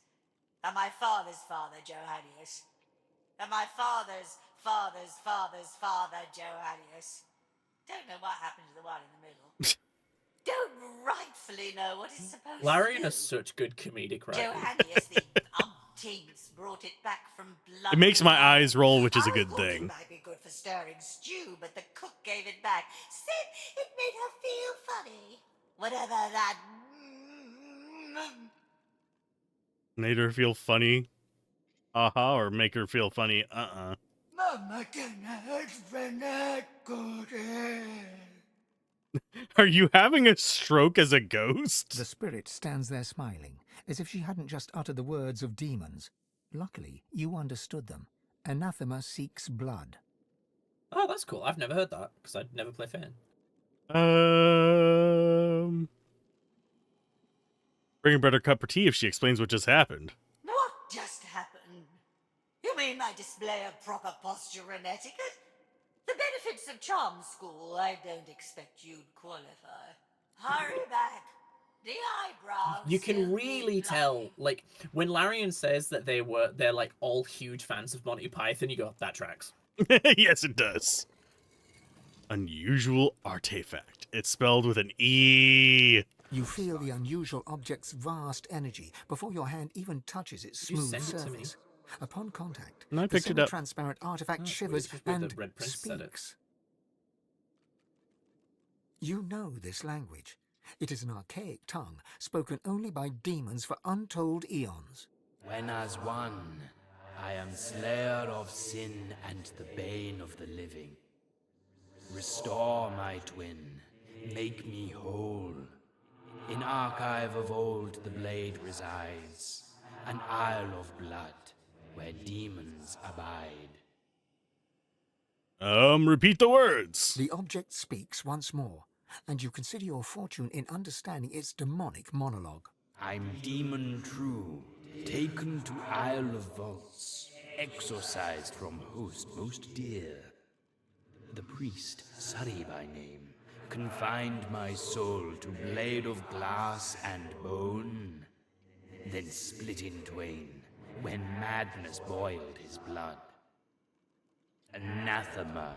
And my father's father, Johannius. And my father's father's father's father, Johannius. Don't know what happened to the one in the middle. Don't rightfully know what it's supposed Larian to do. has such good comedic writing. Johannius, the umpteenth, brought it back from blood. It makes my eyes roll, which is a good I thought it thing. might be good for stirring stew, but the cook gave it back. Said it made her feel funny. Whatever that Made her feel funny. Or make her feel funny. mum Are you having a stroke as a ghost? The spirit stands there smiling, as if she hadn't just uttered the words of demons. Luckily, you understood them. Anathema seeks blood. Oh, that's cool. I've never heard that, because I'd never play Fane. Bring a better cup of tea if she explains what just happened. What just happened? You mean my display of proper posture and etiquette? The benefits of charm school, I don't expect you'd qualify. Hurry back. The eyebrows. You can really tell, like, when Larian says that they're like all huge fans of Monty Python, you go, that tracks. Yes, it does. Unusual artifact. It's spelled with an E. You feel the unusual object's vast energy before your hand even touches its Did you smooth send it to me? surface. Upon contact, And I the picked it up. semi-transparent artifact shivers just with and the Red Prince said it. speaks. You know this language. It is an archaic tongue, spoken only by demons for untold eons. When as one, I am slayer of sin and the bane of the living. Restore my twin, make me whole. In archive of old the blade resides, an isle of blood, where demons abide. Repeat the words. The object speaks once more, and you consider your fortune in understanding its demonic monologue. I'm demon true, taken to Isle of Vaults, exorcised from host most dear. The priest, Sari by name, confined my soul to blade of glass and bone, then split in twain when madness boiled his blood. Anathema,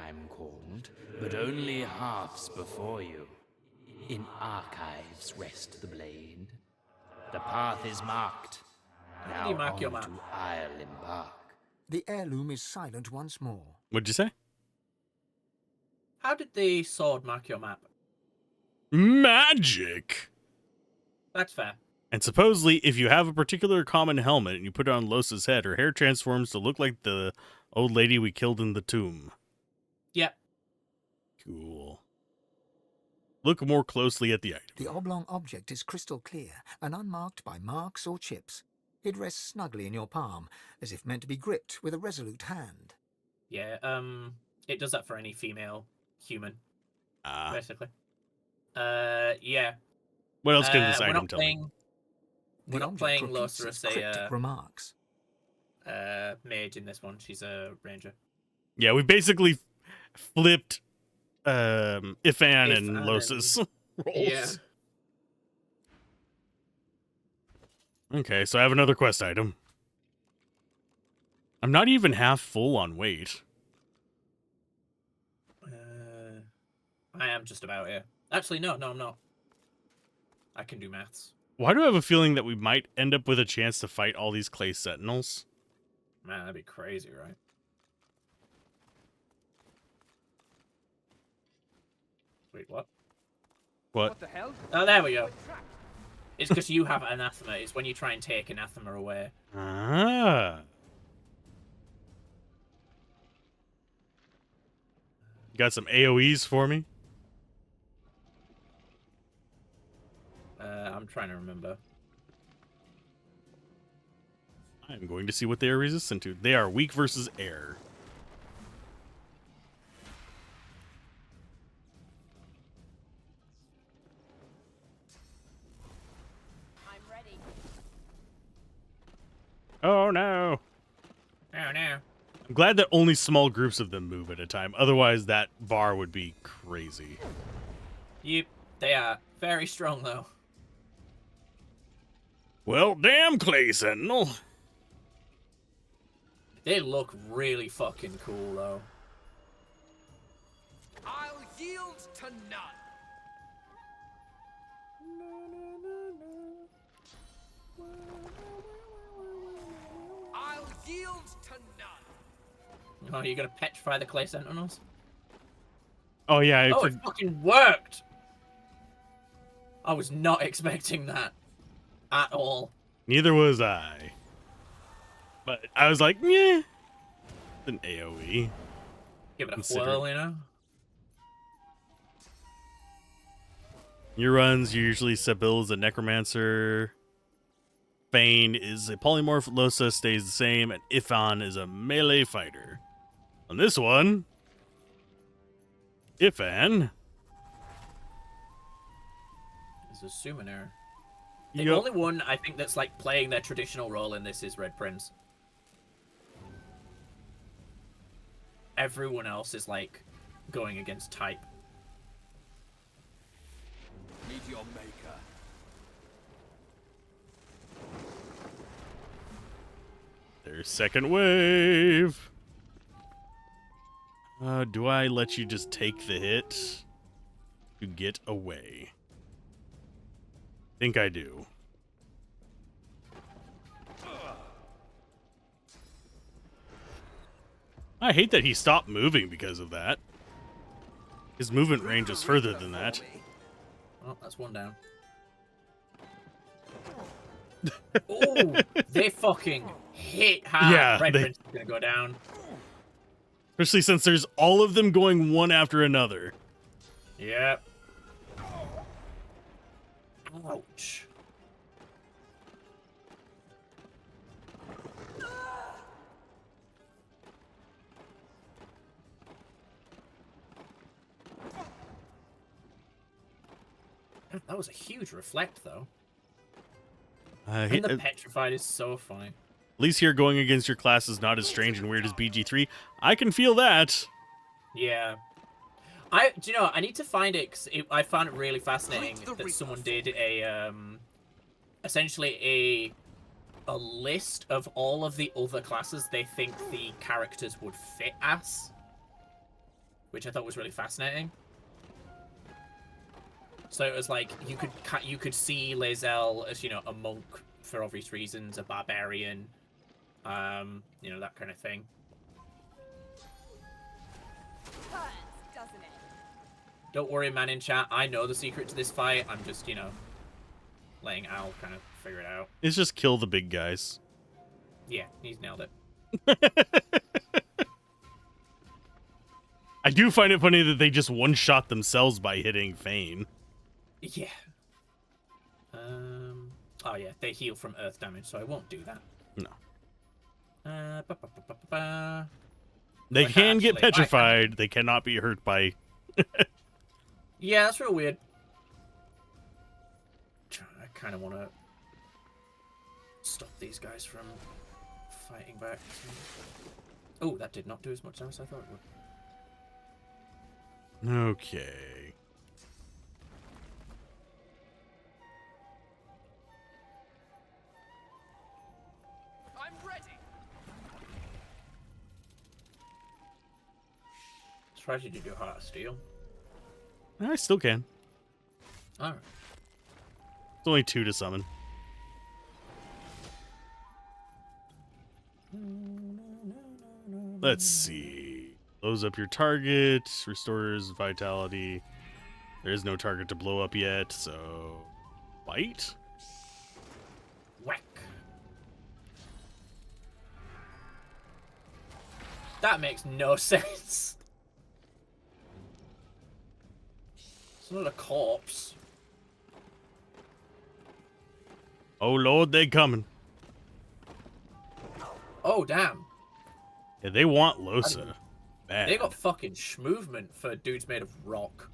I'm called, but only halves before you. In archives rest the blade. The path is marked. How do you mark your on map? to I'll embark. The heirloom is silent once more. What'd you say? How did the sword mark your map? Magic. That's fair. And supposedly, if you have a particular common helmet and you put it on Losa's head, her hair transforms to look like the old lady we killed in the tomb. Yep. Cool. Look more closely at the item. The oblong object is crystal clear and unmarked by marks or chips. It rests snugly in your palm, as if meant to be gripped with a resolute hand. Yeah, it does that for any female human, basically. Yeah. What else can this we're item not tell playing, me? We're The not object playing repeats Losa its as cryptic remarks. mage in this one. She's a ranger. Yeah, we basically flipped Ifan and Ifan Losa's roles. Yeah. Okay, so I have another quest item. I'm not even half full on weight. I am just about here. Actually, no, I'm not. I can do maths. Why do I have a feeling that we might end up with a chance to fight all these clay sentinels? Man, that'd be crazy, right? Wait, what? What? the hell? Oh, there we go. It's because you have anathema. It's when you try and take anathema away. Ah. You got some AoEs for me? I'm trying to remember. I'm going to see what they are resistant to. They are weak versus air. I'm ready. Oh no. Oh no. I'm glad that only small groups of them move at a time. Otherwise, that bar would be crazy. Yep, they are very strong though. Well, damn, Clay Sentinel. They look really fucking cool though. I'll yield to none. I'll yield to none. Oh, you're gonna petrify the clay sentinels? Oh, yeah. Oh, it fucking worked! I was not expecting that. At all. Neither was I. But I was like, yeah. An AoE. Give it a Consider- whirl, you know? Your runs, usually Sebil is a necromancer. Fane is a polymorph. Losa stays the same, and Ifan is a melee fighter. On this one, Ifan Is a summoner. The Yup. only one I think that's like playing their traditional role in this is Red Prince. Everyone else is like going against type. Meet your maker. There's second wave. Do I let you just take the hit to get away? Think I do. I hate that he stopped moving because of that. His movement range is further than that. Oh, that's one down. Oh, they fucking hit hard. Yeah, Red they- Prince is gonna go down. Especially since there's all of them going one after another. Yep. Ouch. That was a huge reflect, though. And the petrified is so funny. At least here going against your class is not as strange and weird as BG3. I can feel that. Yeah. Do you know, I need to find it, 'cause I found it really fascinating that someone did a, essentially a list of all of the other classes they think the characters would fit as. Which I thought was really fascinating. So it was like, you could see Lae'zel as, you know, a monk for obvious reasons, a barbarian, you know, that kind of thing. Doesn't it? Don't worry, man in chat. I know the secret to this fight. I'm just, you know, letting Al kind of figure it out. It's just kill the big guys. Yeah, he's nailed it. I do find it funny that they just one-shot themselves by hitting Fane. Yeah. Oh yeah, they heal from earth damage, so I won't do that. No. I They can get actually- petrified. They cannot be hurt by... Yeah, that's real weird. I kind of want to stop these guys from fighting back. Oh, that did not do as much damage as I thought it would. Okay. I'm ready. Surprised you did do Heart of Steel. I still can. Alright. It's only 2 to summon. Let's see. Blows up your target, restores vitality. There is no target to blow up yet, so... Bite? Whack. That makes no sense. It's not a corpse. Oh lord, they coming. Oh, damn. Yeah, they want Losa. Bad. They got fucking schmovement for dudes made of rock.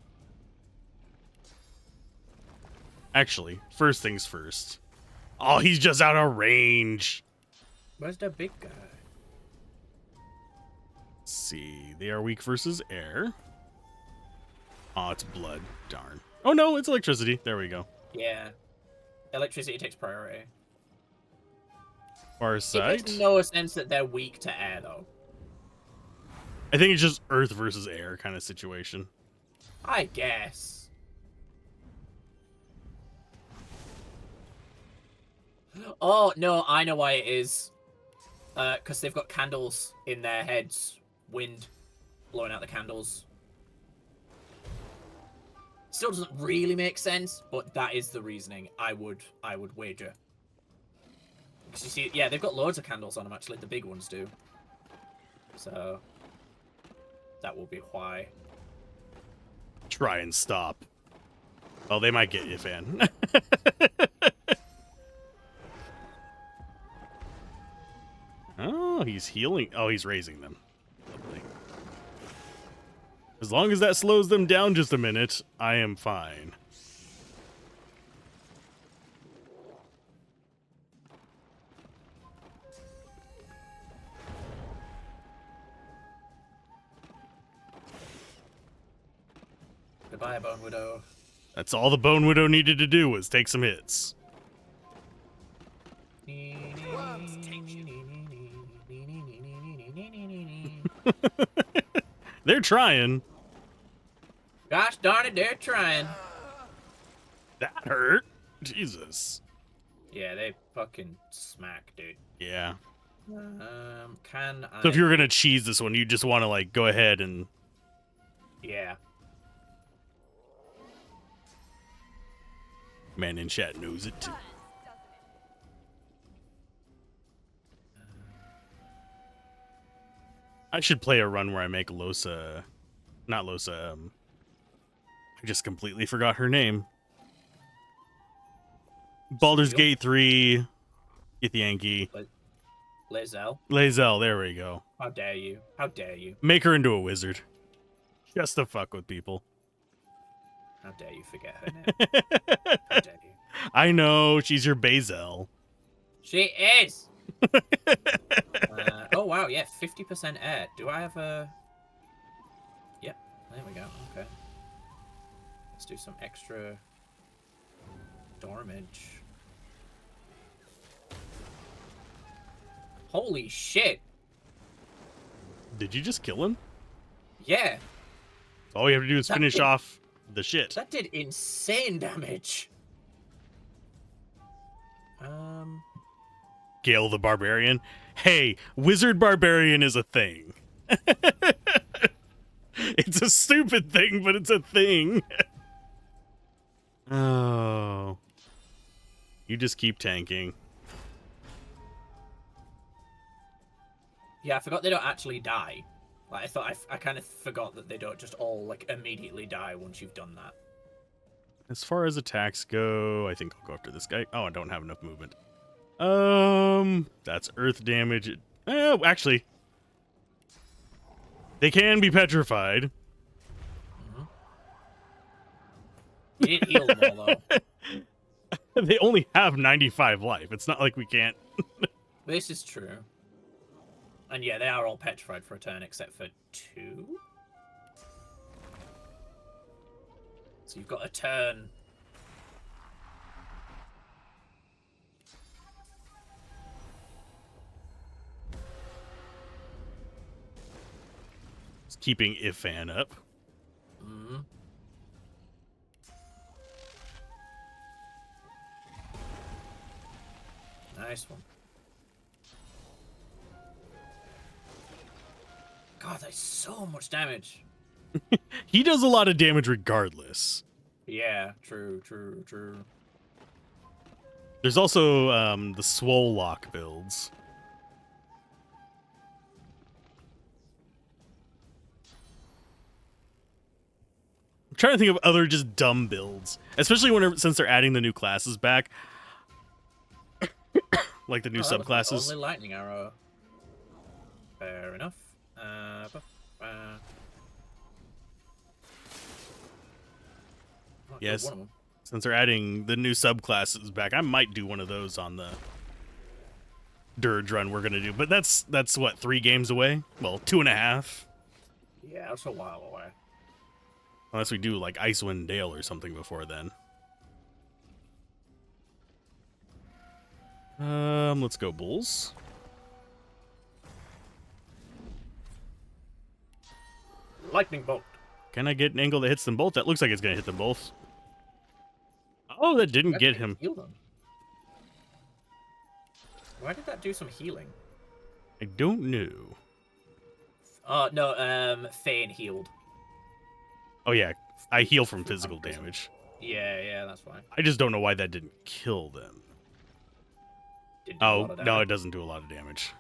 Actually, first things first. Oh, he's just out of range. Where's that big guy? Let's see. They are weak versus air. Oh, it's blood. Darn. Oh no, it's electricity. There we go. Yeah. Electricity takes priority. Far It sight. makes no sense that they're weak to air, though. I think it's just earth versus air kind of situation. I guess. Oh, no, I know why it is. Because they've got candles in their heads. Wind blowing out the candles. Still doesn't really make sense, but that is the reasoning I would wager. Because you see, yeah, they've got loads of candles on them, actually. The big ones do. So that will be why. Try and stop. Oh, they might get you, Fan. Oh, he's healing. Oh, he's raising them. Lovely. As long as that slows them down just a minute, I am fine. Goodbye, Bone Widow. That's all the Bone Widow needed to do was take some hits. They're trying. Gosh darn it, they're trying. That hurt. Jesus. Yeah, they fucking smack, dude. Yeah. Can I... So if you were gonna cheese this one, you just want to like go ahead and... Yeah. Man in chat knows it too. I should play a run where I make Losa... Not Losa, I just completely forgot her name. Baldur's Gate 3... Get the Yankee. Lae'zel. Lae'zel, there we go. How dare you? How dare you? Make her into a wizard. Just to fuck with people. How dare you forget her name? How dare you? I know, she's your Bazel. She is! Oh, wow, yeah, 50% air. Do I have a... Yep, there we go, okay. Let's do some extra damage. Holy shit! Did you just kill him? Yeah. All you have to do is finish did- off the shit. That did insane damage. Gale the Barbarian. Hey, Wizard Barbarian is a thing. It's a stupid thing, but it's a thing. Oh. You just keep tanking. Yeah, I forgot they don't actually die. Like, I thought I kind of forgot that they don't just all like immediately die once you've done that. As far as attacks go, I think I'll go after this guy. Oh, I don't have enough movement. That's earth damage. Actually, they can be petrified. You didn't heal them all though. They only have 95 life. It's not like we can't. This is true. And yeah, they are all petrified for a turn except for 2. So you've got a turn. It's keeping Ifan up. Mm-hmm. Nice one. God, that's so much damage. He does a lot of damage regardless. Yeah, true. There's also the Swole Lock builds. I'm trying to think of other just dumb builds, especially since they're adding the new classes back, like the new subclasses. Only lightning arrow. Fair enough. Yes, since they're adding the new subclasses back, I might do one of those on the Dirge run we're gonna do. But that's what, 3 games away? Well, 2.5. Yeah, that's a while away. Unless we do like Icewind Dale or something before then. Let's go Bulls. Lightning bolt. Can I get an angle that hits them both? That looks like it's gonna hit them both. Oh, that didn't get him. Heal them. Why did that do some healing? I don't know. Oh no, Fane healed. Oh yeah, I heal from physical damage. Yeah, that's fine. I just don't know why that didn't kill them. Didn't do a lot of no, damage. it doesn't do a lot of damage.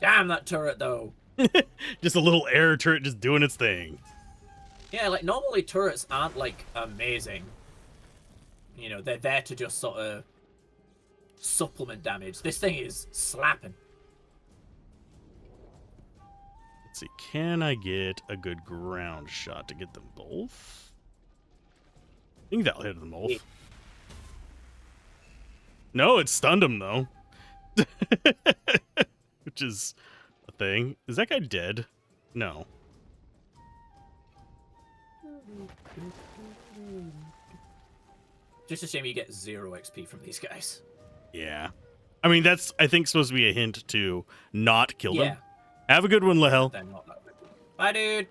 Damn that turret, though. Just a little air turret just doing its thing. Yeah, like, normally turrets aren't, like, amazing. You know, they're there to just sort of supplement damage. This thing is slapping. Let's see, can I get a good ground shot to get them both? I think that'll hit them both. Yeah. No, it stunned him, though. Which is a thing. Is that guy dead? No. Just a shame you get 0 XP from these guys. Yeah. I mean, that's, I think, supposed to be a hint to not kill them. Yeah. Have a good one, Lahel. They're not that good. Bye, dude.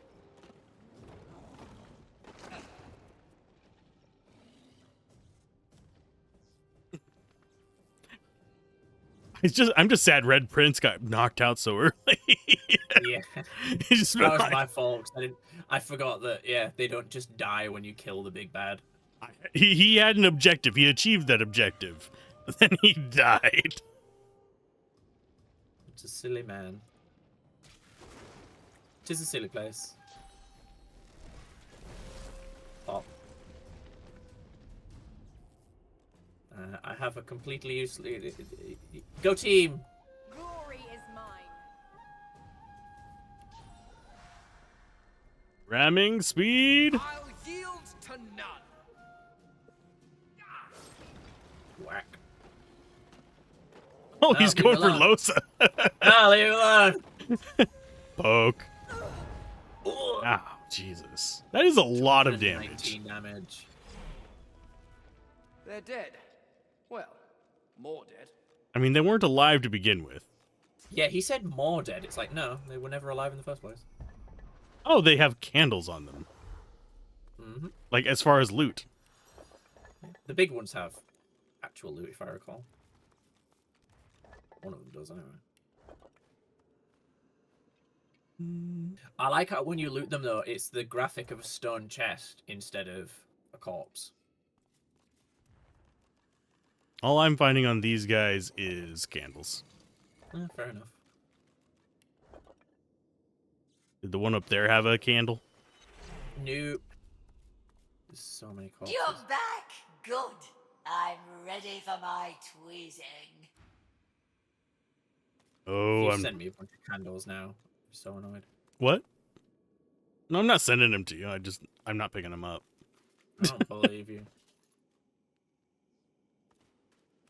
I'm just sad Red Prince got knocked out so early. Yeah. He just That was like- my fault. I forgot that, yeah, they don't just die when you kill the big bad. He had an objective. He achieved that objective. Then he died. It's a silly man. It is a silly place. Pop. I have a completely useless... Go team! Glory is mine. Ramming speed. I'll yield to none. Whack. Oh, No, he's leave going it for alone. Losa. No, leave it alone! Poke. Ow, Jesus. That is a lot of damage. 19 damage. They're dead. Well, more dead. I mean, they weren't alive to begin with. Yeah, he said more dead. It's like, no, they were never alive in the first place. Oh, they have candles on them. Mm-hmm. Like, as far as loot. The big ones have actual loot, if I recall. One of them does, anyway. I like how when you loot them, though, it's the graphic of a stone chest instead of a corpse. All I'm finding on these guys is candles. Fair enough. Did the one up there have a candle? Nope. There's so many corpses. You're back! Good. I'm ready for my tweezing. Oh, You sent me a bunch of candles now. I'm so annoyed. What? No, I'm not sending them to you. I'm not picking them up. I don't believe you.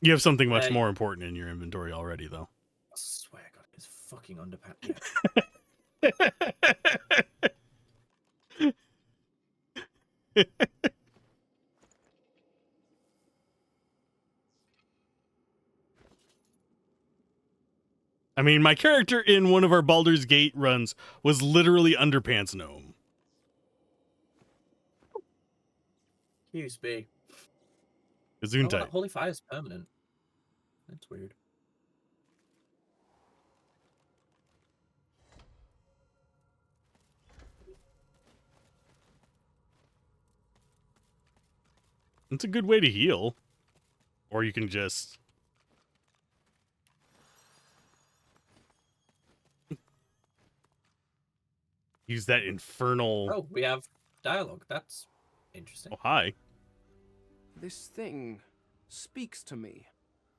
You have something much more important in your inventory already, though. I swear to God, it's fucking underpants. I mean, my character in one of our Baldur's Gate runs was literally Underpants Gnome. QSB. Gesundheit. Oh, Holy Fire is permanent. That's weird. It's a good way to heal. Or you can just... use that infernal... Oh, we have dialogue. That's interesting. Oh, hi. This thing speaks to me.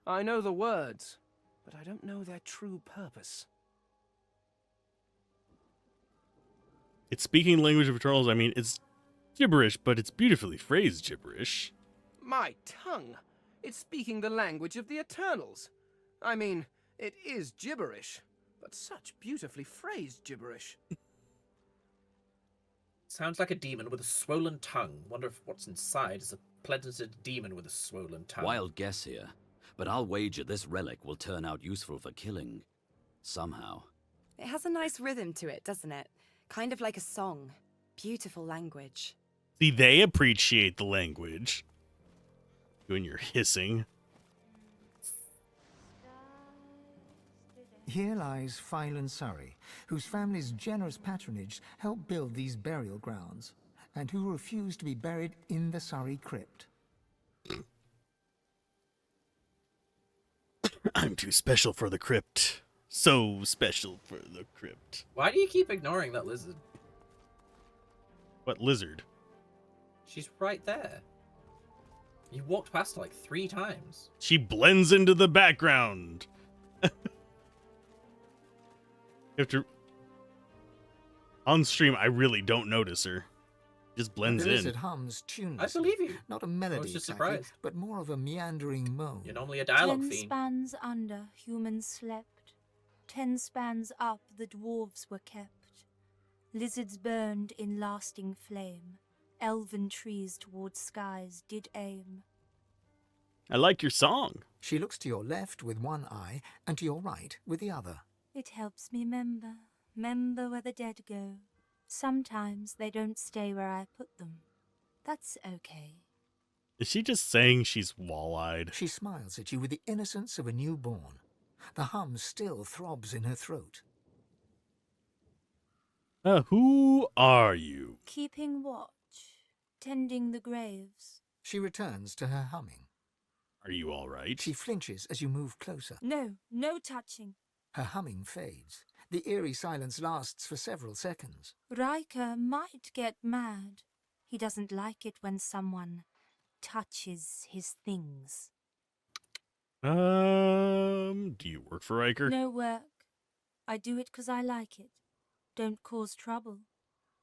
I know the words, but I don't know their true purpose. It's speaking language of Eternals. I mean, it's gibberish, but it's beautifully phrased gibberish. My tongue! It's speaking the language of the Eternals. I mean, it is gibberish, but such beautifully phrased gibberish. Sounds like a demon with a swollen tongue. Wonder if what's inside is a pleasant demon with a swollen tongue. Wild guess here, but I'll wager this relic will turn out useful for killing. Somehow. It has a nice rhythm to it, doesn't it? Kind of like a song. Beautiful language. See, they appreciate the language. Doing your hissing. Here lies Phylan Surrey, whose family's generous patronage helped build these burial grounds, and who refused to be buried in the Surrey crypt. I'm too special for the crypt. So special for the crypt. Why do you keep ignoring that lizard? What lizard? She's right there. You walked past her like 3 times. She blends into the background. You have to... On stream, I really don't notice her. Just blends the in. lizard hums tunelessly. I believe you. Not a melody, I was just exactly, surprised. but more of a meandering moan. You're normally a dialogue 10 fiend. spans under, humans slept. 10 spans up, the dwarves were kept. Lizards burned in lasting flame. Elven trees towards skies did aim. I like your song. She looks to your left with one eye and to your right with the other. It helps me member where the dead go. Sometimes they don't stay where I put them. That's okay. Is she just saying she's wall-eyed? She smiles at you with the innocence of a newborn. The hum still throbs in her throat. Who are you? Keeping watch, tending the graves. She returns to her humming. Are you all right? She flinches as you move closer. No touching. Her humming fades. The eerie silence lasts for several seconds. Riker might get mad. He doesn't like it when someone touches his things. Do you work for Riker? No work. I do it 'cause I like it. Don't cause trouble.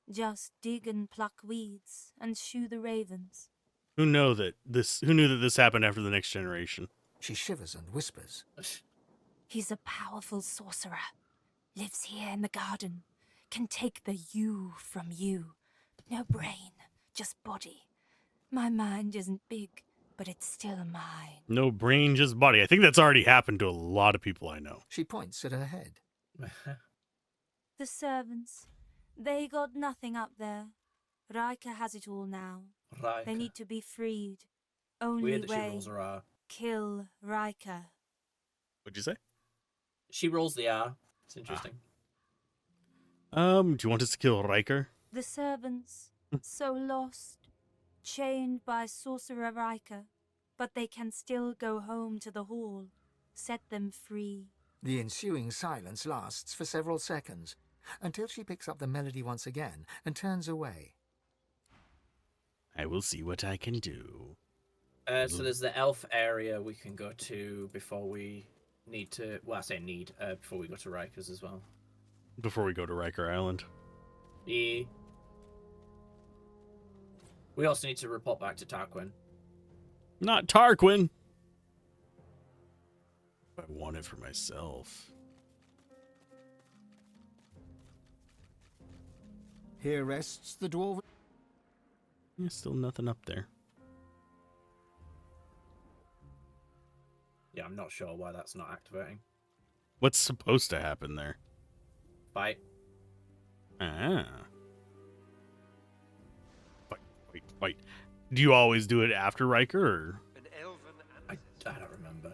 Just dig and pluck weeds and shoo the ravens. Who knew that this happened after the next generation? She shivers and whispers. He's a powerful sorcerer. Lives here in the garden. Can take the you from you. No brain, just body. My mind isn't big, but it's still mine. No brain, just body. I think that's already happened to a lot of people I know. She points at her head. The servants, they got nothing up there. Riker has it all now. Riker. They need to be freed. Only Weird that she way, rolls her R. kill Riker. What'd you say? She rolls the R. It's interesting. Do you want us to kill Riker? The servants, so lost, chained by Sorcerer Riker, but they can still go home to the hall. Set them free. The ensuing silence lasts for several seconds, until she picks up the melody once again and turns away. I will see what I can do. So there's the elf area we can go to before we need to... Well, I say need, before we go to Riker's as well. Before we go to Riker Island. Yeah. We also need to report back to Tarquin. Not Tarquin! I want it for myself. Here rests the dwarf. There's still nothing up there. Yeah, I'm not sure why that's not activating. What's supposed to happen there? Fight. Ah. Fight. Do you always do it after Riker, or? I don't remember.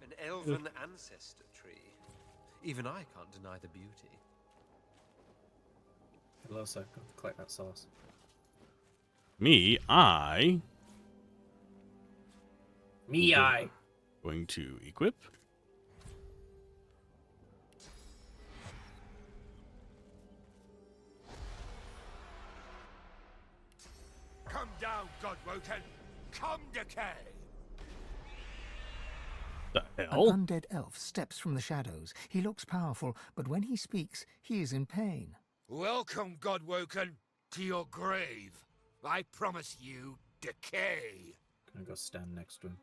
An elven ancestor tree. Even I can't deny the beauty. Hello, sir. Go collect that sauce. Me, I... Going to equip. Come down, Godwoken! Come, decay! The hell? An undead elf steps from the shadows. He looks powerful, but when he speaks, he is in pain. Welcome, Godwoken, to your grave. I promise you, decay. Can I go stand next to him?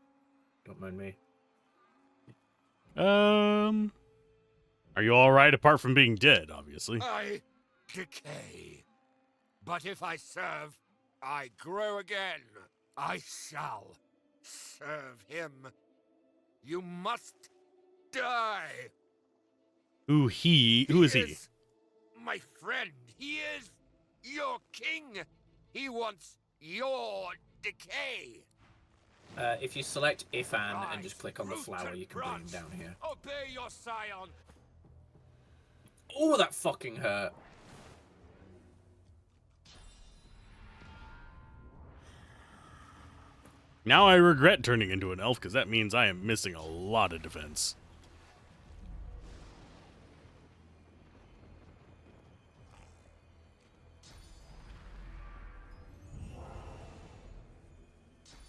Don't mind me. Are you alright apart from being dead, obviously? I decay. But if I serve, I grow again. I shall serve him. You must die. Who is he? My friend, he is your king. He wants your decay. If you select Ifan and just click on the flower, you can bring him down here. Obey your scion. Oh, that fucking hurt. Now I regret turning into an elf, because that means I am missing a lot of defense.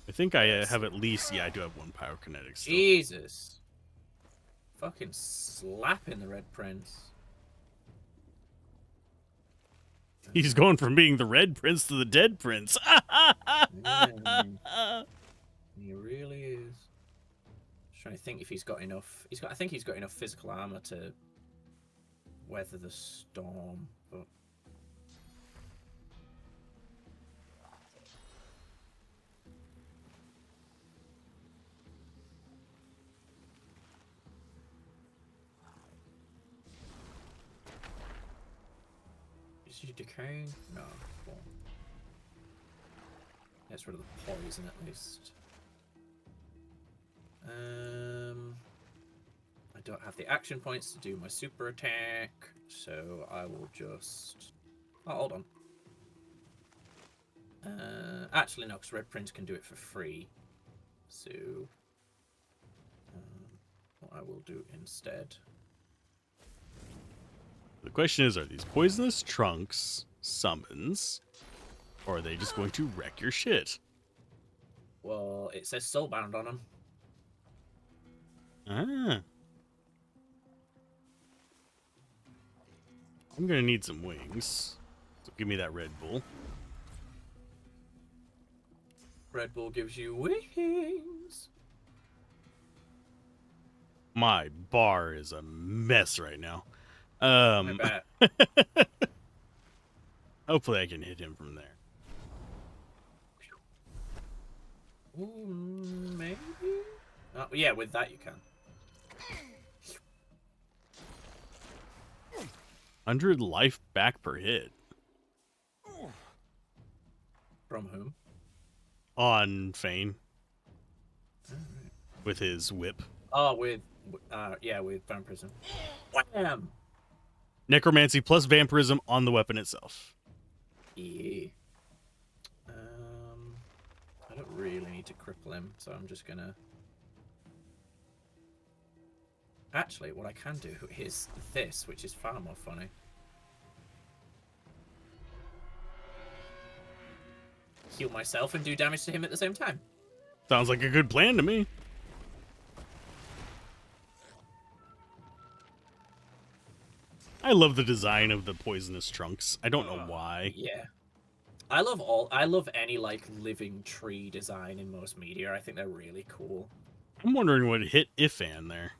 I think I have at least, yeah, I do have 1 pyrokinetic still. Jesus. Fucking slapping the Red Prince. He's going from being the Red Prince to the Dead Prince. Yeah, he really is. Just trying to think if he's got enough. I think he's got enough physical armor to weather the storm. But is he decaying? No. Well, gets rid of the poison at least. I don't have the action points to do my super attack, so I will just... Oh, hold on. Actually, no, because Red Prince can do it for free. So, what I will do instead... The question is, are these poisonous trunks summons, or are they just going to wreck your shit? Well, it says soulbound on them. Ah. I'm gonna need some wings. So give me that Red Bull. Red Bull gives you wings. My bar is a mess right now. I bet. Hopefully I can hit him from there. Ooh, maybe? Oh, yeah, with that you can. 100 life back per hit. From whom? On Fane. Alright. With his whip. Oh, with vampirism. Wham! Necromancy plus vampirism on the weapon itself. Yeah. I don't really need to cripple him, so I'm just gonna... Actually, what I can do is this, which is far more funny. Heal myself and do damage to him at the same time. Sounds like a good plan to me. I love the design of the poisonous trunks. I don't know why. Yeah. I love any like living tree design in most media. I think they're really cool. I'm wondering what hit Ifan there.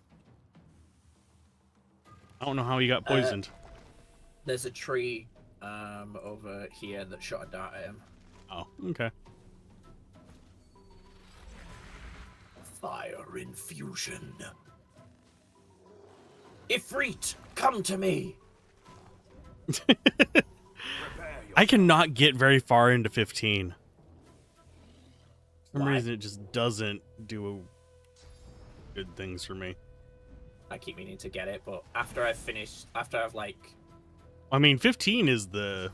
I don't know how he got poisoned. There's a tree over here that shot a dart at him. Oh, okay. Fire infusion. Ifrit, come to me. I cannot get very far into 15. For some reason, it just doesn't do good things for me. I keep meaning to get it, but after I've like... I mean, 15 is the...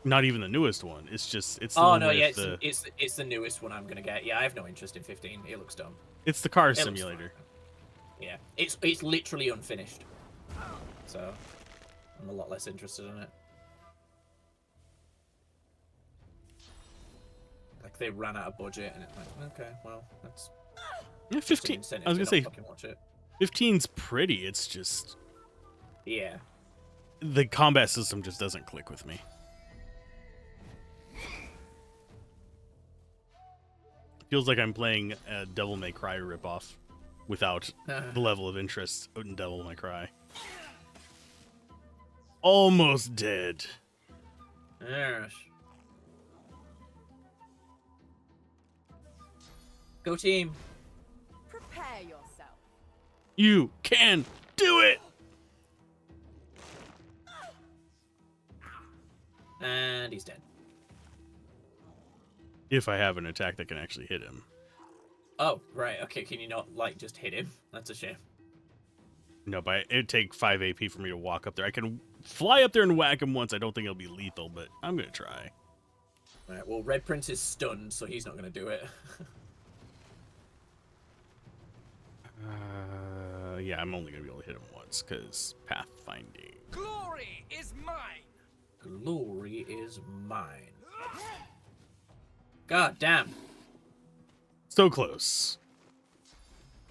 Not even the newest one. It's just... It's the Oh, one no, with yeah, the... it's the newest one I'm going to get. Yeah, I have no interest in 15. It looks dumb. It's the car It looks simulator. Yeah, it's literally unfinished. So, I'm a lot less interested in it. Like, they ran out of budget, and it's like, okay, well, that's... Yeah, 15... I was going to say, watch it. 15's pretty. It's just... Yeah. The combat system just doesn't click with me. Feels like I'm playing a Devil May Cry ripoff without the level of interest in Devil May Cry. Almost dead. Yes. Go team. Prepare yourself. You can do it! And he's dead. If I have an attack that can actually hit him. Oh, right. Okay, can you not, like, just hit him? That's a shame. No, but it'd take 5 AP for me to walk up there. I can fly up there and whack him once. I don't think it'll be lethal, but I'm going to try. Alright, well, Red Prince is stunned, so he's not going to do it. Yeah, I'm only going to be able to hit him once, because pathfinding. Glory is mine! Glory is mine. God damn. So close.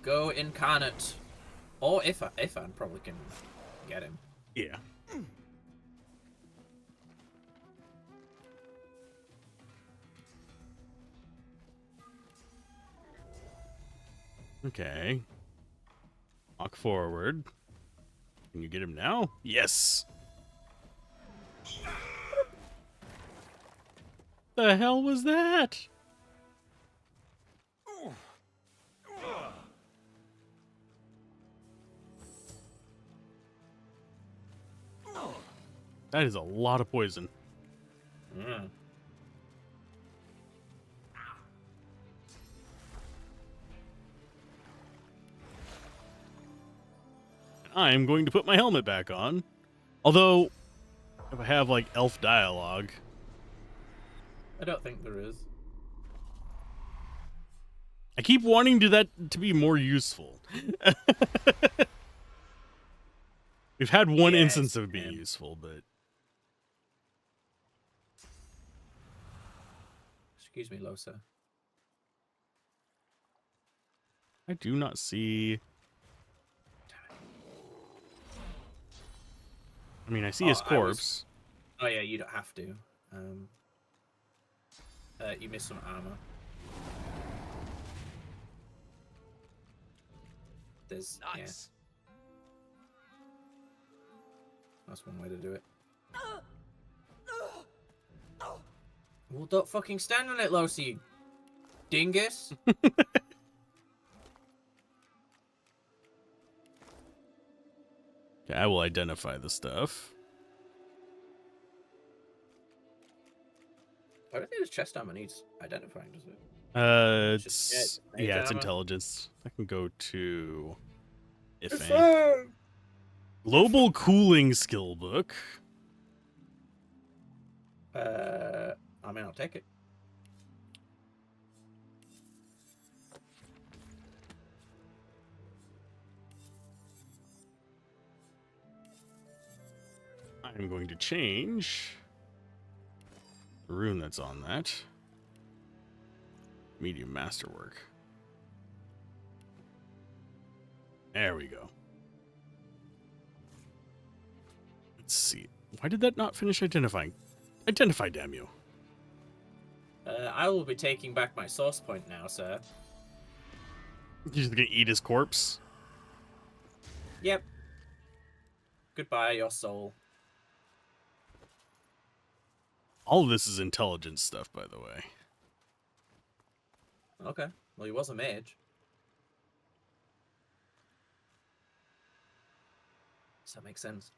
Go incarnate. Or Ifan probably can get him. Yeah. Okay. Walk forward. Can you get him now? Yes. The hell was that? That is a lot of poison. Mm. I'm going to put my helmet back on. Although, if I have like elf dialogue. I don't think there is. I keep wanting that to be more useful. We've had one instance of it being useful, but... Excuse me, Losa. I do not see... I mean, I see his corpse. Oh yeah, you don't have to. You missed some armor. There's nice. Yeah. That's one way to do it. Well, don't fucking stand on it, Losa, you dingus. Okay, I will identify the stuff. I don't think this chest armor needs identifying, does it? It's intelligence. I can go to Fane. Global cooling skill book. I mean, I'll take it. I'm going to change the rune that's on that. Medium masterwork. There we go. Let's see. Why did that not finish identifying? Identify, damn you. I will be taking back my source point now, sir. You're just gonna eat his corpse? Yep. Goodbye, your soul. All of this is intelligence stuff, by the way. Okay. Well, he was a mage. Does that make sense?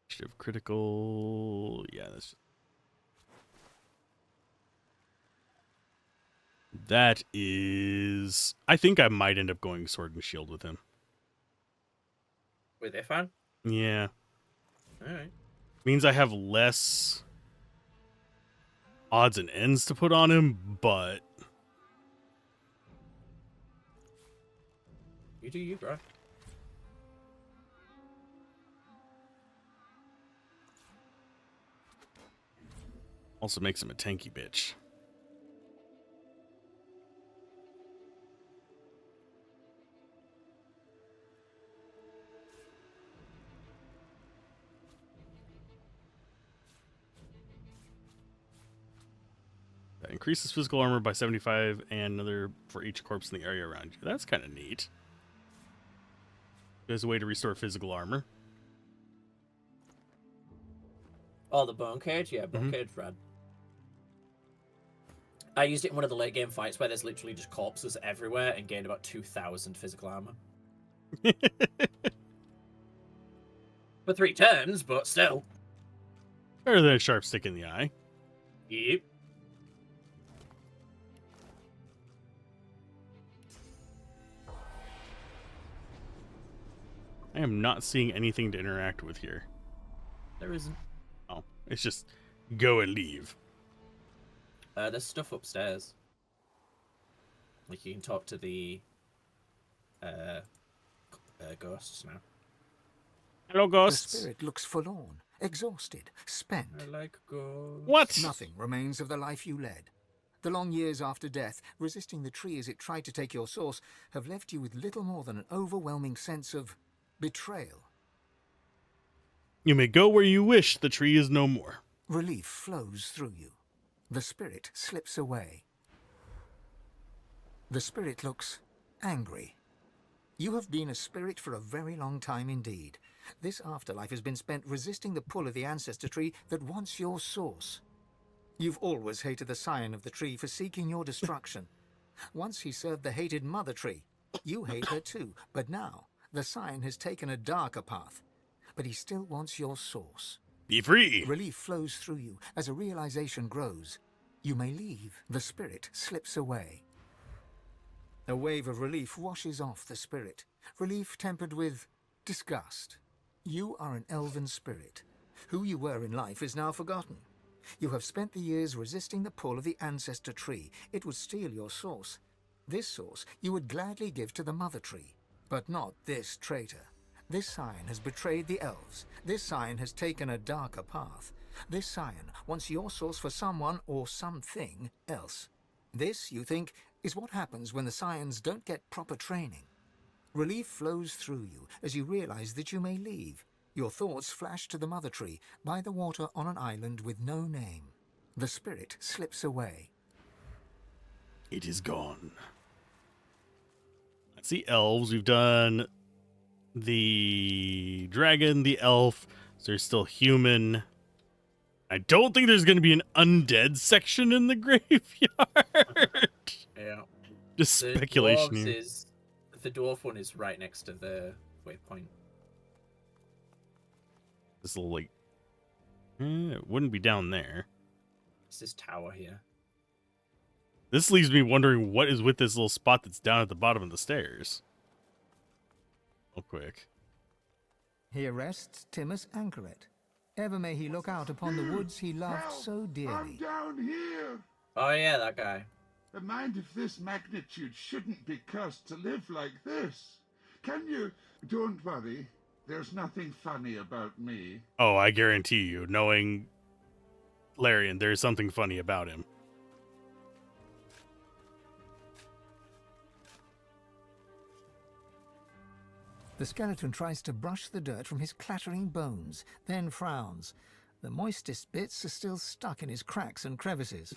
Initiative critical. Yeah, that's... That is... I think I might end up going sword and shield with him. With Ifan? Yeah. Alright. Means I have less odds and ends to put on him, but... You do you, bro. Also makes him a tanky bitch. That increases physical armor by 75 and another for each corpse in the area around you. That's kind of neat. There's a way to restore physical armor. Oh, the bone cage? Yeah, bone cage, rad. I used it in one of the late game fights where there's literally just corpses everywhere and gained about 2,000 physical armor. For 3 turns, but still. Better than a sharp stick in the eye. Yep. I am not seeing anything to interact with here. There isn't. Oh. It's just go and leave. There's stuff upstairs. Like you can talk to the ghosts now. Hello, ghosts. The spirit looks forlorn, exhausted, spent. I like ghosts. What? Nothing remains of the life you led. The long years after death, resisting the tree as it tried to take your source, have left you with little more than an overwhelming sense of betrayal. You may go where you wish, the tree is no more. Relief flows through you. The spirit slips away. The spirit looks angry. You have been a spirit for a very long time indeed. This afterlife has been spent resisting the pull of the ancestor tree that wants your source. You've always hated the scion of the tree for seeking your destruction. Once he served the hated mother tree. You hate her too, but now the scion has taken a darker path. But he still wants your source. Be free! Relief flows through you as a realization grows. You may leave. The spirit slips away. A wave of relief washes off the spirit. Relief tempered with disgust. You are an elven spirit. Who you were in life is now forgotten. You have spent the years resisting the pull of the ancestor tree. It would steal your source. This source you would gladly give to the mother tree. But not this traitor. This scion has betrayed the elves. This scion has taken a darker path. This scion wants your source for someone or something else. This, you think, is what happens when the scions don't get proper training. Relief flows through you as you realize that you may leave. Your thoughts flash to the mother tree by the water on an island with no name. The spirit slips away. It is gone. That's the elves. We've done the dragon, the elf. So there's still human. I don't think there's going to be an undead section in the graveyard. Yeah. Just speculation dwarves here. The dwarf one is right next to the waypoint. This little, like, it wouldn't be down there. It's this tower here. This leaves me wondering what is with this little spot that's down at the bottom of the stairs. Real quick. Here rests Timus Anchoret. Ever may he look out upon the woods he loved so I'm dearly. down here. Oh yeah, that guy. A mind of this magnitude shouldn't be cursed to live like this. Can you... Don't worry. There's nothing funny about me. Oh, I guarantee you, knowing Larian, there's something funny about him. The skeleton tries to brush the dirt from his clattering bones, then frowns. The moistest bits are still stuck in his cracks and crevices.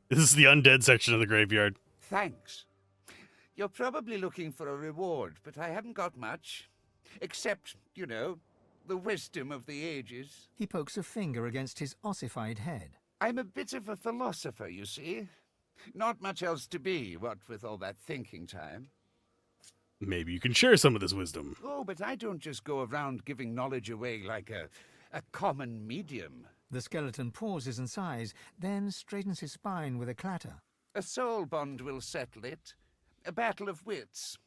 This is the undead section of the graveyard. Thanks. You're probably looking for a reward, but I haven't got much. Except, you know, the wisdom of the ages. He pokes a finger against his ossified head. I'm a bit of a philosopher, you see. Not much else to be, what with all that thinking time. Maybe you can share some of this wisdom. Oh, but I don't just go around giving knowledge away like a common medium. The skeleton pauses and sighs, then straightens his spine with a clatter. A soul bond will settle it. A battle of wits.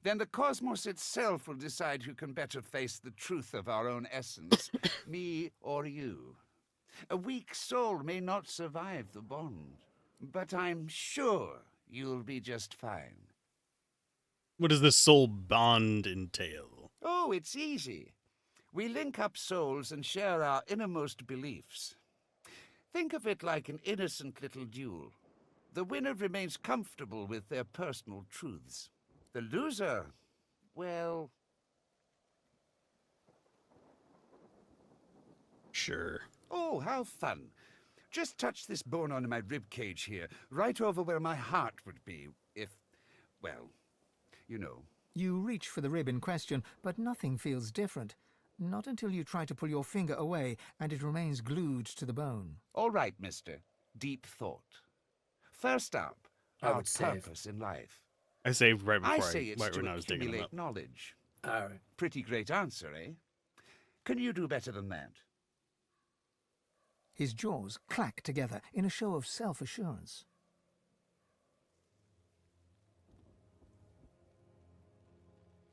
Then the cosmos itself will decide who can better face the truth of our own essence, me or you. A weak soul may not survive the bond, but I'm sure you'll be just fine. What does this soul bond entail? Oh, it's easy. We link up souls and share our innermost beliefs. Think of it like an innocent little duel. The winner remains comfortable with their personal truths. The loser, well... Sure. Oh, how fun. Just touch this bone on my rib cage here, right over where my heart would be, if, well, you know. You reach for the rib in question, but nothing feels different. Not until you try to pull your finger away, and it remains glued to the bone. All right, mister. Deep thought. First up, our purpose in life. I saved right before I say it's right to when I was digging them accumulate up. knowledge. Oh. Pretty great answer, eh? Can you do better than that? His jaws clack together in a show of self-assurance.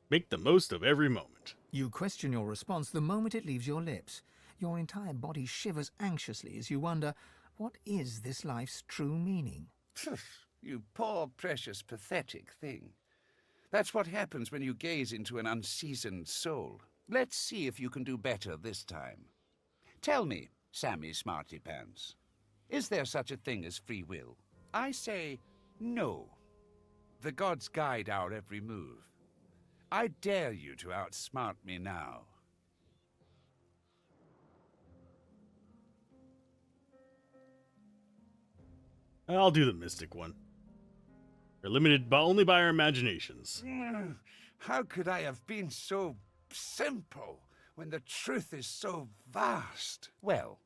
Make the most of every moment. You question your response the moment it leaves your lips. Your entire body shivers anxiously as you wonder, what is this life's true meaning? You poor, precious, pathetic thing. That's what happens when you gaze into an unseasoned soul. Let's see if you can do better this time. Tell me, Sammy Smarty Pants, is there such a thing as free will? I say no. The gods guide our every move. I dare you to outsmart me now. I'll do the mystic one. We're limited only by our imaginations. How could I have been so simple when the truth is so vast? Well,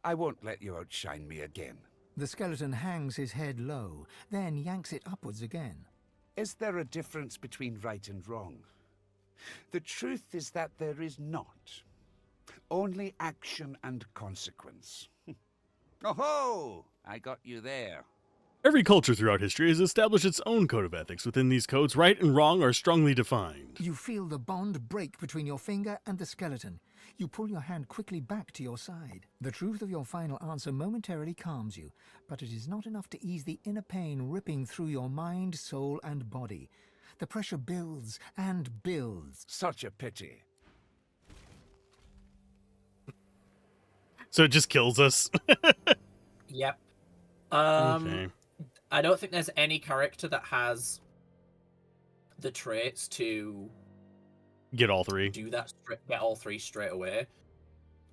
I won't let you outshine me again. The skeleton hangs his head low, then yanks it upwards again. Is there a difference between right and wrong? The truth is that there is not. Only action and consequence. Oh-ho! I got you there. Every culture throughout history has established its own code of ethics. Within these codes, right and wrong are strongly defined. You feel the bond break between your finger and the skeleton. You pull your hand quickly back to your side. The truth of your final answer momentarily calms you, but it is not enough to ease the inner pain ripping through your mind, soul, and body. The pressure builds and builds. Such a pity. So it just kills us. Yep. Okay. I don't think there's any character that has the traits to Get all three. do that. Get all three straight away.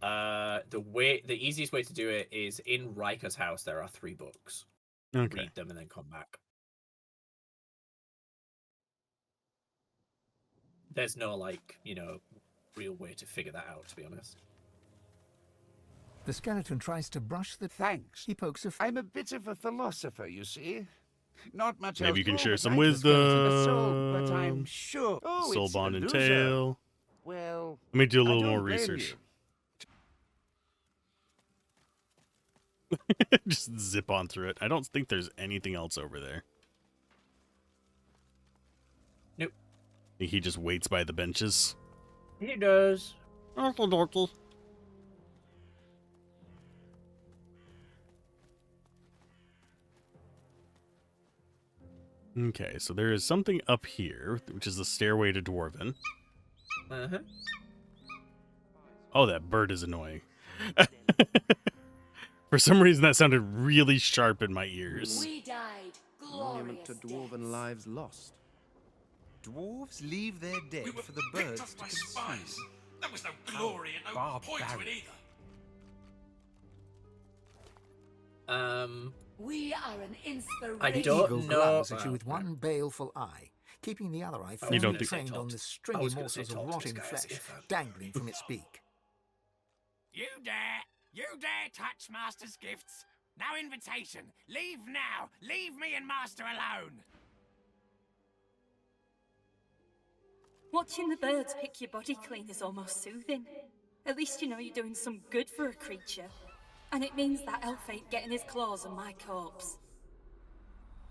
The easiest way to do it is in Riker's house. There are 3 books. Okay. Read them and then come back. There's no real way to figure that out, to be honest. The skeleton tries to brush the... Thanks. He pokes a... I'm a bit of a philosopher, you see. Not much Maybe else you can wrong share with some my wisdom. a soul, but I'm sure. Oh, Soul it's bond a and loser. tail. Well, Let me do a I little don't more blame research. you. Just zip on through it. I don't think there's anything else over there. Nope. Think he just waits by the benches. He does. Dorky. Okay, so there is something up here, which is the stairway to Dwarven. Uh-huh. Oh, that bird is annoying. For some reason, that sounded really sharp in my ears. We died Monument glorious to dwarven deaths. lives lost. Dwarves leave their dead for the birds to consume. There was no glory and no point to it either. We are an inspiration. I The don't eagle know. glares at you with one baleful eye, keeping the other eye You don't firmly think- trained on the stringy was gonna say morsels of talk to rotting this guy as flesh if, dangling from its beak. You dare touch Master's gifts. No invitation. Leave now. Leave me and Master alone. Watching the birds pick your body clean is almost soothing. At least you know you're doing some good for a creature. And it means that elf ain't getting his claws on my corpse.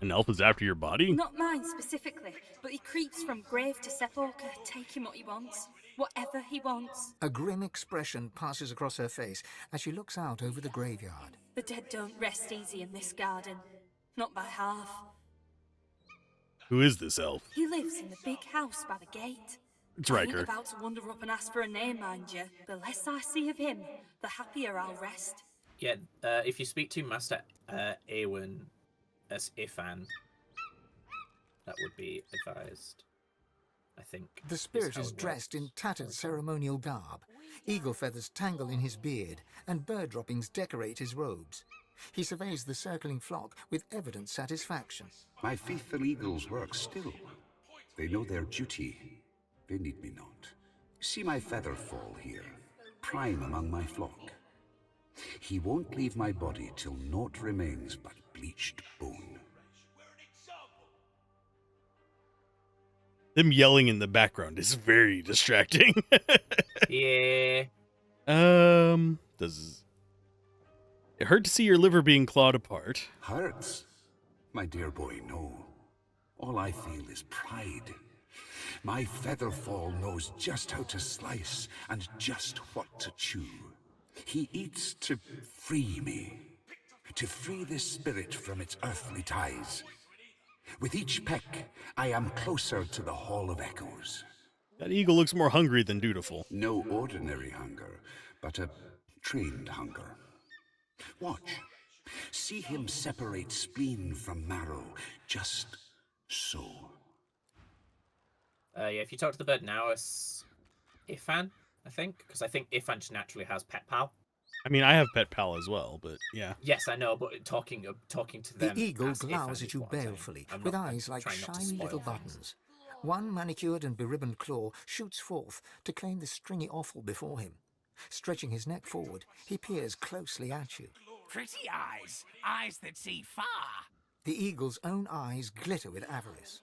An elf is after your body? Not mine specifically, but he creeps from grave to sepulchre, taking what he wants. Whatever he wants. A grim expression passes across her face as she looks out over the graveyard. The dead don't rest easy in this garden. Not by half. Who is this elf? He lives in the big house by the gate. It's I ain't Riker. about to wander up and ask for a name, mind you. The less I see of him, the happier I'll rest. Yeah, if you speak to Master Awen as Ifan, that would be advised, I think. The spirit how is it dressed works. in tattered ceremonial garb. Eagle feathers tangle in his beard, and bird droppings decorate his robes. He surveys the circling flock with evident satisfaction. My faithful eagles work still. They know their duty. They need me not. See my feather fall here, prime among my flock. He won't leave my body till naught remains but bleached bone. Them yelling in the background is very distracting. Yeah. Does it hurt to see your liver being clawed apart? Hurts? My dear boy, no. All I feel is pride. My feather fall knows just how to slice and just what to chew. He eats to free me, to free this spirit from its earthly ties. With each peck, I am closer to the Hall of Echoes. That eagle looks more hungry than dutiful. No ordinary hunger, but a trained hunger. Watch. See him separate spleen from marrow, just so. Yeah, if you talk to the bird now, it's Ifan, I think, because I think Ifan just naturally has pet pal. I mean, I have pet pal as well, but yeah. Yes, I know, but talking to them. The eagle as glowers Ifan at is you what I'm saying. balefully, I'm with not- I'm eyes like trying not to shiny spoil little things. buttons. One manicured and beribboned claw shoots forth to claim the stringy offal before him. Stretching his neck forward, he peers closely at you. Pretty eyes, eyes that see far. The eagle's own eyes glitter with avarice.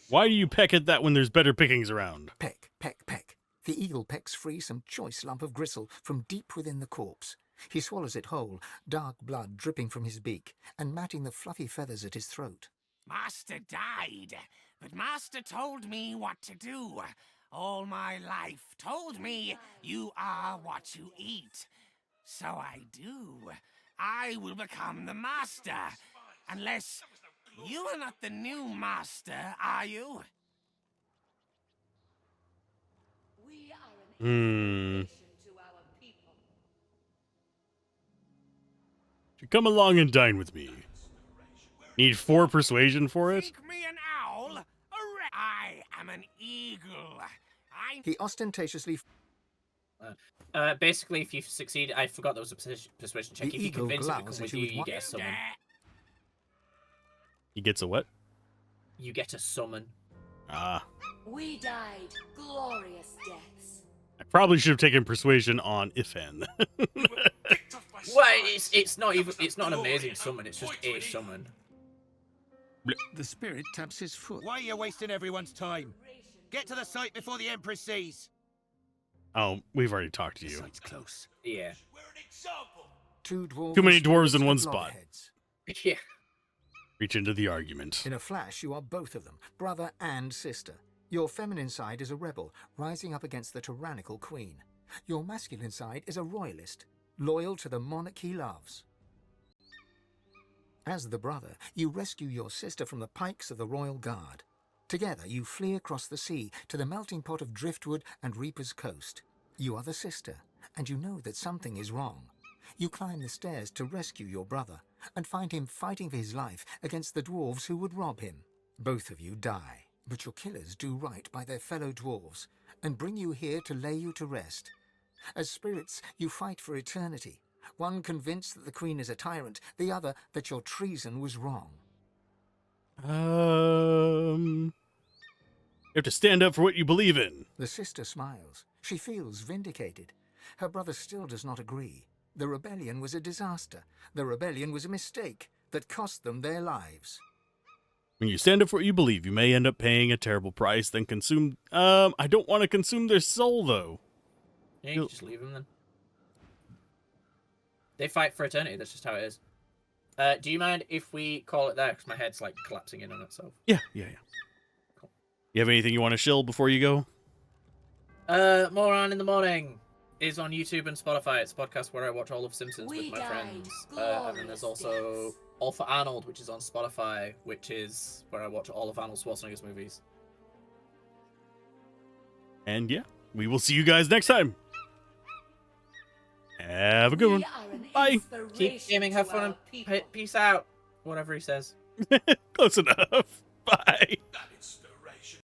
Why do you peck at that when there's better pickings around? Peck, peck, peck. The eagle pecks free some choice lump of gristle from deep within the corpse. He swallows it whole, dark blood dripping from his beak, and matting the fluffy feathers at his throat. Master died, but Master told me what to do. All my life told me you are what you eat. So I do. I will become the Master. Unless you are not the new Master, are you? Come along and dine with me. Need 4 persuasion for it? Think me an owl? I am an eagle. He ostentatiously... Basically, if you succeed, I forgot there was a persuasion check. The If you eagle convince him to glowers come at with you you, with you one- get a summon. He gets a what? You get a summon. Ah. We died glorious deaths. I probably should have taken persuasion on Ifan. Well, it's not an amazing summon. It's just a summon. The spirit taps his foot. Why are you wasting everyone's time? Get to the site before the Empress sees. Oh, we've already talked to you. It's close. Yeah. Two dwarves Too many and dwarves in spirits one with spot. loggerheads. Yeah. Reach into the argument. In a flash, you are both of them, brother and sister. Your feminine side is a rebel, rising up against the tyrannical queen. Your masculine side is a royalist, loyal to the monarch he loves. As the brother, you rescue your sister from the pikes of the royal guard. Together, you flee across the sea to the melting pot of driftwood and Reaper's Coast. You are the sister, and you know that something is wrong. You climb the stairs to rescue your brother, and find him fighting for his life against the dwarves who would rob him. Both of you die, but your killers do right by their fellow dwarves, and bring you here to lay you to rest. As spirits, you fight for eternity, one convinced that the queen is a tyrant, the other that your treason was wrong. You have to stand up for what you believe in. The sister smiles. She feels vindicated. Her brother still does not agree. The rebellion was a disaster. The rebellion was a mistake that cost them their lives. When you stand up for what you believe, you may end up paying a terrible price, then consume... I don't want to consume their soul, though. Yeah, you can just leave them then. They fight for eternity, that's just how it is. Do you mind if we call it there? Because my head's like collapsing in on itself. Yeah. Cool. You have anything you want to shill before you go? More on in the morning is on YouTube and Spotify. It's a podcast where I watch all of Simpsons with my friends. And then there's also All for Arnold, which is on Spotify, which is where I watch all of Arnold Schwarzenegger's movies. And yeah, we will see you guys next time. Have a good one. Bye. Keep gaming, have fun, and peace out. Whatever he says. Close enough.